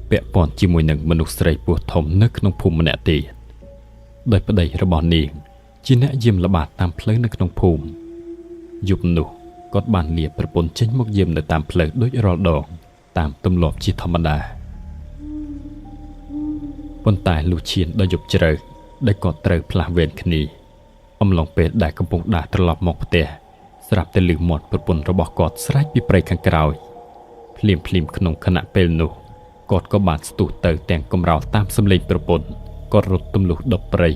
ពាក់ព័ន្ធជាមួយនឹងមនុស្សស្រីពោះធំនៅក្នុងភូមិម្នាក់ទៀតដោយប្តីរបស់នាងជាអ្នកយាមល្បាតតាមផ្លូវនៅក្នុងភូមិយប់នោះគាត់បានលាប្រពន្ធចេញមកយាមនៅតាមផ្លូវដូចរាល់ដងតាមទម្លាប់ជាធម្មតាប៉ុន្តែលុះឈានដល់យប់ជ្រៅដែលគាត់ត្រូវផ្លាស់វេនគ្នាអំឡុងពេលដែលកំពុងដើរត្រឡប់មកផ្ទះស្រាប់តែឮមាត់ប្រពន្ធរបស់គាត់ស្រែកពីព្រៃខាងក្រោយភ្លាមក្នុងខណៈពេលនោះគាត់ក៏បានស្ទុះទៅទាំងកំរោលតាមសំឡេងប្រពន្ធគាត់រត់ទម្លុះដប់ព្រៃ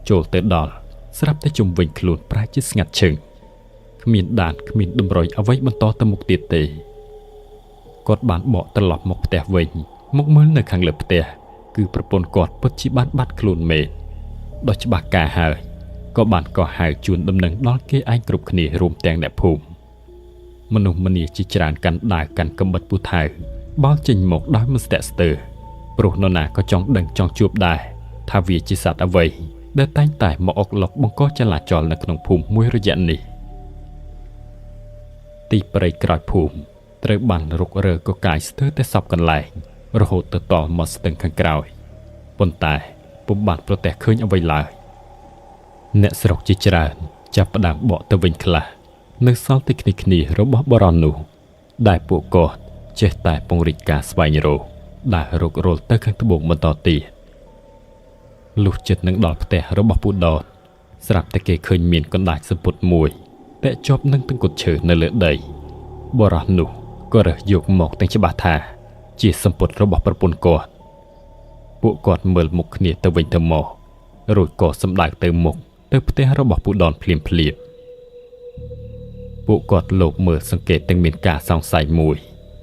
ចូលទៅដល់ស្រាប់តែជុំវិញខ្លួនប្រែជាស្ងាត់ឈឹងគ្មានដានគ្មានតម្រុយអ្វីបន្តទៅមុខទៀតទេគាត់បានបកត្រឡប់មកផ្ទះវិញមកមើលនៅខាងលើផ្ទះគឺប្រពន្ធគាត់ពិតជាបានបាត់ខ្លួនមែនដោយច្បាស់ការហើយក៏បានកោះហៅជូនដំណឹងដល់គេឯងគ្រប់គ្នារួមទាំងអ្នកភូមិមនុស្សម្នាជាច្រើនកាន់ដាវកាន់កំបិតពូថៅបោលចេញមកដោយមិនស្ទាក់ស្ទើរព្រោះនរណាក៏ចង់ដឹងចង់ជួបដែរថាវាជាសត្វអ្វីដែលតែងតែមកអុកឡុកបង្កចលាចលនៅក្នុងភូមិមួយរយៈនេះទីព្រៃក្រោយភូមិត្រូវបានរុករើកកាយស្ទើរតែសពកន្លែងរហូតទៅដល់មកស្ទឹងខាងក្រោយប៉ុន្តែពុំបានប្រទះឃើញអ្វីឡើយអ្នកស្រុកជាច្រើនចាប់ផ្ដើមបកទៅវិញខ្លះនៅសល់តែគ្នារបស់បរិសុទ្ធនោះដែលពួកគាត់ចេះតែពង្រីកការស្វែងរកដែលរករលទៅខាងត្បូងបន្តទៀតលុះចិត្តនឹងដល់ផ្ទះរបស់ពូដតស្រាប់តែគេឃើញមានកណ្ដាច់សំពត់មួយពាក់ជាប់នឹងទង្គត់ឈើនៅលើដីបរិសុទ្ធនោះក៏រើសយកមកទាំងច្បាស់ថាជាសំពត់របស់ប្រពន្ធគាត់ពួកគាត់មើលមុខគ្នាទៅវិញទៅមករួចក៏សម្ដៅទៅមុខទៅផ្ទះរបស់ពូដនភ្លាមពួកគាត់លោកមើលសង្កេតទាំងមានការសង្ស័យមួយ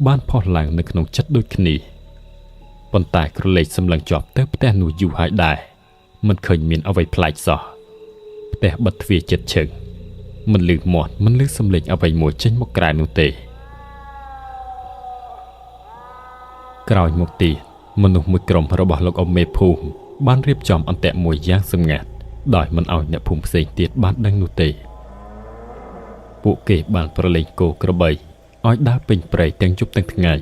បានផុសឡើងនៅក្នុងចិត្តដូចគ្នាប៉ុន្តែក្រឡេកសម្លឹងជាប់ទៅផ្ទះនោះយូរហើយដែរមិនឃើញមានអ្វីប្លែកសោះផ្ទះបិទទ្វារជិតឈឹងមិនឮមាត់មិនឮសំឡេងអ្វីមួយចេញមកក្រៅនោះទេក្រោយមកទៀតមនុស្សមួយក្រុមរបស់លោកអ៊ំមេភូមិបានរៀបចំអន្ទាក់មួយយ៉ាងសម្ងាត់ដោយមិនឲ្យអ្នកភូមិផ្សេងទៀតបានដឹងនោះទេពួកគេបានប្រឡែងគោក្របីឲ្យដើរពេញព្រៃទាំងយប់ទាំងថ្ងៃ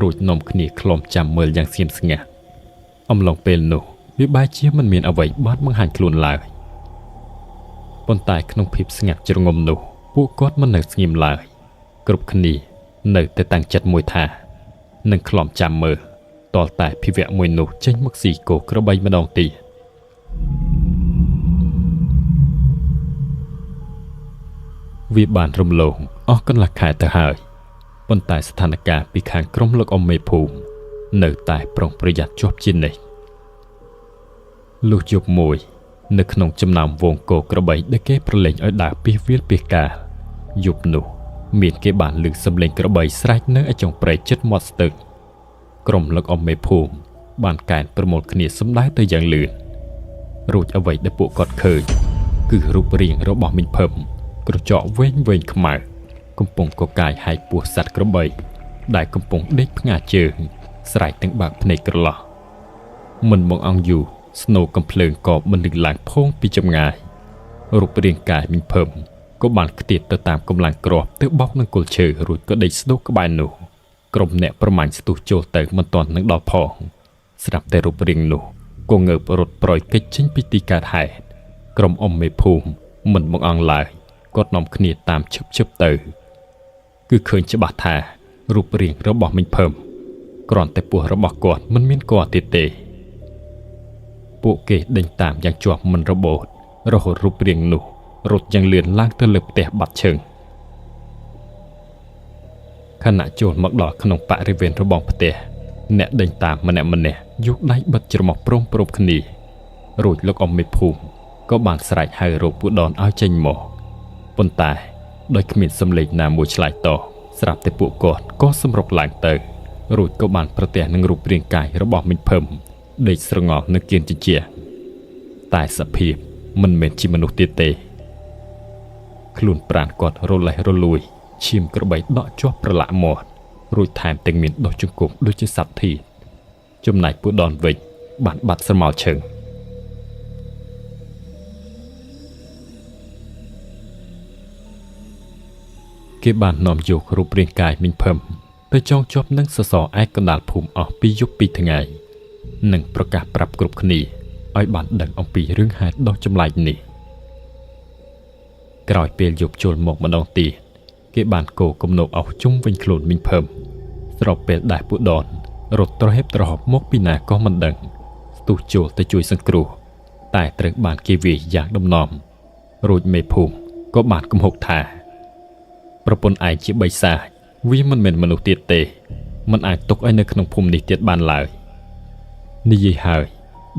រួចនាំគ្នាឃ្លាំចាំមើលយ៉ាងស្ងៀមស្ងាត់អំឡុងពេលនោះវាបែរជាមិនមានអ្វីបានបង្ហាញខ្លួនឡើយប៉ុន្តែក្នុងភាពស្ងាត់ជ្រងំនោះពួកគាត់មិននៅស្ងៀមឡើយគ្រប់គ្នានៅតែតាំងចិត្តមួយថានឹងឃ្លាំចាំមើលតលតែភិវៈមួយនោះចេញមកស៊ីគោក្របីម្ដងទៀតវាបានរំលងអស់កន្លះខែទៅហើយប៉ុន្តែស្ថានភាពពីខាងក្រុមលោកអ៊ំមេភូមិនៅតែប្រុងប្រយ័ត្នជាប់ជានិច្ចលុះយប់មួយ នៅក្នុងចំណោមវងគោក្របីដែលគេប្រឡែងឲ្យដើរពីវាលពីកាលយប់នោះមានគេបានឮសំឡេងក្របីស្រែកនៅឯចុងព្រៃជិតមាត់ស្ទឹងក្រុមលោកអមេភូមិបានកែនប្រមូលគ្នាសម្ដែងទៅយ៉ាងលឿនរួចអ្វីដែលពួកគាត់ឃើញគឺរូបរាងរបស់មីងភឹមក្រចកវែងខ្មៅកំពុងកកាយហាយពោះសត្វក្របីដែលកំពុងដេកផ្ងាជើងស្រែកទាំងបើកភ្នែកក្រឡោះមិនមកអង្គយូរស្នូកំភ្លើងក៏មិនលឺឡើងផោងពីចម្ងាយរូបរាងកាយមីងភឹមក៏បានខ្ទាតទៅតាមកម្លាំងគ្រាប់ទៅបោកនឹងគល់ឈើរួចក៏ដេកស្ទុះក្បែរនោះក្រុមអ្នកប្រមាញ់ស្ទុះចូលទៅមិនទាន់នឹងដល់ផងស្រាប់តែរូបរាងនោះក៏ងើបរត់ប្រយគេចចេញពីទីកើតហេតុក្រុមអមមេភូមិមិនមកអង្គឡើយគាត់នាំគ្នាតាមឈឹបទៅគឺឃើញច្បាស់ថារូបរាងរបស់មីងភឹមគ្រាន់តែពោះរបស់គាត់មិនមានកទៀតទេពួកគេដេញតាមយ៉ាងជាប់មិនរបូតរហូតរូបរាងនោះរត់យ៉ាងលឿនឡើងទៅលើផ្ទះបាត់ឈឹងខណៈចូលមកដល់ក្នុងបរិវេណរបងផ្ទះអ្នកដេញតាមម្នាក់យកដៃបិទច្រមុះព្រមគ្នារួចលោកអមេភូមិក៏បានស្រែកហៅរកពូដនឲ្យចេញមកប៉ុន្តែដោយគ្មានសំឡេងណាមួយឆ្លើយតបស្រាប់តែពួកគាត់ក៏សម្រុកឡើងទៅរួចក៏បានប្រទះនឹងរូបរាងកាយរបស់មីងភឹមដេកស្រងប់នៅគៀនជញ្ជាតែសភាពមិនមែនជាមនុស្សទៀតទេខ្លួនប្រាណគាត់រលេះរលួយឈាមក្របីដកជាប់ប្រឡាក់មាត់រួចថែមទាំងមានដុសជង្គង់ដូចជាសត្វធាតុចំណែកពូដនវិញបានបាត់ស្រមោលឈឹងគេបាននាំយករូបរាងកាយមីងភឹមទៅចងជាប់នឹងសសរឯកណ្ដាលភូមិអស់ពីយប់ពីថ្ងៃនិងប្រកាសប្រាប់គ្រប់គ្នាឲ្យបានដឹងអំពីរឿងហេតុដ៏ចម្លែកនេះក្រោយពេលយប់ជុលមកម្ដងទៀតគេបានកោគំនោបអស់ជុំវិញខ្លួនមីងភឹមស្របពេលដែលពូដនរត់ត្រហេបត្រហប់មកពីណាក៏មិនដឹងស្ទុះចូលទៅជួយសង្គ្រោះតែត្រូវបានគេវាយយ៉ាងដំណំរួចមេភូមិក៏បានគំហុកថាប្រពន្ធឯងជាបិសាចវាមិនមែនមនុស្សទៀតទេមិនអាចទុកឲ្យនៅក្នុងភូមិនេះទៀតបានឡើយនិយាយហើយ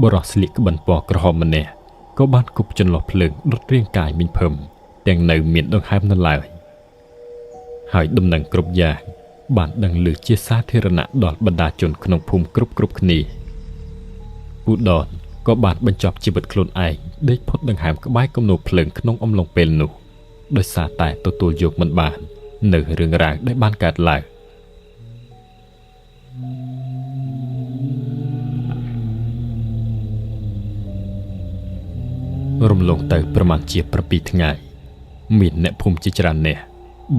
បរោះស្លៀកក្បិនពណ៌ក្រហមម្នាក់ក៏បានគប់ចន្លោះភ្លើងដុតរាងកាយមីងភឹមទាំងនៅមានដង្ហើមនៅឡើយហើយដំណឹងគ្រប់យ៉ាងបានដឹងឮជាសាធារណៈដល់បណ្ដាជនក្នុងភូមិគ្រប់គ្នាពូដនក៏បានបញ្ចប់ជីវិតខ្លួនឯងដេកផុតដង្ហើមក្បែរគំនូរភ្លើងក្នុងអំឡុងពេលនោះដោយសារតែទទួលយកមិនបាននៅរឿងរ៉ាវដែលបានកើតឡើងរំលងទៅប្រមាណជា7ថ្ងៃមានអ្នកភូមិជាច្រើនអ្នក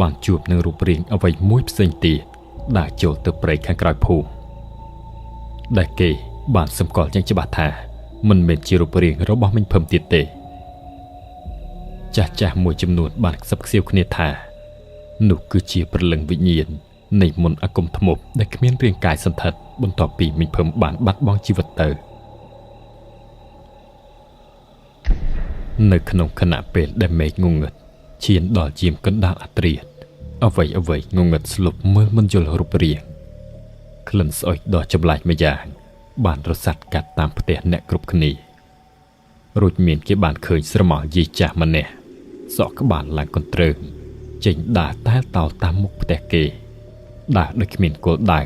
បានជួបនឹងរូបរាងអ្វីមួយផ្សេងទៀតដែលចូលទៅព្រៃខាងក្រោយភូមិដែលគេបានសម្គាល់យ៉ាងច្បាស់ថាមិនមែនជារូបរាងរបស់មីងភឹមទៀតទេចាស់មួយចំនួនបានខ្សឹបខ្សៀវគ្នាថានោះគឺជាព្រលឹងវិញ្ញាណនៃមន្តអាគមធ្មប់ដែលគ្មានរាងកាយសន្ធិដ្ឋបន្ទាប់ពីមីងភឹមបានបាត់បង់ជីវិតទៅនៅក្នុងខណៈពេលដែលមេឃងងឹតឈានដល់ជាមកណ្ដាលអត្រាអ្វីងងឹតស្លុបមើលមិនយល់រូបរាងក្លិនស្អុយដ៏ចម្លែកម្យ៉ាងបានរសាត់កាត់តាមផ្ទះអ្នកគ្រប់គ្នារួចមានគេបានឃើញស្រមោលយាយចាស់ម្នាក់សក់ក្បាលឡើងកន្ទ្រើងចេញដើរតែលតោតាមមុខផ្ទះគេដើរដូចគ្មានគោលដៅ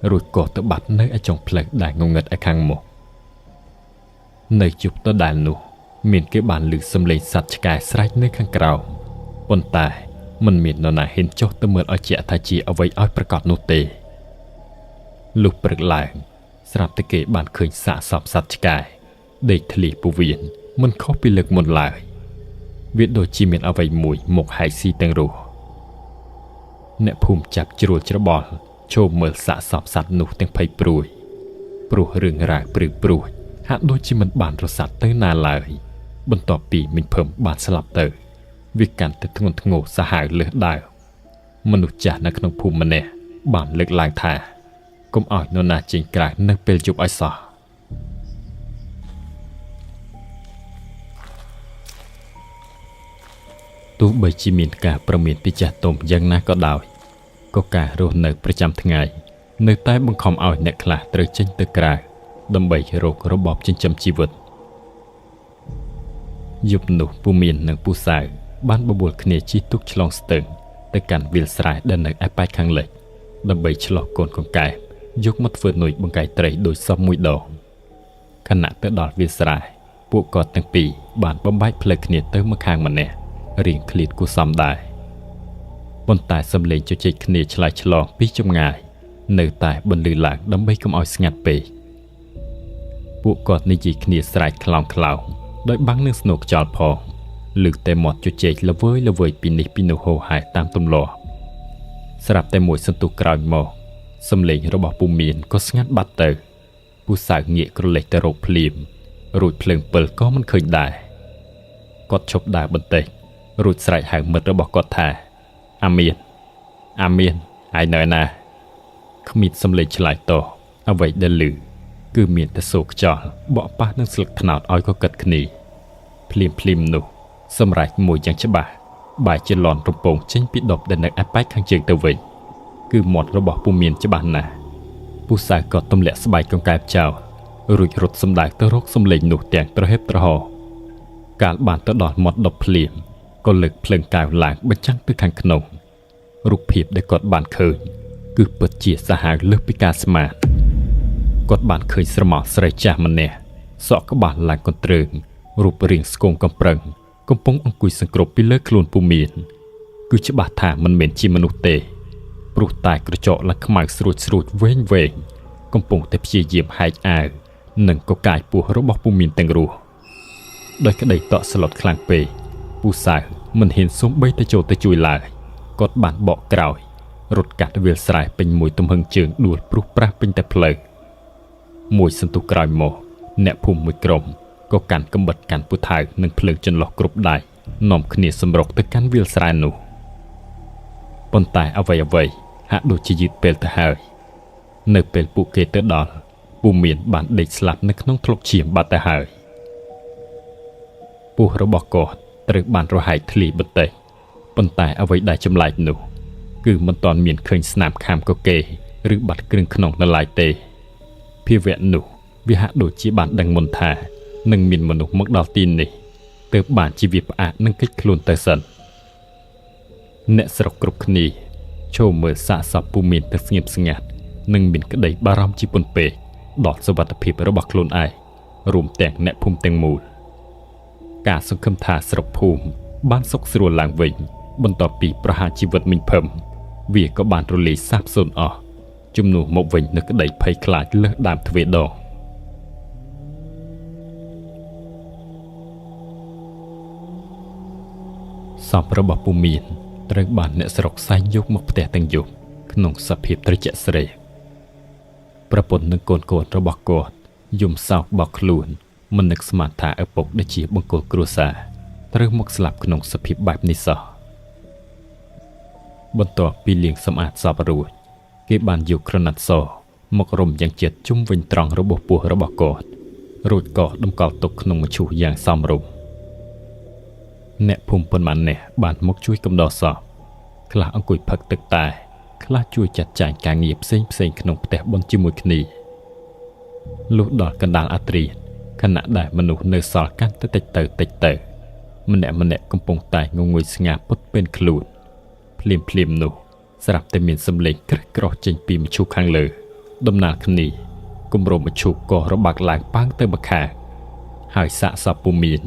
រួចក៏ទៅបាត់នៅឯចុងផ្លូវដែលងងឹតឯខាងមុខនៅជប់ដដែលនោះមានគេបានឮសំឡេងសត្វឆ្កែស្រែកនៅខាងក្រោមប៉ុន្តែមិនមាននរណាហ៊ានចុះទៅមើលឲ្យជាក់ថាជាអ្វីឲ្យប្រកាសនោះទេលុះព្រឹកឡើងស្រាប់តែគេបានឃើញសាកសពសត្វឆ្កែដេកធ្លីពោះវៀនមិនខុសពីលើកមុនឡើយវាដូចជាមានអ្វីមួយមកហែកស៊ីទាំងរស់អ្នកភូមិចាប់ជ្រួលច្របល់ចូលមើលសាកសពសត្វនោះទាំងភ័យព្រួយព្រោះរឿងរ៉ាវព្រឺព្រួយហាក់ដូចជាមិនបានរសាត់ទៅណាឡើយបន្ទាប់ពីមីងភឹមបានស្លាប់ទៅវាកាន់តែធ្ងន់ធ្ងរសាហាវលើសដើមមនុស្សចាស់នៅក្នុងភូមិម្នាក់បានលើកឡើងថាកុំឲ្យនរណាចេញក្រៅនៅពេលយប់ឲ្យសោះទោះបីជាមានការប្រមានពីចាស់ទុំយ៉ាងណាក៏ដោយក៏ការរស់នៅប្រចាំថ្ងៃនៅតែបង្ខំឲ្យអ្នកខ្លះត្រូវចេញទៅក្រៅដើម្បីរករបបចិញ្ចឹមជីវិត យប់នោះពូមាននិងពូសៅបានបបួលគ្នាជិះទូកឆ្លងស្ទឹងទៅកាន់វាលស្រែដែលនៅឯប៉ែកខាងលិចដើម្បីឆ្លោះកូនកង្កែបយកមកធ្វើនុយបង្កាយត្រីដោយសពមួយដងខណៈទៅដល់វាលស្រែពួកគាត់ទាំងពីរបានបំបែកផ្លូវគ្នាទៅម្ខាងម្នាក់រៀងឃ្លាតគួរសមដែរប៉ុន្តែសំឡេងជជែកគ្នាឆ្លើយឆ្លងពីចម្ងាយនៅតែបន្លឺឡើងដើម្បីកុំឲ្យស្ងាត់ពេកពួកគាត់និយាយគ្នាស្រែកខ្លោងដោយបាំងនឹងស្នូកខ្យល់ផងលើកតែមាត់ជជែកល្វើយពីនេះពីនោះហូរហែតាមទម្លាប់ស្រាប់តែមួយសន្ទុះក្រោយមកសំឡេងរបស់ពូមានក៏ស្ងាត់បាត់ទៅពូសៅងាកក្រឡេកទៅរកភ្លាមរួចភ្លើងពិលក៏មិនឃើញដែរគាត់ឈប់ដើរបន្តិចរួចស្រែកហៅមិត្តរបស់គាត់ថាអាមានហើយនៅណាគ្មានសំឡេងឆ្លើយតបអ្វីដែលឮគឺមានតែសូរខ្យល់បក់ប៉ះនឹងស្លឹកត្នោតឲ្យកកិតគ្នាភ្លាមនោះសម្រេចមួយយ៉ាងច្បាស់បែរជាលន់រំពងចេញពីដប់ដែលនៅឯប៉ែកខាងជើងទៅវិញគឺមាត់របស់ពូមានច្បាស់ណាស់ពូសៅក៏ទម្លាក់ស្បែកកង្កែបចោលរួចរត់សម្ដៅទៅរកសំឡេងនោះទាំងត្រហេបត្រហោកាលបានទៅដល់មាត់ដប់ភ្លាមក៏លើកភ្លើងកែវឡើងបញ្ចាំងទៅខាងក្នុងរូបភាពដែលគាត់បានឃើញគឺពិតជាសាហាវលើសពីការស្មានគាត់បានឃើញស្រមោលស្រីចាស់ម្នាក់សក់ក្បាលឡើងកន្ទ្រើងរូបរាងស្គមកំប្រឹងកំពុងអង្គុយសង្គ្រប់ពីលើខ្លួនពូមានគឺច្បាស់ថាមិនមែនជាមនុស្សទេព្រោះតែក្រចកឡើងខ្មៅស្រួចវែងកំពុងតែព្យាយាមហែកអាវនិងកកាយពោះរបស់ពូមានទាំងរស់ដោយក្តីតក់ស្លុតខ្លាំងពេកពូសៅមិនហ៊ានសូម្បីតែចូលទៅជួយឡើយគាត់បានបកក្រោយរត់កាត់វាលស្រែពេញមួយទំហឹងជើងដួលព្រុសប្រាសពេញតែផ្លូវមួយសន្ទុះក្រោយមកអ្នកភូមិមួយក្រុមក៏កាន់កំបិតកាន់ពូថៅនិងភ្លើងចន្លោះគ្រប់ដៃនាំគ្នាសម្រុកទៅកាន់វាលស្រែនោះប៉ុន្តែអ្វីហាក់ដូចជាយឺតពេលទៅហើយនៅពេលពួកគេទៅដល់ពូមានបានដេកស្លាប់នៅក្នុងធ្លុកឈាមបាត់ទៅហើយពោះរបស់គាត់ត្រូវបានរហែកធ្លីបន្តិចប៉ុន្តែអ្វីដែលចម្លែកនោះគឺមិនទាន់មានឃើញស្នាមខាមកកេឬបាត់គ្រឿងក្នុងនៅឡើយទេភាវៈនោះវាហាក់ដូចជាបានដឹងមុនថានឹងមានមនុស្សមកដល់ទីនេះទើបបានជាវាផ្អាកនឹងកិច្ចខ្លួនទៅសិនអ្នកស្រុកគ្រប់គ្នាចូលមើលសាកសពពូមានទៅស្ងៀមស្ងាត់និងមានក្តីបារម្ភជាពន់ពេកដល់សុវត្ថិភាពរបស់ខ្លួនឯងរួមទាំងអ្នកភូមិទាំងមូលការសង្ឃឹមថាស្រុកភូមិបានសុខស្រួលឡើងវិញបន្ទាប់ពីប្រហារជីវិតមីងភឹមវាក៏បានរលាយសាបសូន្យអស់ជំនួសមកវិញនូវក្តីភ័យខ្លាចលើសដើមទ្វេដងសពរបស់ពូមានត្រូវបានអ្នកស្រុកសែងយកមកផ្ទះទាំងយប់ក្នុងសភាពត្រជាក់ស្រេកប្រពន្ធនិងកូនរបស់គាត់យំសោកបោកខ្លួនមិននឹកស្មានថាឪពុកដែលជាបង្គោលគ្រួសារត្រូវមកស្លាប់ក្នុងសភាពបែបនេះសោះបន្ទាប់ពីលាងសម្អាតសពរួចគេបានយកក្រណាត់សមករំយ៉ាងជិតជុំវិញត្រង់របស់ពោះរបស់គាត់រួចក៏តម្កល់ទុកក្នុងមឈូសយ៉ាងសមរម្យអ្នកភូមិប៉ុន្មាននេះបានមកជួយកំដរសពខ្លះអង្គុយផឹកទឹកតែខ្លះជួយចាត់ចែងការងារផ្សេងក្នុងផ្ទះបុណ្យជាមួយគ្នាលុះដល់កណ្ដាលអាត្រៀតខណៈដែលមនុស្សនៅសល់កាន់តែតិចទៅម្នាក់កំពុងតែងងុយស្ងាពុតពេលខ្លួនភ្លាមនោះស្រាប់តែមានសំឡេងក្រោះចេញពីមឈូសខាងលើដំណាលគ្នាគម្រោងមឈូសក៏របាក់ឡើងប៉ាងទៅម្ខាងហើយសាកសពពូមាន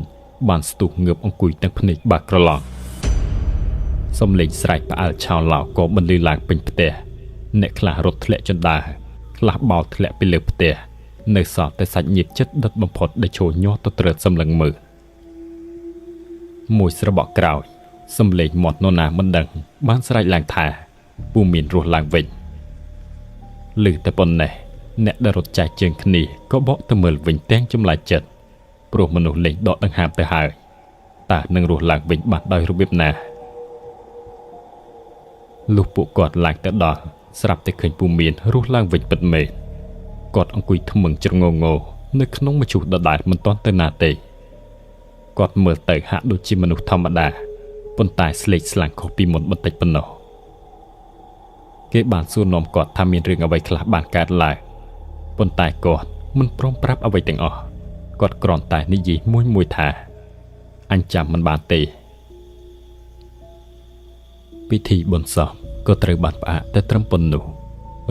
បានស្ទុះងើបអង្គុយទាំងភ្នែកបាក់ក្រឡង់សំឡេងស្រែកផ្អើលឆោឡោក៏បន្លឺឡើងពេញផ្ទះអ្នកខ្លះរត់ធ្លាក់ជណ្ដើរខ្លះបោលធ្លាក់ពីលើផ្ទះនៅសល់តែសាច់ញាតិជិតដិតបំផុតដែលឈរញាស់ទៅត្រើតសម្លឹងមើលមួយស្របក់ក្រោយសំឡេងមាត់នរណាមិនដឹងបានស្រែកឡើងថាពូមានរស់ឡើងវិញឮតែប៉ុណ្ណេះអ្នកដែលរត់ចែកជើងគ្នាក៏បកទៅមើលវិញទាំងចម្លែកចិត្តព្រោះមនុស្សលេងដកដង្ហើមទៅហើយតើនឹងរស់ឡើងវិញបានដោយរបៀបណាលុះពួកគាត់ឡើងទៅដល់ស្រាប់តែឃើញពូមានរស់ឡើងវិញពិតមែនគាត់អង្គុយថ្មឹងជ្រងងនៅក្នុងមឈូសដដែលមិនទាន់ទៅណាទេគាត់មើលទៅហាក់ដូចជាមនុស្សធម្មតាប៉ុន្តែស្លេកស្លាំងខុសពីមុនបន្តិចប៉ុណ្ណោះគេបានសួរនាំគាត់ថាមានរឿងអ្វីខ្លះបានកើតឡើងប៉ុន្តែគាត់មិនព្រមប្រាប់អ្វីទាំងអស់គាត់គ្រាន់តែនិយាយមួយថា អញចាំមិនបានទេពិធីបុណ្យសពក៏ត្រូវបានផ្អាកតែត្រឹមប៉ុណ្ណោះ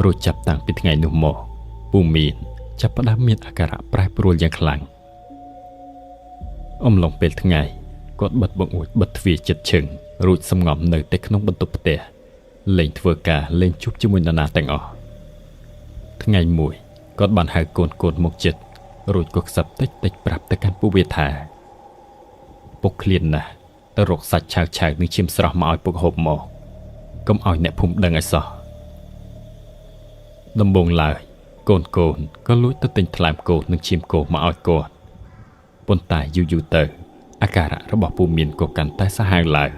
រួចចាប់តាំងពីថ្ងៃនោះមកពូមានចាប់ផ្ដើមមានអាការៈប្រែប្រួលយ៉ាងខ្លាំងអំឡុងពេលថ្ងៃគាត់បិទបង្អួចបិទទ្វារចិត្តឈឹងរួចសម្ងំនៅតែក្នុងបន្ទប់ផ្ទះលេងធ្វើការលេងជួបជាមួយនរណាទាំងអស់ថ្ងៃមួយគាត់បានហៅកូនមកចិត្តរួចក៏ខ្សឹបតិចប្រាប់ទៅកាន់ពួកវាថាពុកឃ្លានណាស់ទៅរកសាច់ឆៅនឹងឈាមស្រស់មកឲ្យពុកហូបមកកុំឲ្យអ្នកភូមិដឹងឲ្យសោះដំបងឡើយកូនក៏លួចទៅទិញថ្លើមគោនិងឈាមគោមកឲ្យគាត់ប៉ុន្តែយូរទៅអាការៈរបស់ពូមានក៏កាន់តែសាហាវឡើង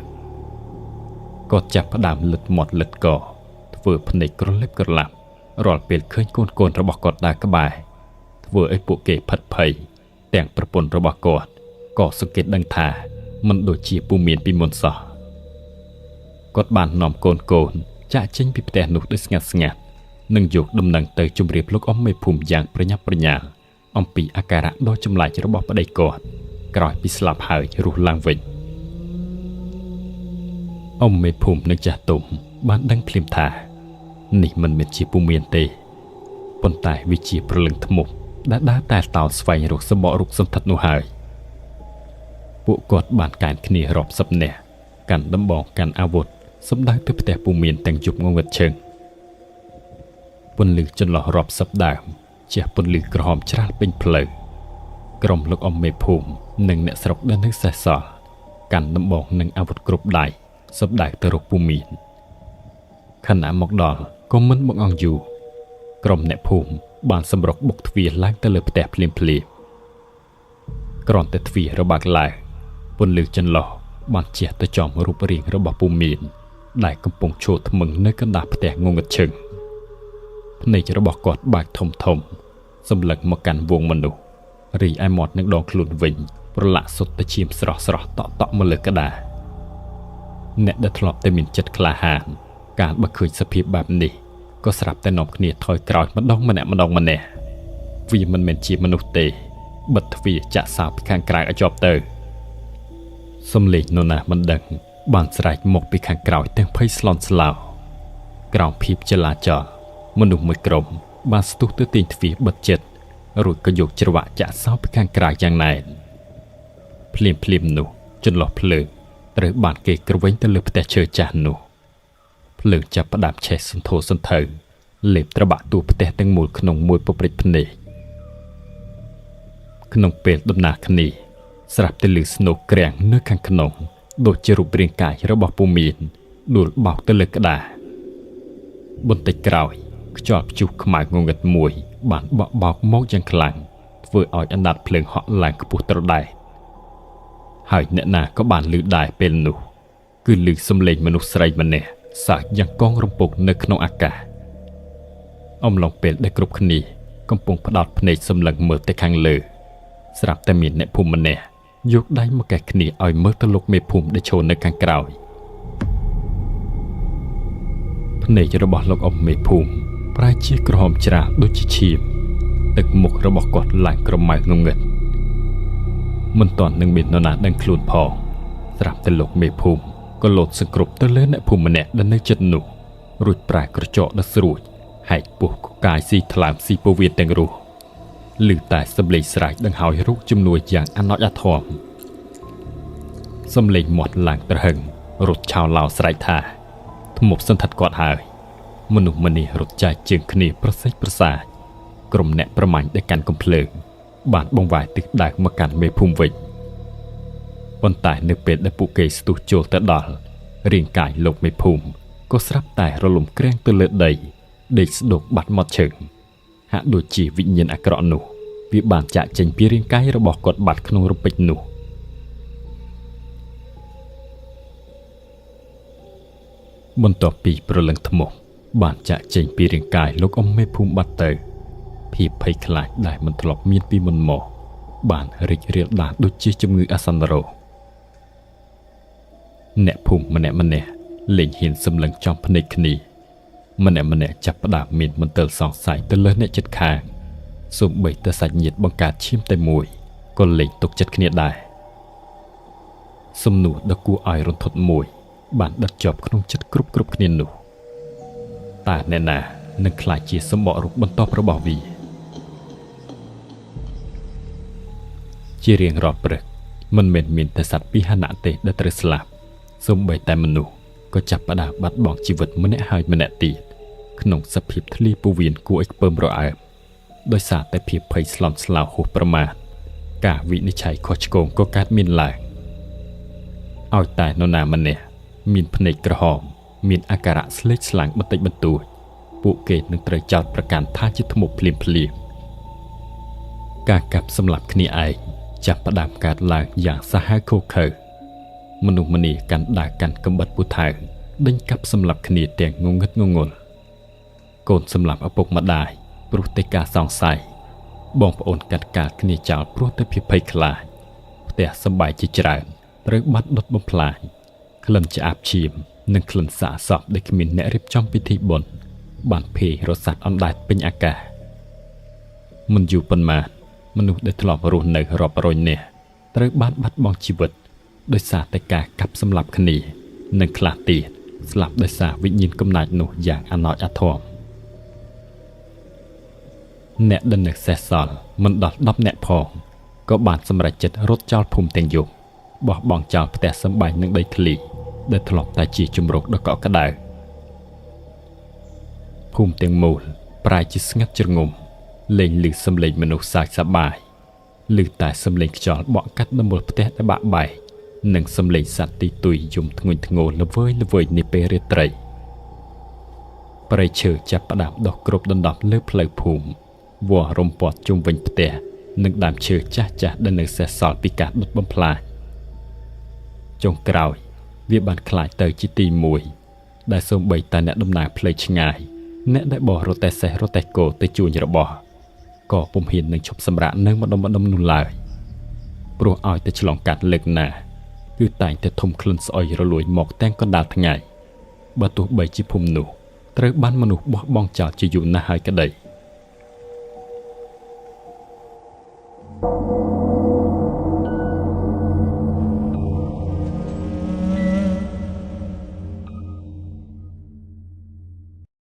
គាត់ចាប់ផ្ដើមលិតមាត់លិតកធ្វើភ្នែកក្រឡិបក្រឡាប់រាល់ពេលឃើញកូនរបស់គាត់ដើរក្បែរធ្វើឲ្យពួកគេផិតភ័យទាំងប្រពន្ធរបស់គាត់ក៏សង្កេតដឹងថាមិនដូចជាពូមានពីមុនសោះគាត់បាននាំកូនចាក់ចេញពីផ្ទះនោះដោយស្ងាត់និងយកដំណឹងទៅជម្រាបលោកអ៊ំមេភូមិយ៉ាងប្រញាប់ប្រញាល់អំពីអាការៈដ៏ចម្លែករបស់ប្តីគាត់ក្រោយពីស្លាប់ហើយរស់ឡើងវិញអ៊ំមេភូមិនិងចាស់ទុំបានដឹងភ្លាមថានេះមិនមែនជាពូមានទេប៉ុន្តែវាជាព្រលឹងធ្មប់ដែលដើរតែតោស្វែងរកសម្បករូបសន្ធិដ្ឋនោះហើយពួកគាត់បានកែនគ្នារាប់សិបនាក់កាន់ដំបងកាន់អាវុធសម្ដៅទៅផ្ទះពូមានទាំងជប់ងងឹតឈឹងពន្លឺចន្លោះរាប់សិបដើមជះពន្លឺក្រហមច្រាលពេញផ្លូវក្រុមលោកអ៊ំមេភូមិនិងអ្នកស្រុកដែលនៅសេសសល់កាន់ដំបងនិងអាវុធគ្រប់ដៃសម្ដៅទៅរកពូមានខណៈមកដល់ក៏មិនបង្អង់យូរក្រុមអ្នកភូមិបានសម្រុកបុកទ្វារឡើងទៅលើផ្ទះភ្លាមគ្រាន់តែទ្វាររបើកឡើងពន្លឺចន្លោះបានជះទៅចំរូបរាងរបស់ពូមានដែលកំពុងឈរថ្មឹងនៅកណ្ដាលផ្ទះងងឹតឈឹងភ្នែករបស់គាត់បើកធំសម្លឹងមកកាន់វងមនុស្សរីឯមាត់នឹងដងខ្លួនវិញប្រឡាក់សុទ្ធតែឈាមស្រស់តក់មកលើក្តារអ្នកដែលធ្លាប់តែមានចិត្តក្លាហានកាលបើឃើញសភាពបែបនេះក៏ស្រាប់តែនាំគ្នាថយក្រោយម្ដងម្នាក់វាមិនមែនជាមនុស្សទេបិទទ្វារចាក់សោពីខាងក្រៅឲ្យជាប់ទៅសំឡេងនរណាមិនដឹងបានស្រែកមកពីខាងក្រោយទាំងភ័យស្លន់ស្លោក្រោមភាពចលាចលមនុស្សមួយក្រុមបានស្ទុះទៅទាញទ្វារបិទជិតរួចក៏យកច្រវាក់ចាក់សោពីខាងក្រៅយ៉ាងណែនភ្លាមនោះចន្លោះភ្លើងត្រូវបានគេក្រវែងទៅលើផ្ទះឈើចាស់នោះភ្លើងចាប់ផ្ដើមឆេះសន្ធោសន្ធៅលេបត្របាក់តួផ្ទះទាំងមូលក្នុងមួយពព្រិចភ្នែកក្នុងពេលដំណើរគ្នាស្រាប់តែឮស្នូកក្រាំងនៅខាងក្នុងដូចជារូបរាងកាយរបស់ពូមានដួលបោកទៅលើក្តារបន្តិចក្រោយខ្យល់ព្យុះខ្មៅងងឹតមួយបានបក់បោកមកយ៉ាងខ្លាំងធ្វើឲ្យអណ្ដាតភ្លើងហក់ឡើងខ្ពស់ត្រដែតហើយអ្នកណាក៏បានឮដែរពេលនោះគឺឮសំឡេងមនុស្សស្រីម្នាក់សើចយ៉ាងកងរំពកនៅក្នុងអាកាសអំឡុងពេលដែលគ្រប់គ្នាកំពុងផ្ដោតភ្នែកសម្លឹងមើលទៅខាងលើស្រាប់តែមានអ្នកភូមិម្នាក់យកដៃមកកេះគ្នាឲ្យមើលទៅលោកមេភូមិដែលឈរនៅខាងក្រោយភ្នែករបស់លោកអ៊ំមេភូមិប្រែជាក្រហមច្រាលដូចជាឈាមទឹកមុខរបស់គាត់ឡើងក្រម៉ៅងងឹតមិនទាន់នឹងមាននរណាដឹងខ្លួនផងស្រាប់តែលោកមេភូមិក៏លោតសង្គ្រប់ទៅលើអ្នកភូមិម្នាក់ដែលនៅជិតនោះរួចប្រែក្រចកដល់ស្រួចហែកពោះកកាយស៊ីថ្លើមស៊ីពោះវៀនទាំងរស់ឮតែសំឡេងស្រែកដង្ហោយរូបជំនួយយ៉ាងអាណោចអាធមសំឡេងមាត់ឡើងត្រហឹងរត់ឆោឡោស្រែកថាធ្មប់សន្ធិដ្ឋគាត់ហើយមនុស្សម្នារត់ចែកជើងគ្នាប្រសិទ្ធប្រសាចក្រុមអ្នកប្រមាញ់ដែលកាន់កំភ្លើងបានបង្វែរទឹកដៅមកកាន់មេភូមិវិញប៉ុន្តែនៅពេលដែលពួកគេស្ទុះចូលទៅដល់រាងកាយលោកមេភូមិក៏ស្រាប់តែរលំក្រាំងទៅលើដីដេកស្ដុកបាត់មាត់ឈឹងហាក់ដូចជាវិញ្ញាណអាក្រក់នោះវាបានចាក់ចេញពីរាងកាយរបស់គាត់បាត់ក្នុងរំពេចនោះបន្ទាប់ពីព្រលឹងថ្មបានចាក់ចេញពីរាងកាយលោកអ៊ំមេភូមិបាត់ទៅភាពភ័យខ្លាចដែលមិនធ្លាប់មានពីមុនមកបានរីករាលដាលដូចជាជំងឺអាសន្នរោគអ្នកភូមិម្នាក់លែងហ៊ានសម្លឹងចំភ្នែកគ្នាម្នាក់ចាប់ផ្ដើមមានមន្ទិលសង្ស័យទៅលើអ្នកជិតខាងសូម្បីតែសាច់ញាតិបង្កើតឈាមតែមួយក៏លែងទុកចិត្តគ្នាដែរ សំណួរដ៏គួរឲ្យរន្ធត់មួយបានដិតជាប់ក្នុងចិត្តគ្រប់គ្នានោះតើអ្នកណានឹងក្លាយជាសម្បករូបបន្តរបស់វាជារៀងរាល់ព្រឹកមិនមែនមានតែសត្វពាហនៈទេដែលត្រូវស្លាប់សូម្បីតែមនុស្សក៏ចាប់ផ្ដើមបាត់បង់ជីវិតម្នាក់ហើយម្នាក់ទៀតក្នុងសភាពធ្លាពោះវៀនគួរឲ្យខ្ពើមរអើមដោយសារតែភាពភ័យស្លន់ស្លោហួសប្រមាណការវិនិច្ឆ័យខុសឆ្គងក៏កើតមានឡើងឲ្យតែនរណាម្នាក់មានភ្នែកក្រហមមានអាការៈស្លេកស្លាំងបន្តិចបន្តួចពួកគេនឹងត្រូវចោទប្រកាន់ថាជាធ្មប់ភ្លាមការកាប់សម្លាប់គ្នាឯងចាប់ផ្ដើមកើតឡើងយ៉ាងសាហាវឃោរឃៅមនុស្សម្នាកាន់ដាវកាន់កំបិតពូថៅដេញកាប់សម្លាប់គ្នាទាំងងងឹតងងល់កូនសម្លាប់ឪពុកម្ដាយព្រោះតែការសង្ស័យបងប្អូនកាត់កាល់គ្នាចោលព្រោះតែភាពភ័យខ្លាចផ្ទះសម្បែងជាច្រើនត្រូវបាត់ដុតបំផ្លាញក្លិនឆ្អាបឈាមនិងក្លិនសាកសពដែលគ្មានអ្នករៀបចំពិធីបុណ្យបានភេររសាត់អណ្ដែតពេញអាកាសមិនយូរប៉ុន្មានមនុស្សដែលធ្លាប់រស់នៅរាប់រយនាក់ត្រូវបានបាត់បង់ជីវិតដោយសារតែការកាប់សម្លាប់គ្នានិងខ្លះទៀតស្លាប់ដោយសារវិញ្ញាណកំណាចនោះយ៉ាងអណោចអធមអ្នកដែលនៅសេសសល់មិនដល់10នាក់ផងក៏បានសម្រេចចិត្តរត់ចោលភូមិទាំងយប់បោះបង់ចោលផ្ទះសម្បែងនិងដីធ្លីដែលធ្លាប់តែជាជំរកដ៏កក់ក្ដៅភូមិទាំងមូលប្រែជាស្ងាត់ជ្រងំលែងឮសំឡេងមនុស្សសើចសប្បាយឮតែសំឡេងខ្យល់បក់កាត់ដំបូលផ្ទះដែលបាក់បែកនិងសំឡេងសត្វទីទុយយំធ្ងន់ធ្ងរល្វើយនាពេលរាត្រីព្រៃឈើចាប់ផ្ដើមដុះគ្របដណ្ដប់លើផ្លូវភូមិវាស់រំពាត់ជុំវិញផ្ទះនិងដើមឈើចាស់ដែលនៅសេសសល់ពីការដុតបំផ្លាញចុងក្រោយវាបានក្លាយទៅជាទីមួយដែលសូម្បីតែអ្នកដំណើរផ្លូវឆ្ងាយអ្នកដែលបោះរទេះសេះរទេះគោទៅជួញរបស់ក៏ពុំហ៊ាននឹងឈប់សម្រាកនៅម្ដុំនោះឡើយព្រោះឲ្យតែឆ្លងកាត់លើកណាគឺតែងតែធំក្លិនស្អុយរលួយមកទាំងកណ្ដាលថ្ងៃបើទោះបីជាភូមិនោះត្រូវបានមនុស្សបោះបង់ចោលជាយូរណាស់ហើយក្តី